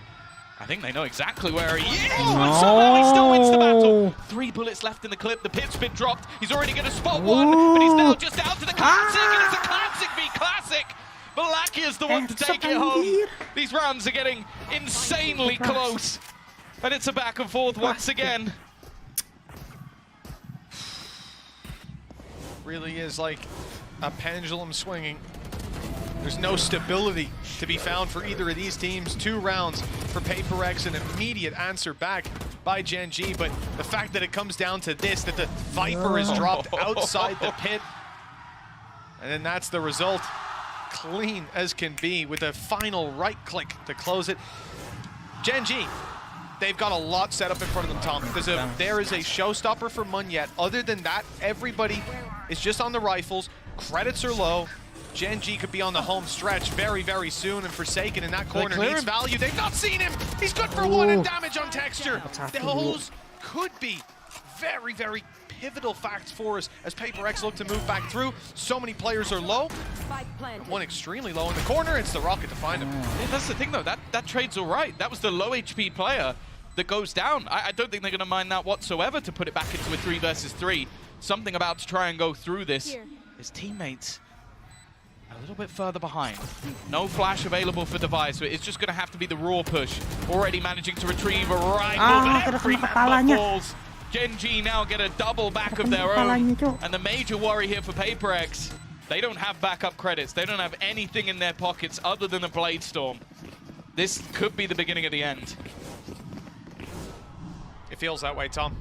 I think they know exactly where he is. And somehow he still wins the battle. 3 bullets left in the clip. The pit's been dropped. He's already going to spot one, but he's now just out to the classic, and it's a classic v classic. Blacky is the one to take it home. These rounds are getting insanely close. And it's a back and forth once again. Really is like a pendulum swinging. There's no stability to be found for either of these teams. 2 rounds for PRX, an immediate answer back by Gen G, but the fact that it comes down to this, that the Viper is dropped outside the pit, and then that's the result. Clean as can be with a final right click to close it. Gen G, they've got a lot set up in front of them, Tom. There is a showstopper for Munyet. Other than that, everybody is just on the rifles. Credits are low. Gen G could be on the home stretch very, very soon, and Forsaken in that corner needs value. They've not seen him. He's good for 1 and damage on Texture. Those could be very, very pivotal facts for us as PRX look to move back through. So many players are low. One extremely low in the corner. It's the Rocket to find him. Yeah, that's the thing though, that trade's all right. That was the low HP player that goes down. I don't think they're going to mind that whatsoever to put it back into a 3 versus 3. Something about to try and go through this. His teammates a little bit further behind. No flash available for Devi, so it's just going to have to be the raw push. Already managing to retrieve a rifle, but every member falls. Gen G now get a double back of their own. And the major worry here for PRX, they don't have backup credits. They don't have anything in their pockets other than a Blade Storm. This could be the beginning of the end. It feels that way, Tom.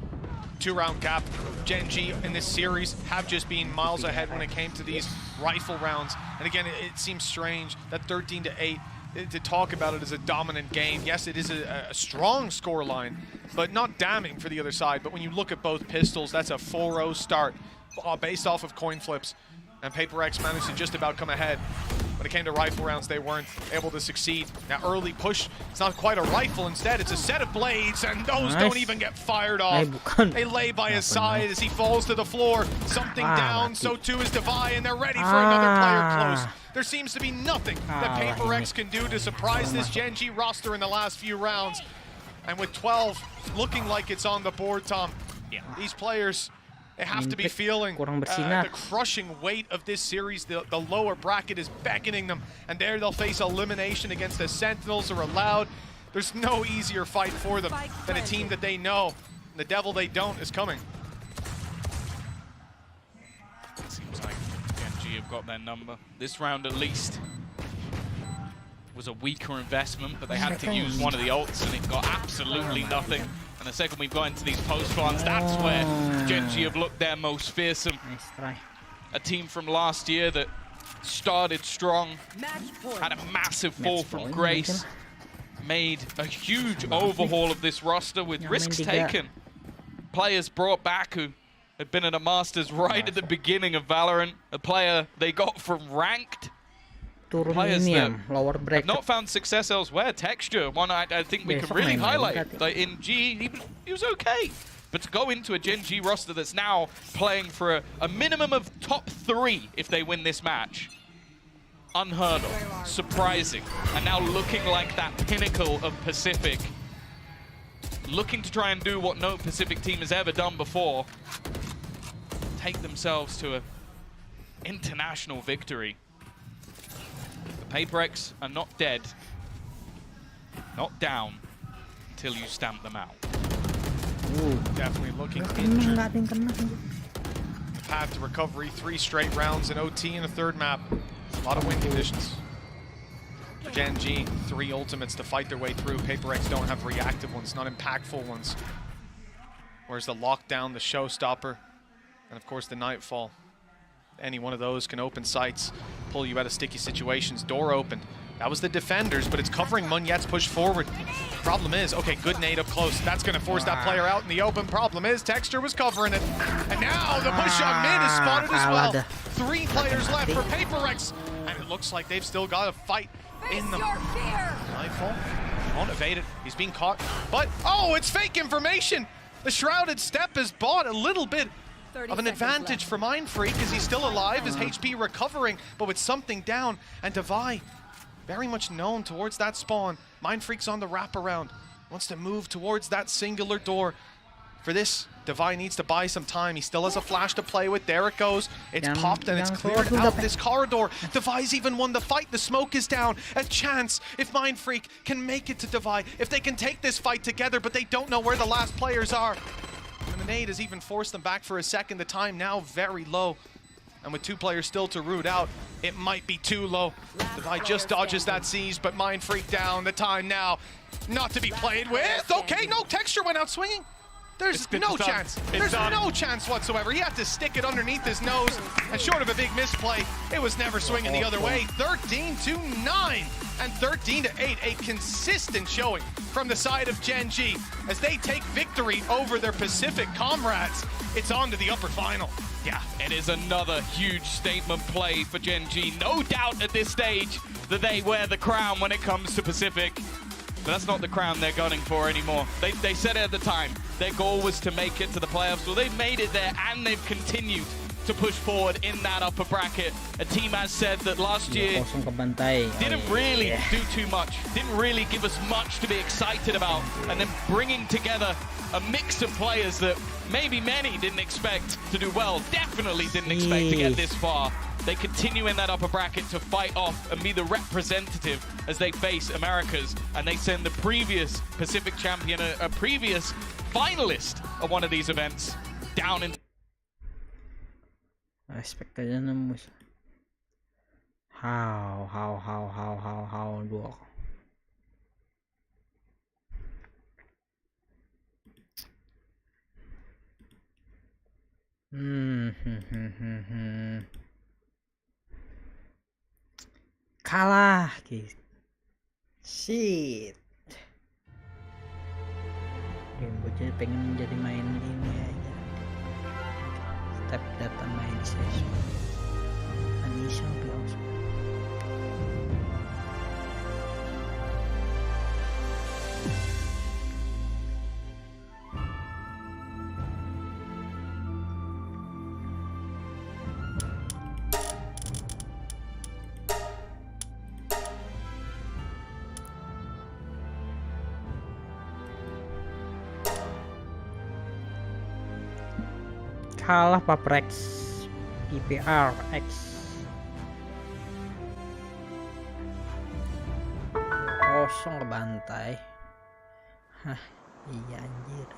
2-round cap. Gen G in this series have just been miles ahead when it came to these rifle rounds. And again, it seems strange that 13-8, to talk about it as a dominant game. Yes, it is a strong scoreline, but not damning for the other side. But when you look at both pistols, that's a 4-0 start based off of coin flips. And PRX managed to just about come ahead. When it came to rifle rounds, they weren't able to succeed. Now, early push, it's not quite a rifle. Instead, it's a set of blades, and those don't even get fired off. They lay by his side as he falls to the floor. Something down, so too is Devi, and they're ready for another player close. There seems to be nothing that PRX can do to surprise this Gen G roster in the last few rounds. And with 12 looking like it's on the board, Tom, these players, they have to be feeling the crushing weight of this series. The lower bracket is beckoning them, and there they'll face elimination against the Sentinels or Allowed. There's no easier fight for them than a team that they know. The devil they don't is coming. It seems like Gen G have got their number. This round at least was a weaker investment, but they had to use one of the ults, and it got absolutely nothing. And the second we've got into these post-plants, that's where Gen G have looked their most fearsome. A team from last year that started strong, had a massive fall from grace, made a huge overhaul of this roster with risks taken. Players brought back who had been at a Masters right at the beginning of Valorant, a player they got from Ranked. Players that have not found success elsewhere. Texture, one I think we can really highlight. Like in G, he was okay. But to go into a Gen G roster that's now playing for a minimum of top 3 if they win this match, unheard of, surprising, and now looking like that pinnacle of Pacific. Looking to try and do what no Pacific team has ever done before. Take themselves to an international victory. The PRX are not dead, not down, until you stamp them out. Ooh, definitely looking injured. Path to recovery, 3 straight rounds in OT and a 3rd map. A lot of win conditions. Gen G, 3 ultimates to fight their way through. PaperX don't have reactive ones, not impactful ones. Whereas the lockdown, the showstopper, and of course the nightfall. Any one of those can open sights, pull you out of sticky situations. Door open. That was the defenders, but it's covering Munyet's push forward. Problem is, okay, good nade up close. That's going to force that player out in the open. Problem is, Texture was covering it. And now the push on mid is spotted as well. 3 players left for PaperX. And it looks like they've still got a fight in them. Nightfall won't evade it. He's being caught. But, oh, it's fake information. The Shrouded Step has bought a little bit of an advantage for Mindfreak because he's still alive, his HP recovering, but with something down. And Devi, very much known towards that spawn. Mindfreak's on the wraparound, wants to move towards that singular door. For this, Devi needs to buy some time. He still has a flash to play with. There it goes. It's popped and it's cleared out this corridor. Devi's even won the fight. The smoke is down. A chance if Mindfreak can make it to Devi, if they can take this fight together, but they don't know where the last players are. And the nade has even forced them back for a second. The time now very low. And with 2 players still to root out, it might be too low. Devi just dodges that siege, but Mindfreak down. The time now not to be played with. Okay, no, Texture went out swinging. There's no chance. There's no chance whatsoever. He had to stick it underneath his nose, and short of a big misplay, it was never swinging the other way. 13-9 and 13-8, a consistent showing from the side of Gen G as they take victory over their Pacific comrades. It's on to the upper final. Yeah, it is another huge statement play for Gen G. No doubt at this stage that they wear the crown when it comes to Pacific. But that's not the crown they're gunning for anymore. They said it at the time. Their goal was to make it to the playoffs. Well, they've made it there, and they've continued to push forward in that upper bracket. A team has said that last year didn't really do too much, didn't really give us much to be excited about, and then bringing together a mix of players that maybe many didn't expect to do well, definitely didn't expect to get this far. They continue in that upper bracket to fight off and be the representative as they face Americas, and they send the previous Pacific champion, a previous finalist of one of these events, down in. Respect aja nembus. How dua. Kalah guys. Shit. Gue pengen jadi main ini aja. Step data main session. Ani sampai langsung. Kalah PRX PRX kosong ke bantai. Hah, iya anjir.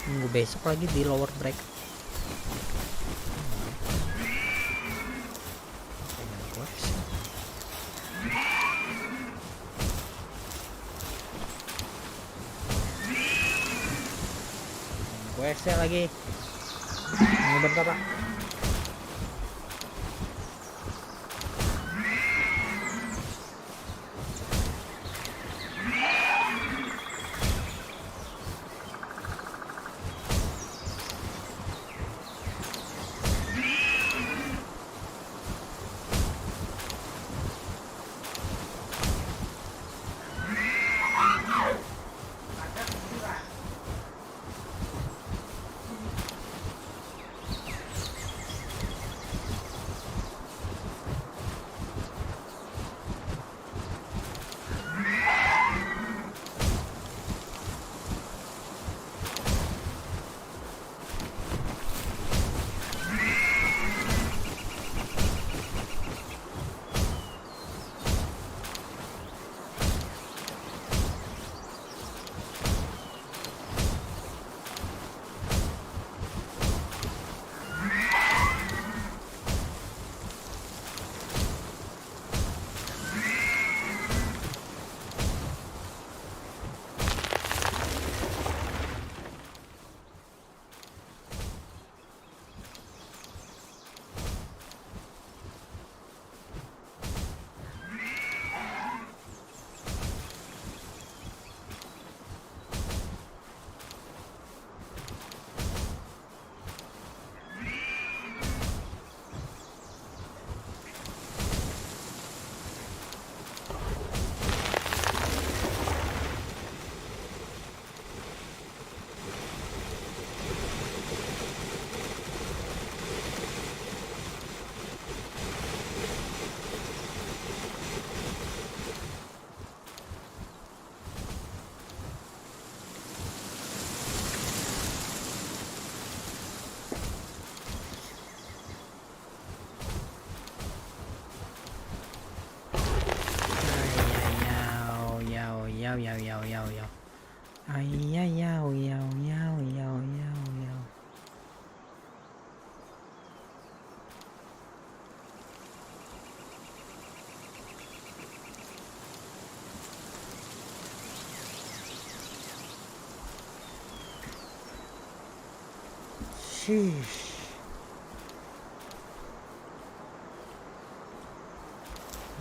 Tunggu besok lagi di lower break. WC lagi. Ini bentar, Pak.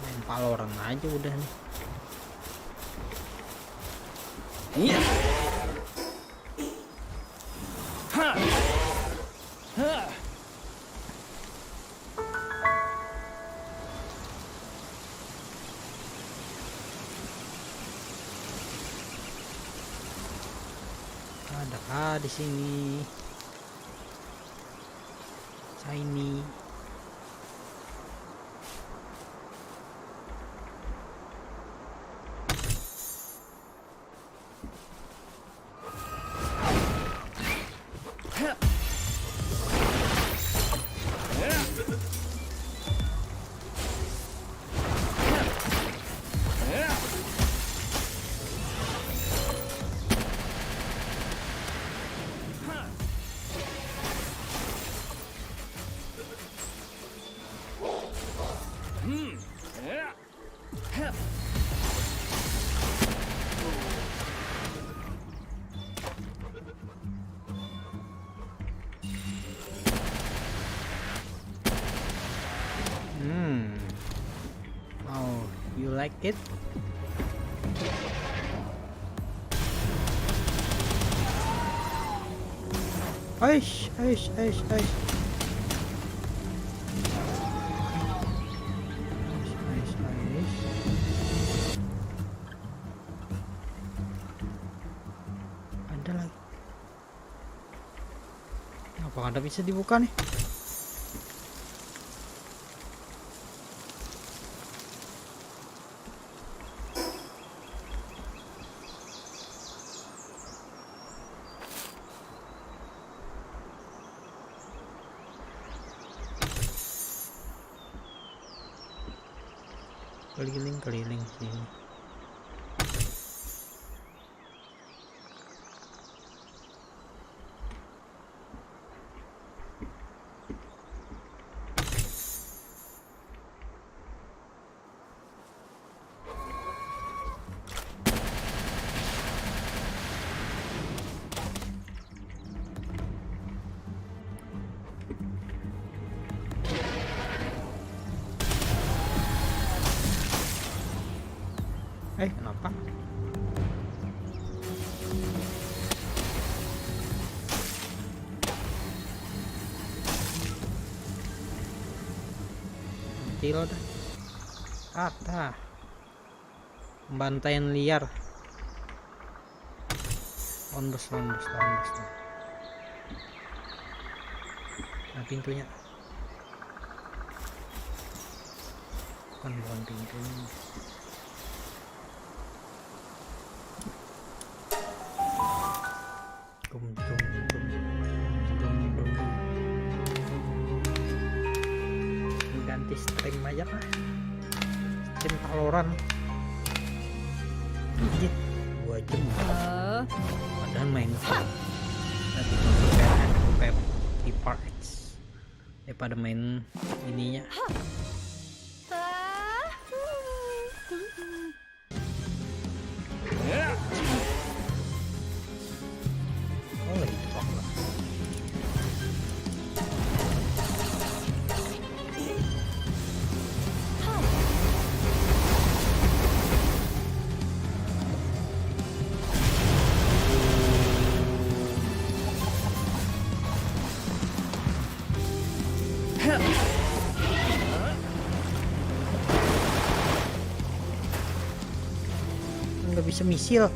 Main Palworld aja udah nih. Adakah di sini? Shiny. Oh, you like it? Aish. Ada lagi. Apa ada bisa dibuka nih? Keliling sini. Kenapa? Mati lo dah. Kata pembantaian liar. Londos. Nah, pintunya. Bukan pintunya. Ganti stream aja lah, stream Palworld anjir 2 jam padahal main PRX daripada main ininya. Nggak bisa misil.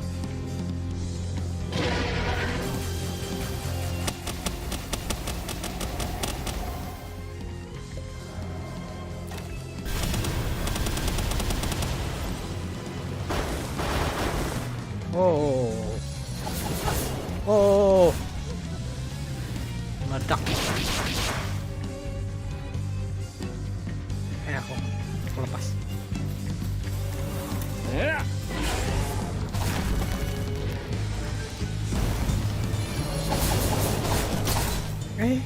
Oh, meledak. Aku lepas. Mana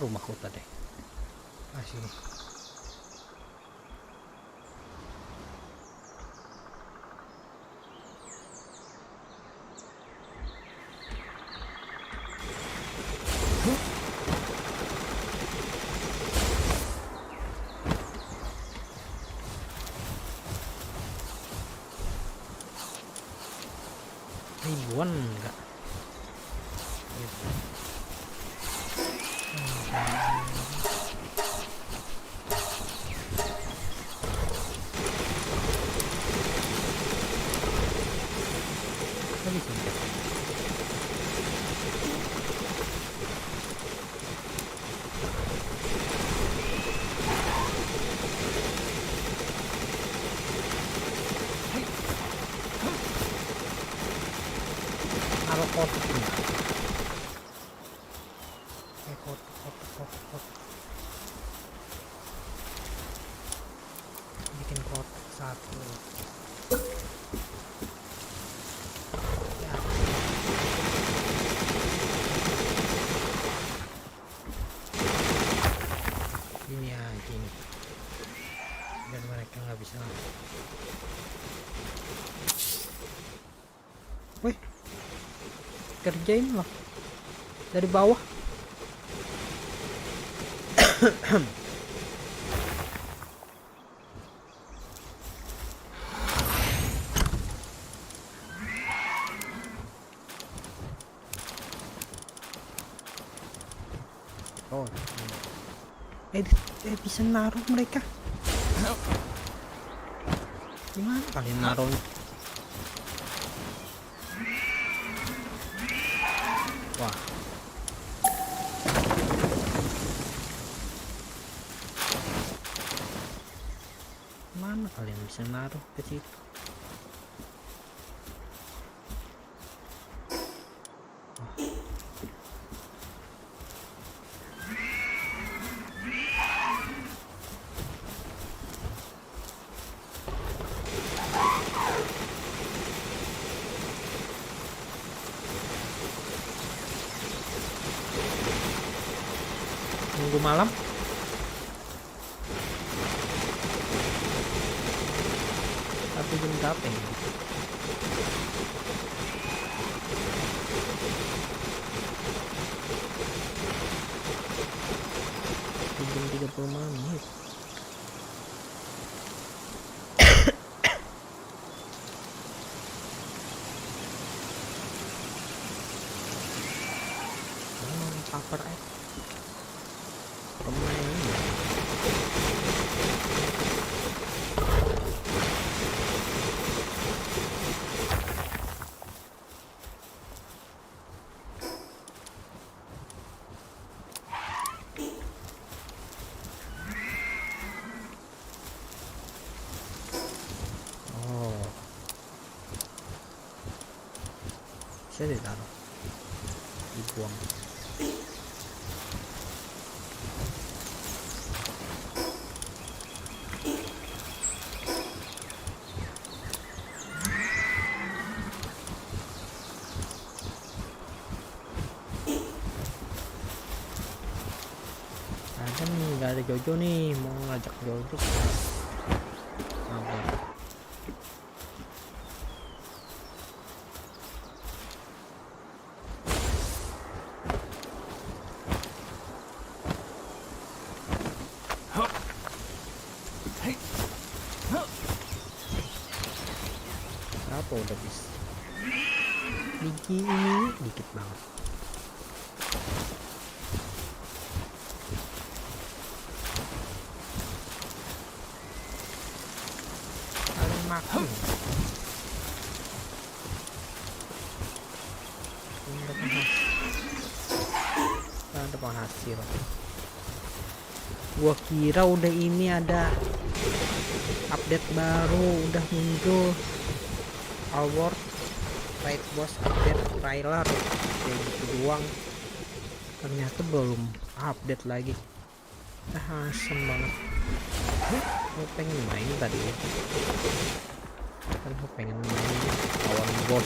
rumahku tadi? Sini. Ribuan enggak? Bikin kotak satu. Ini aja ini. Dan mereka nggak bisa. Wih, kerjain loh dari bawah. Oh, bisa naruh mereka. Gimana kalian naruh? Wah. Mana kalian bisa naruh ke situ? Nunggu malam. Tapi jam berapa ini? Jam 30 menit. PRX bisa ditaruh, dibuang. Ada nih, nggak ada Jojo nih, mau ngajak Jojo. Apa udah bisa? Gigi ini dikit banget. Kalian makan. potongan hasil. Gua kira udah ini ada update baru, udah muncul Palworld Raid Boss update trailer kayak gitu doang, ternyata belum update lagi. Asem banget. Gue pengen main tadi ya, kan gue pengen main lawan bos.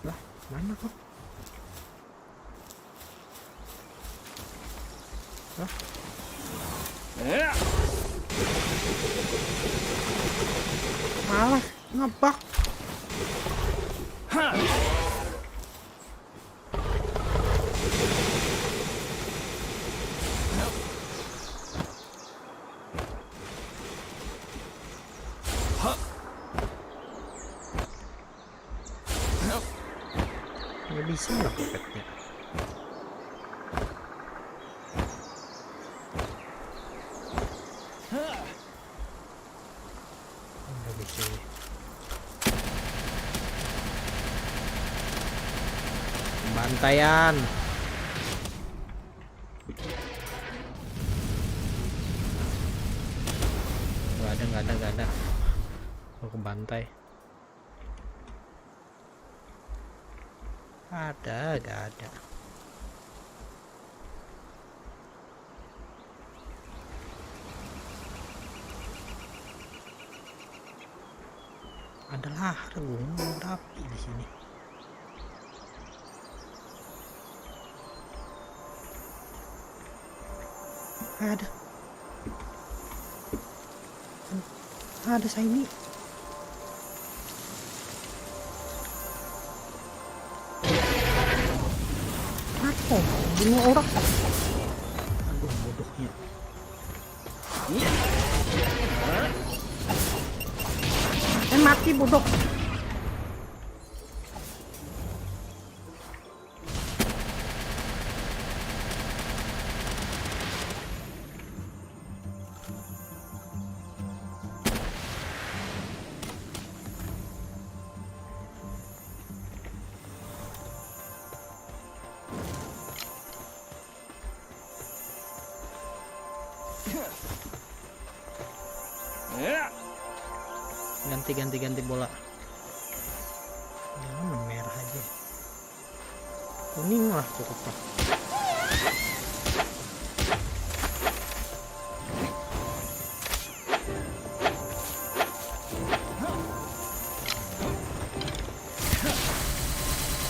Lah mana kok? Malah ngebak. Nggak bisa nggak perfectnya. Nggak bisa. Bantaian. Nggak ada. Mau ke bantai. Ada, gak ada. Adalah gunung api di sini. Ada Saimi. Apa? Bunuh orang. Aduh, bodohnya. Mati bodoh. Ganti bola. Jangan merah aja. Kuning lah cukup lah.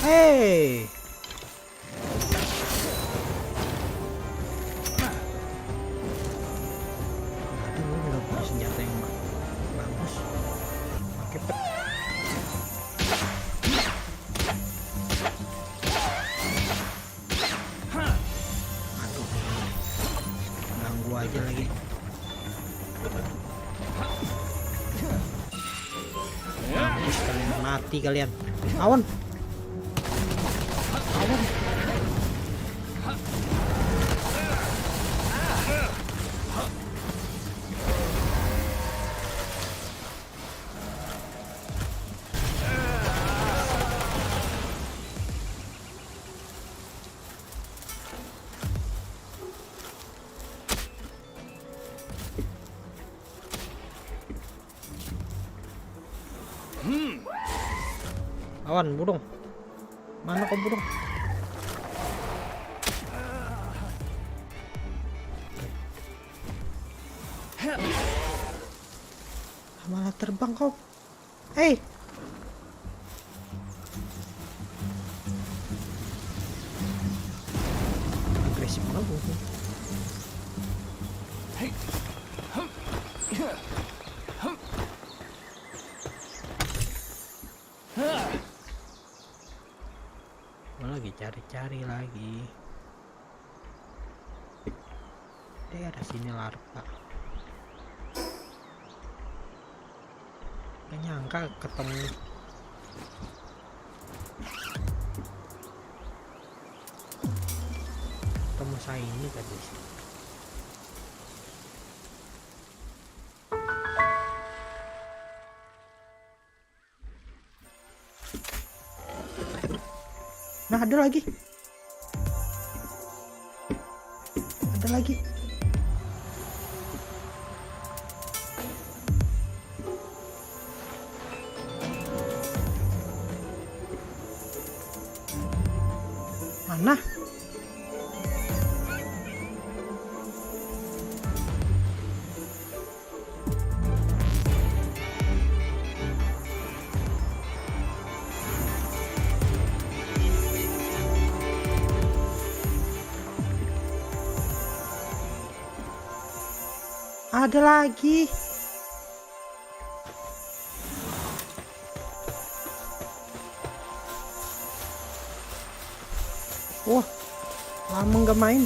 Hey. Aduh, udah punya senjata yang bagus. Pakai pet. Aduh, ganggu aja lagi. Mampus kalian, mati kalian. Awan. Awan, burung. Mana kau burung? Malah terbang kau. Hey. Agresif banget. Lagi cari-cari lagi. Daerah sini larva. Gak nyangka ketemu. Ketemu saya ini tadi sih. Nah, ada lagi. Ada lagi. Mana? Ada lagi. Wah, lama nggak main.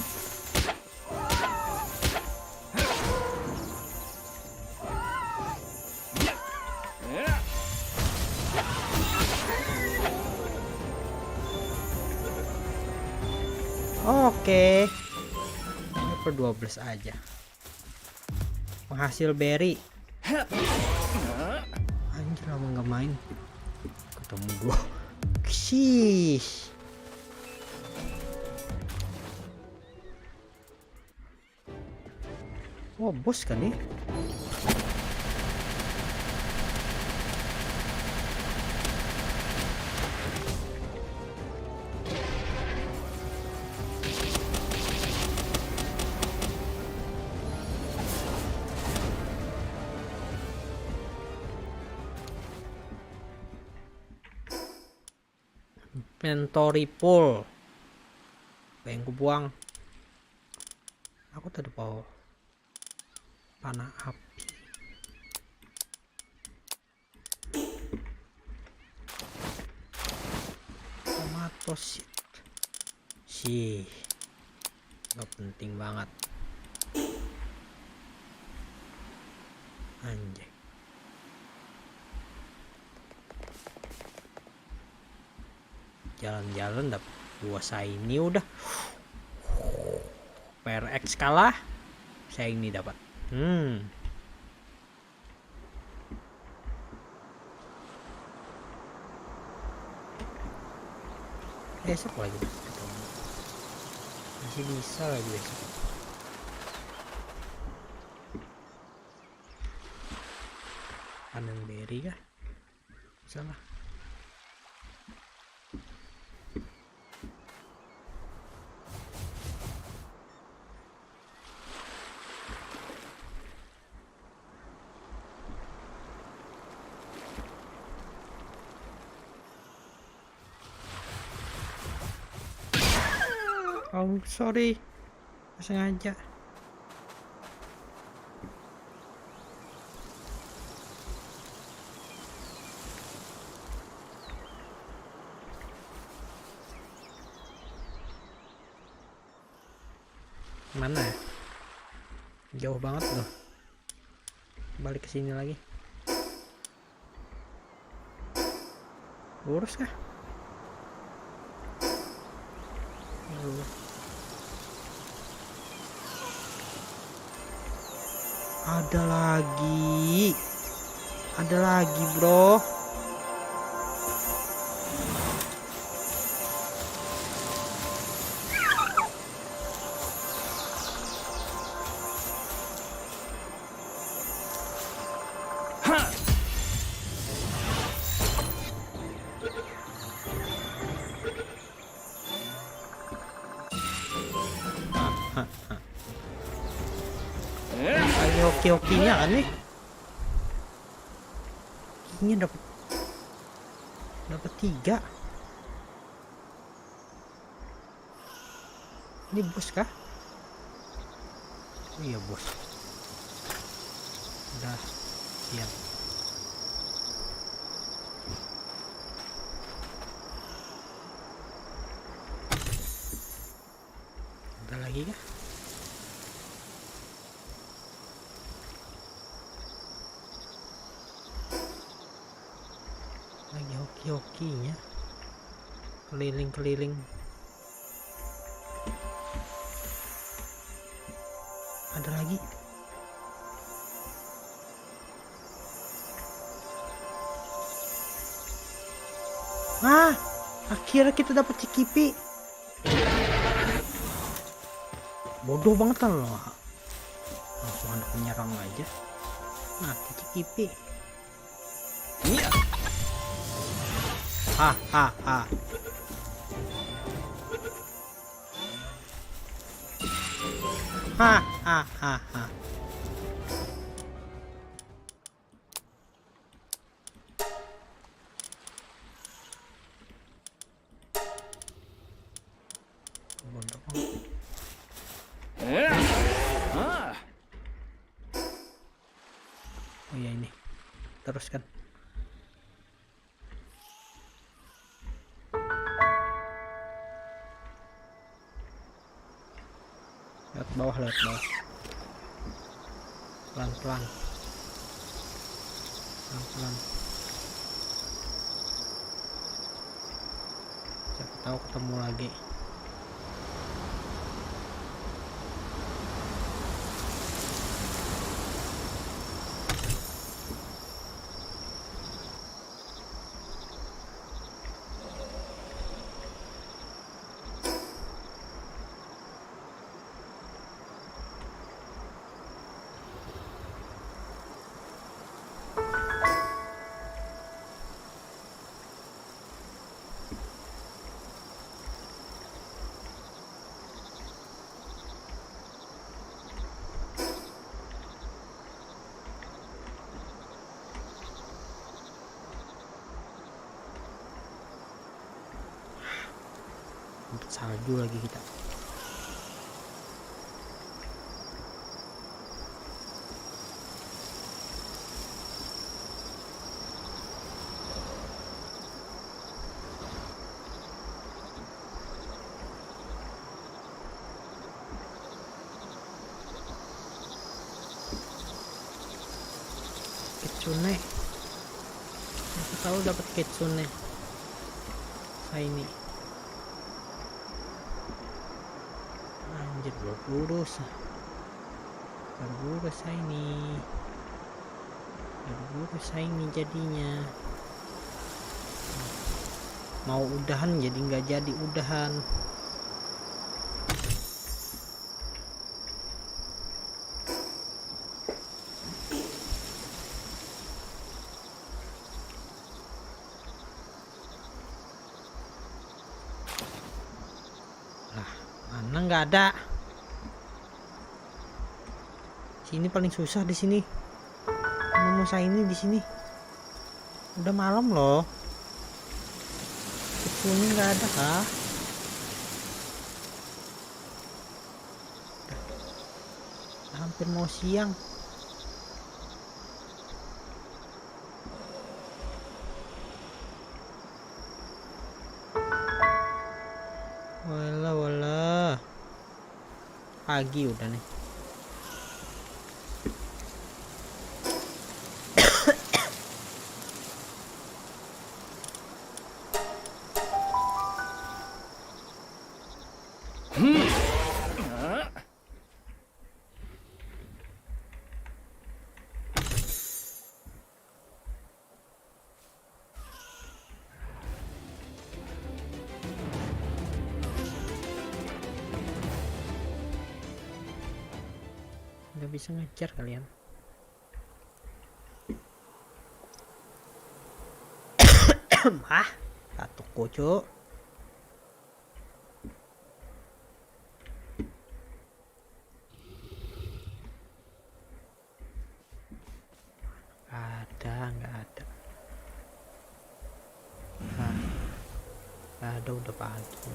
Oke. Ini per 12 aja. Penghasil berry. Anjir, lama nggak main. Ketemu gua. Sih. Oh, bos kan nih. Inventory full. Pengen ku buang. Aku tadi bawa panah api. Tomato seed. Sih. Gak penting banget. Anjay. Jalan-jalan dapet 2 shiny udah. PRX kalah, shiny dapat. Besok lagi masih bisa lagi besok. Panen berry kah? Salah. Oh, sorry. Nggak sengaja. Mana ya? Jauh banget loh. Balik ke sini lagi. Lurus kah? Ada lagi bro. Lagi hoki-hokinya kan nih. Ini dapat 3. Ini bos kah? Iya bos. Udah siap. Ada lagi kah? Lagi hoki-hokinya keliling-keliling. Ada lagi. Akhirnya kita dapat cikipi. Bodoh banget kan lo. Langsung ada penyerang aja. Mati cikipi. Ha. Oh ya ini. Teruskan. Lewat bawah. Pelan-pelan. Siapa tahu ketemu lagi. Dapat salju lagi kita. Kitsune. Aku tahu dapat kitsune. Ini. Anjir, lurus ini jadinya. Mau udahan jadi nggak jadi udahan. Mana nggak ada. Sini paling susah di sini. Mau saya ini di sini. Udah malam loh. Ini nggak ada kah? Hampir mau siang. Walah. Pagi udah nih. Nggak bisa ngejar kalian. Satu kocok. Nggak ada. Nggak ada, udah pagi.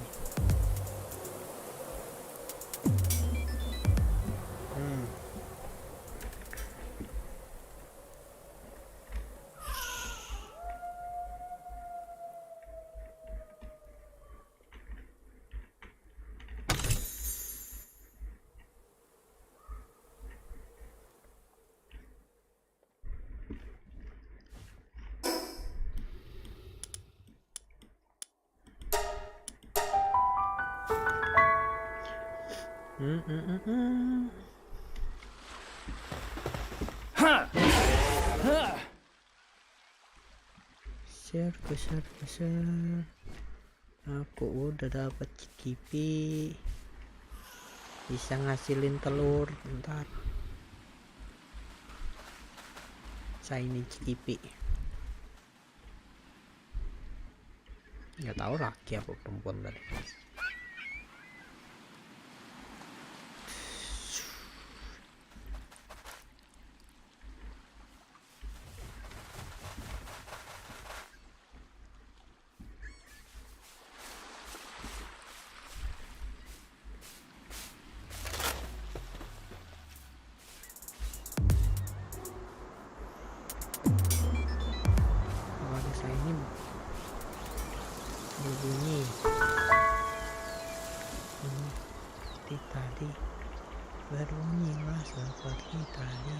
Besar. Aku udah dapat cikipi, bisa ngasilin telur. Bentar, saya ini cikipi. Nggak tahu laki apa perempuan tadi. Berbunyi seperti tadi, berbunyilah seperti tadi.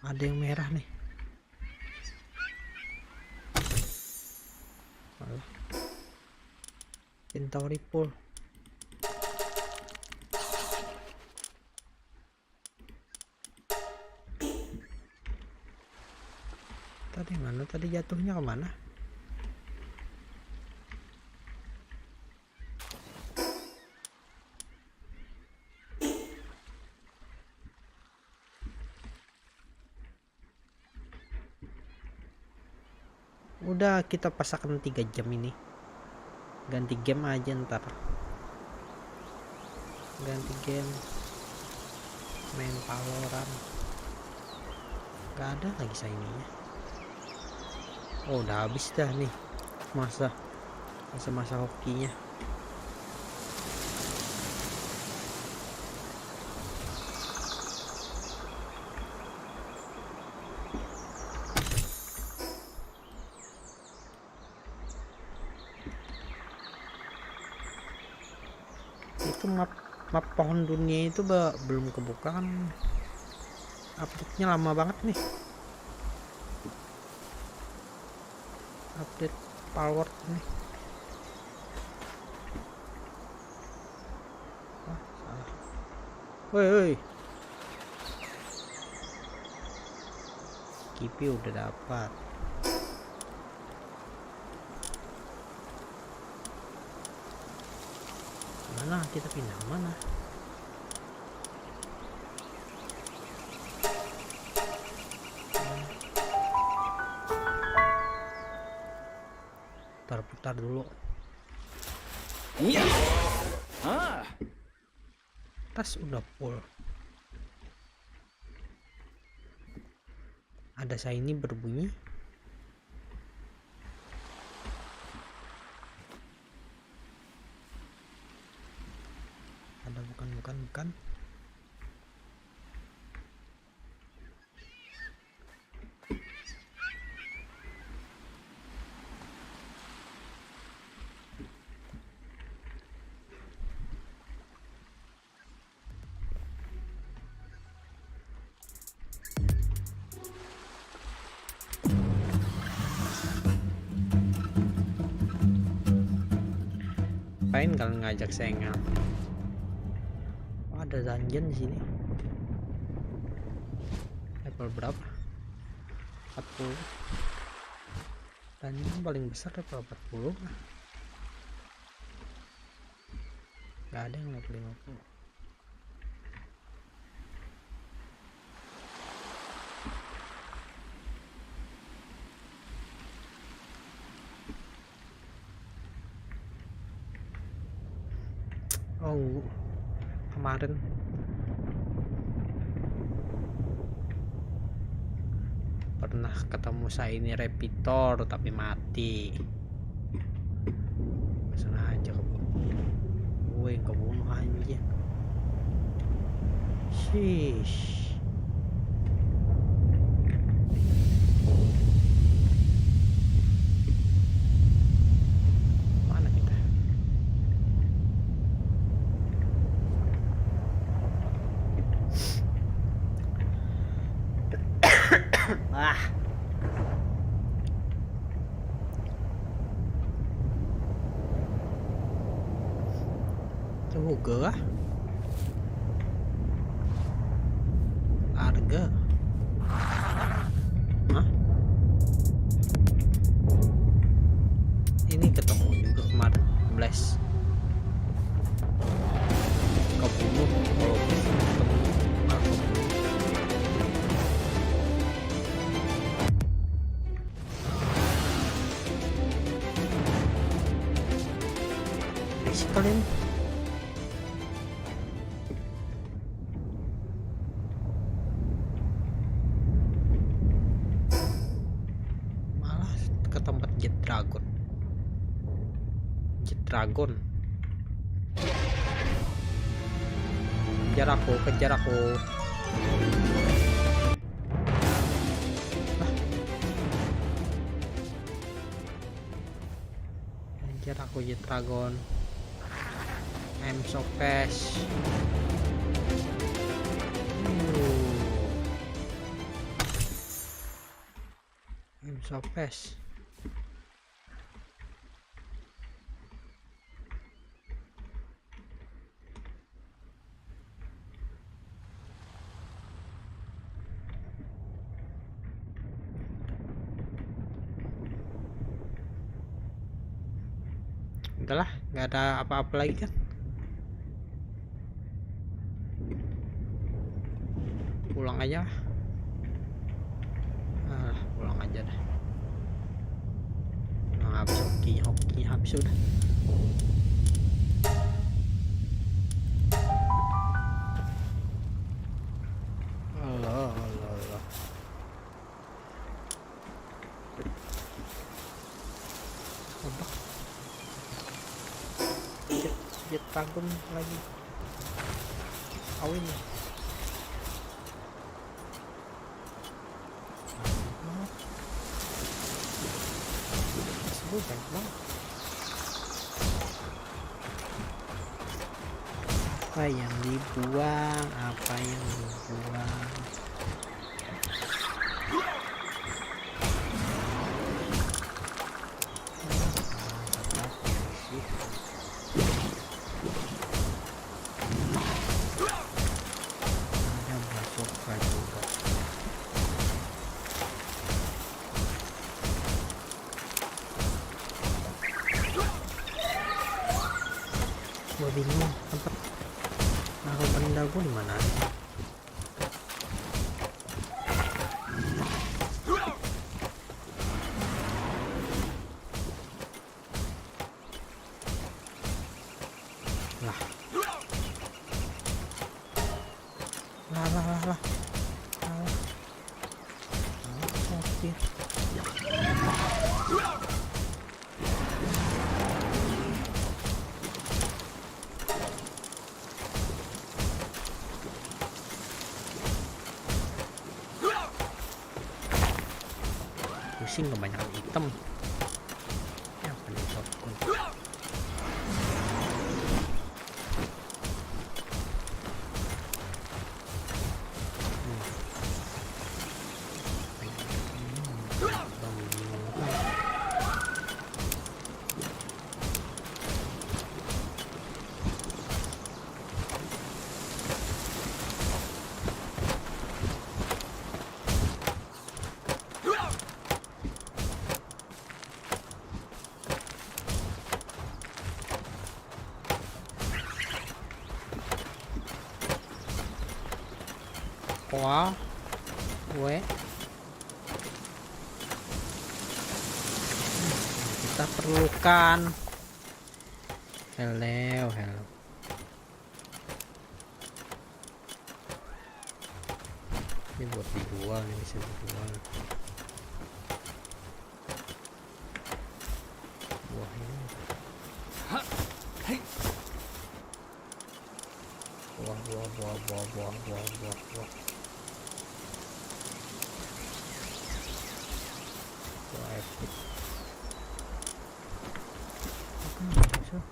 Ada yang merah nih. Pintau ripple. Tadi mana? Tadi jatuhnya kemana? Udah, kita pasangkan 3 jam ini. Ganti game aja ntar. Ganti game. Main Palworld. Gak ada lagi saingannya. Oh, udah habis dah nih masa hokinya. Itu map pohon dunia itu belum kebuka kan, update-nya lama banget nih. Update Palworld nih. Salah. Woi. Kipi udah dapat. Mana kita pindah mana? Putar dulu. Iya. Tas udah full. Ada shiny berbunyi. Ada bukan. Ngapain kalian ngajak sengel? Oh, ada dungeon di sini. Level berapa? 40. Dungeon paling besar level 40. Gak ada yang level 50. Oh, kemarin pernah ketemu saya ini repeator tapi mati. Sengaja gue yang kebunuh aja. Shish. Mana kita? Ah. Semoga harga. Hah? Ini ketemu juga kemarin Blast. Kebunuh kalau ketemu malah kebunuh. Risik kalian. Ke tempat Jet Dragon. Kejar aku. Kejar aku Jet Dragon. I'm so fast. I'm so fast. Udahlah, nggak ada apa-apa lagi kan. Pulang aja. Pulang aja dah. Nah, habis hokinya habis udah. Allah. Jet Dragon lagi. Awin. Sebut banyak banget. Apa yang dibuang? Gue bingung tempat naruh benda gue di mana. Lah. Pusing kebanyakan item. Ya, penyebab Wah, gue kita perlukan hello Ini buat dijual, ini bisa dijual. Wah ini. Wah. Wah epic. Bisa.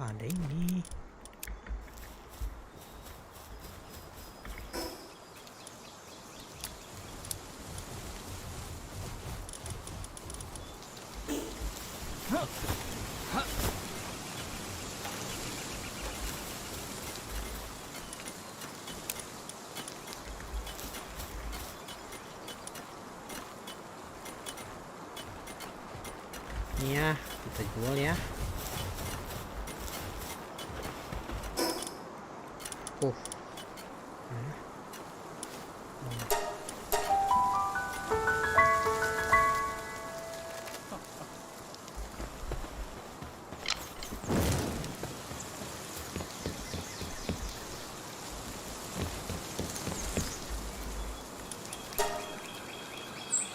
Ada ini. Ini ya, kita jual ya.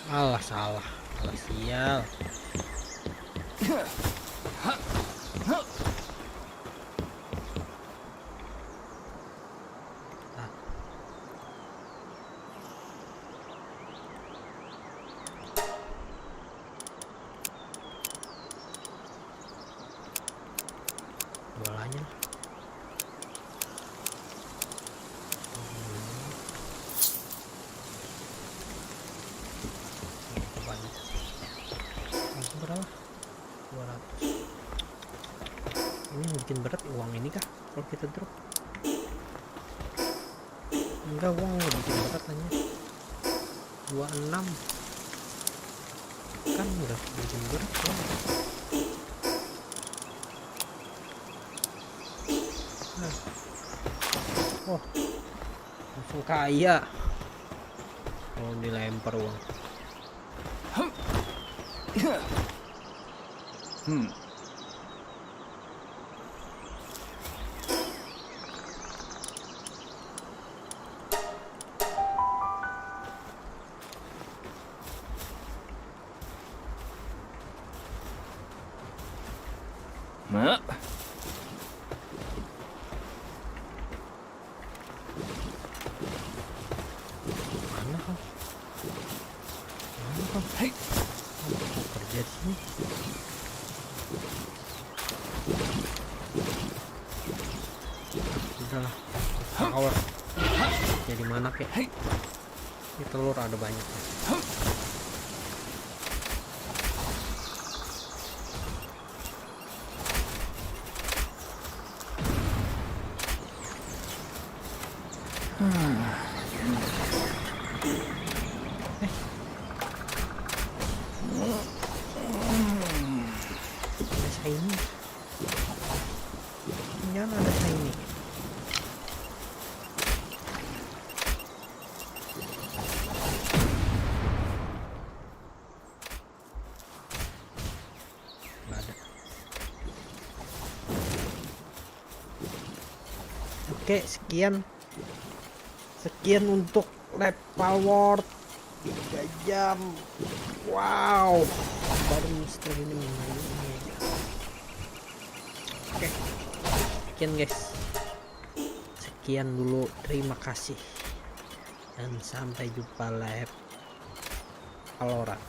Alah salah sial. Jualannya berapa? 200. Ini yang bikin berat uang ini kah kalau kita drop? Enggak, uang nggak bikin berat hanya 26 kan udah bikin berat ya. Oh, langsung kaya kalau dilempar uang. Hei, kerja di sini. Udahlah, power. Jadi mana kek? Ini telur ada banyak. Ada shiny. Ada. Oke, sekian untuk lab Palworld 3 jam. Wow, baru setelah ini. Oke. Sekian guys, sekian dulu, terima kasih dan sampai jumpa live Palworld.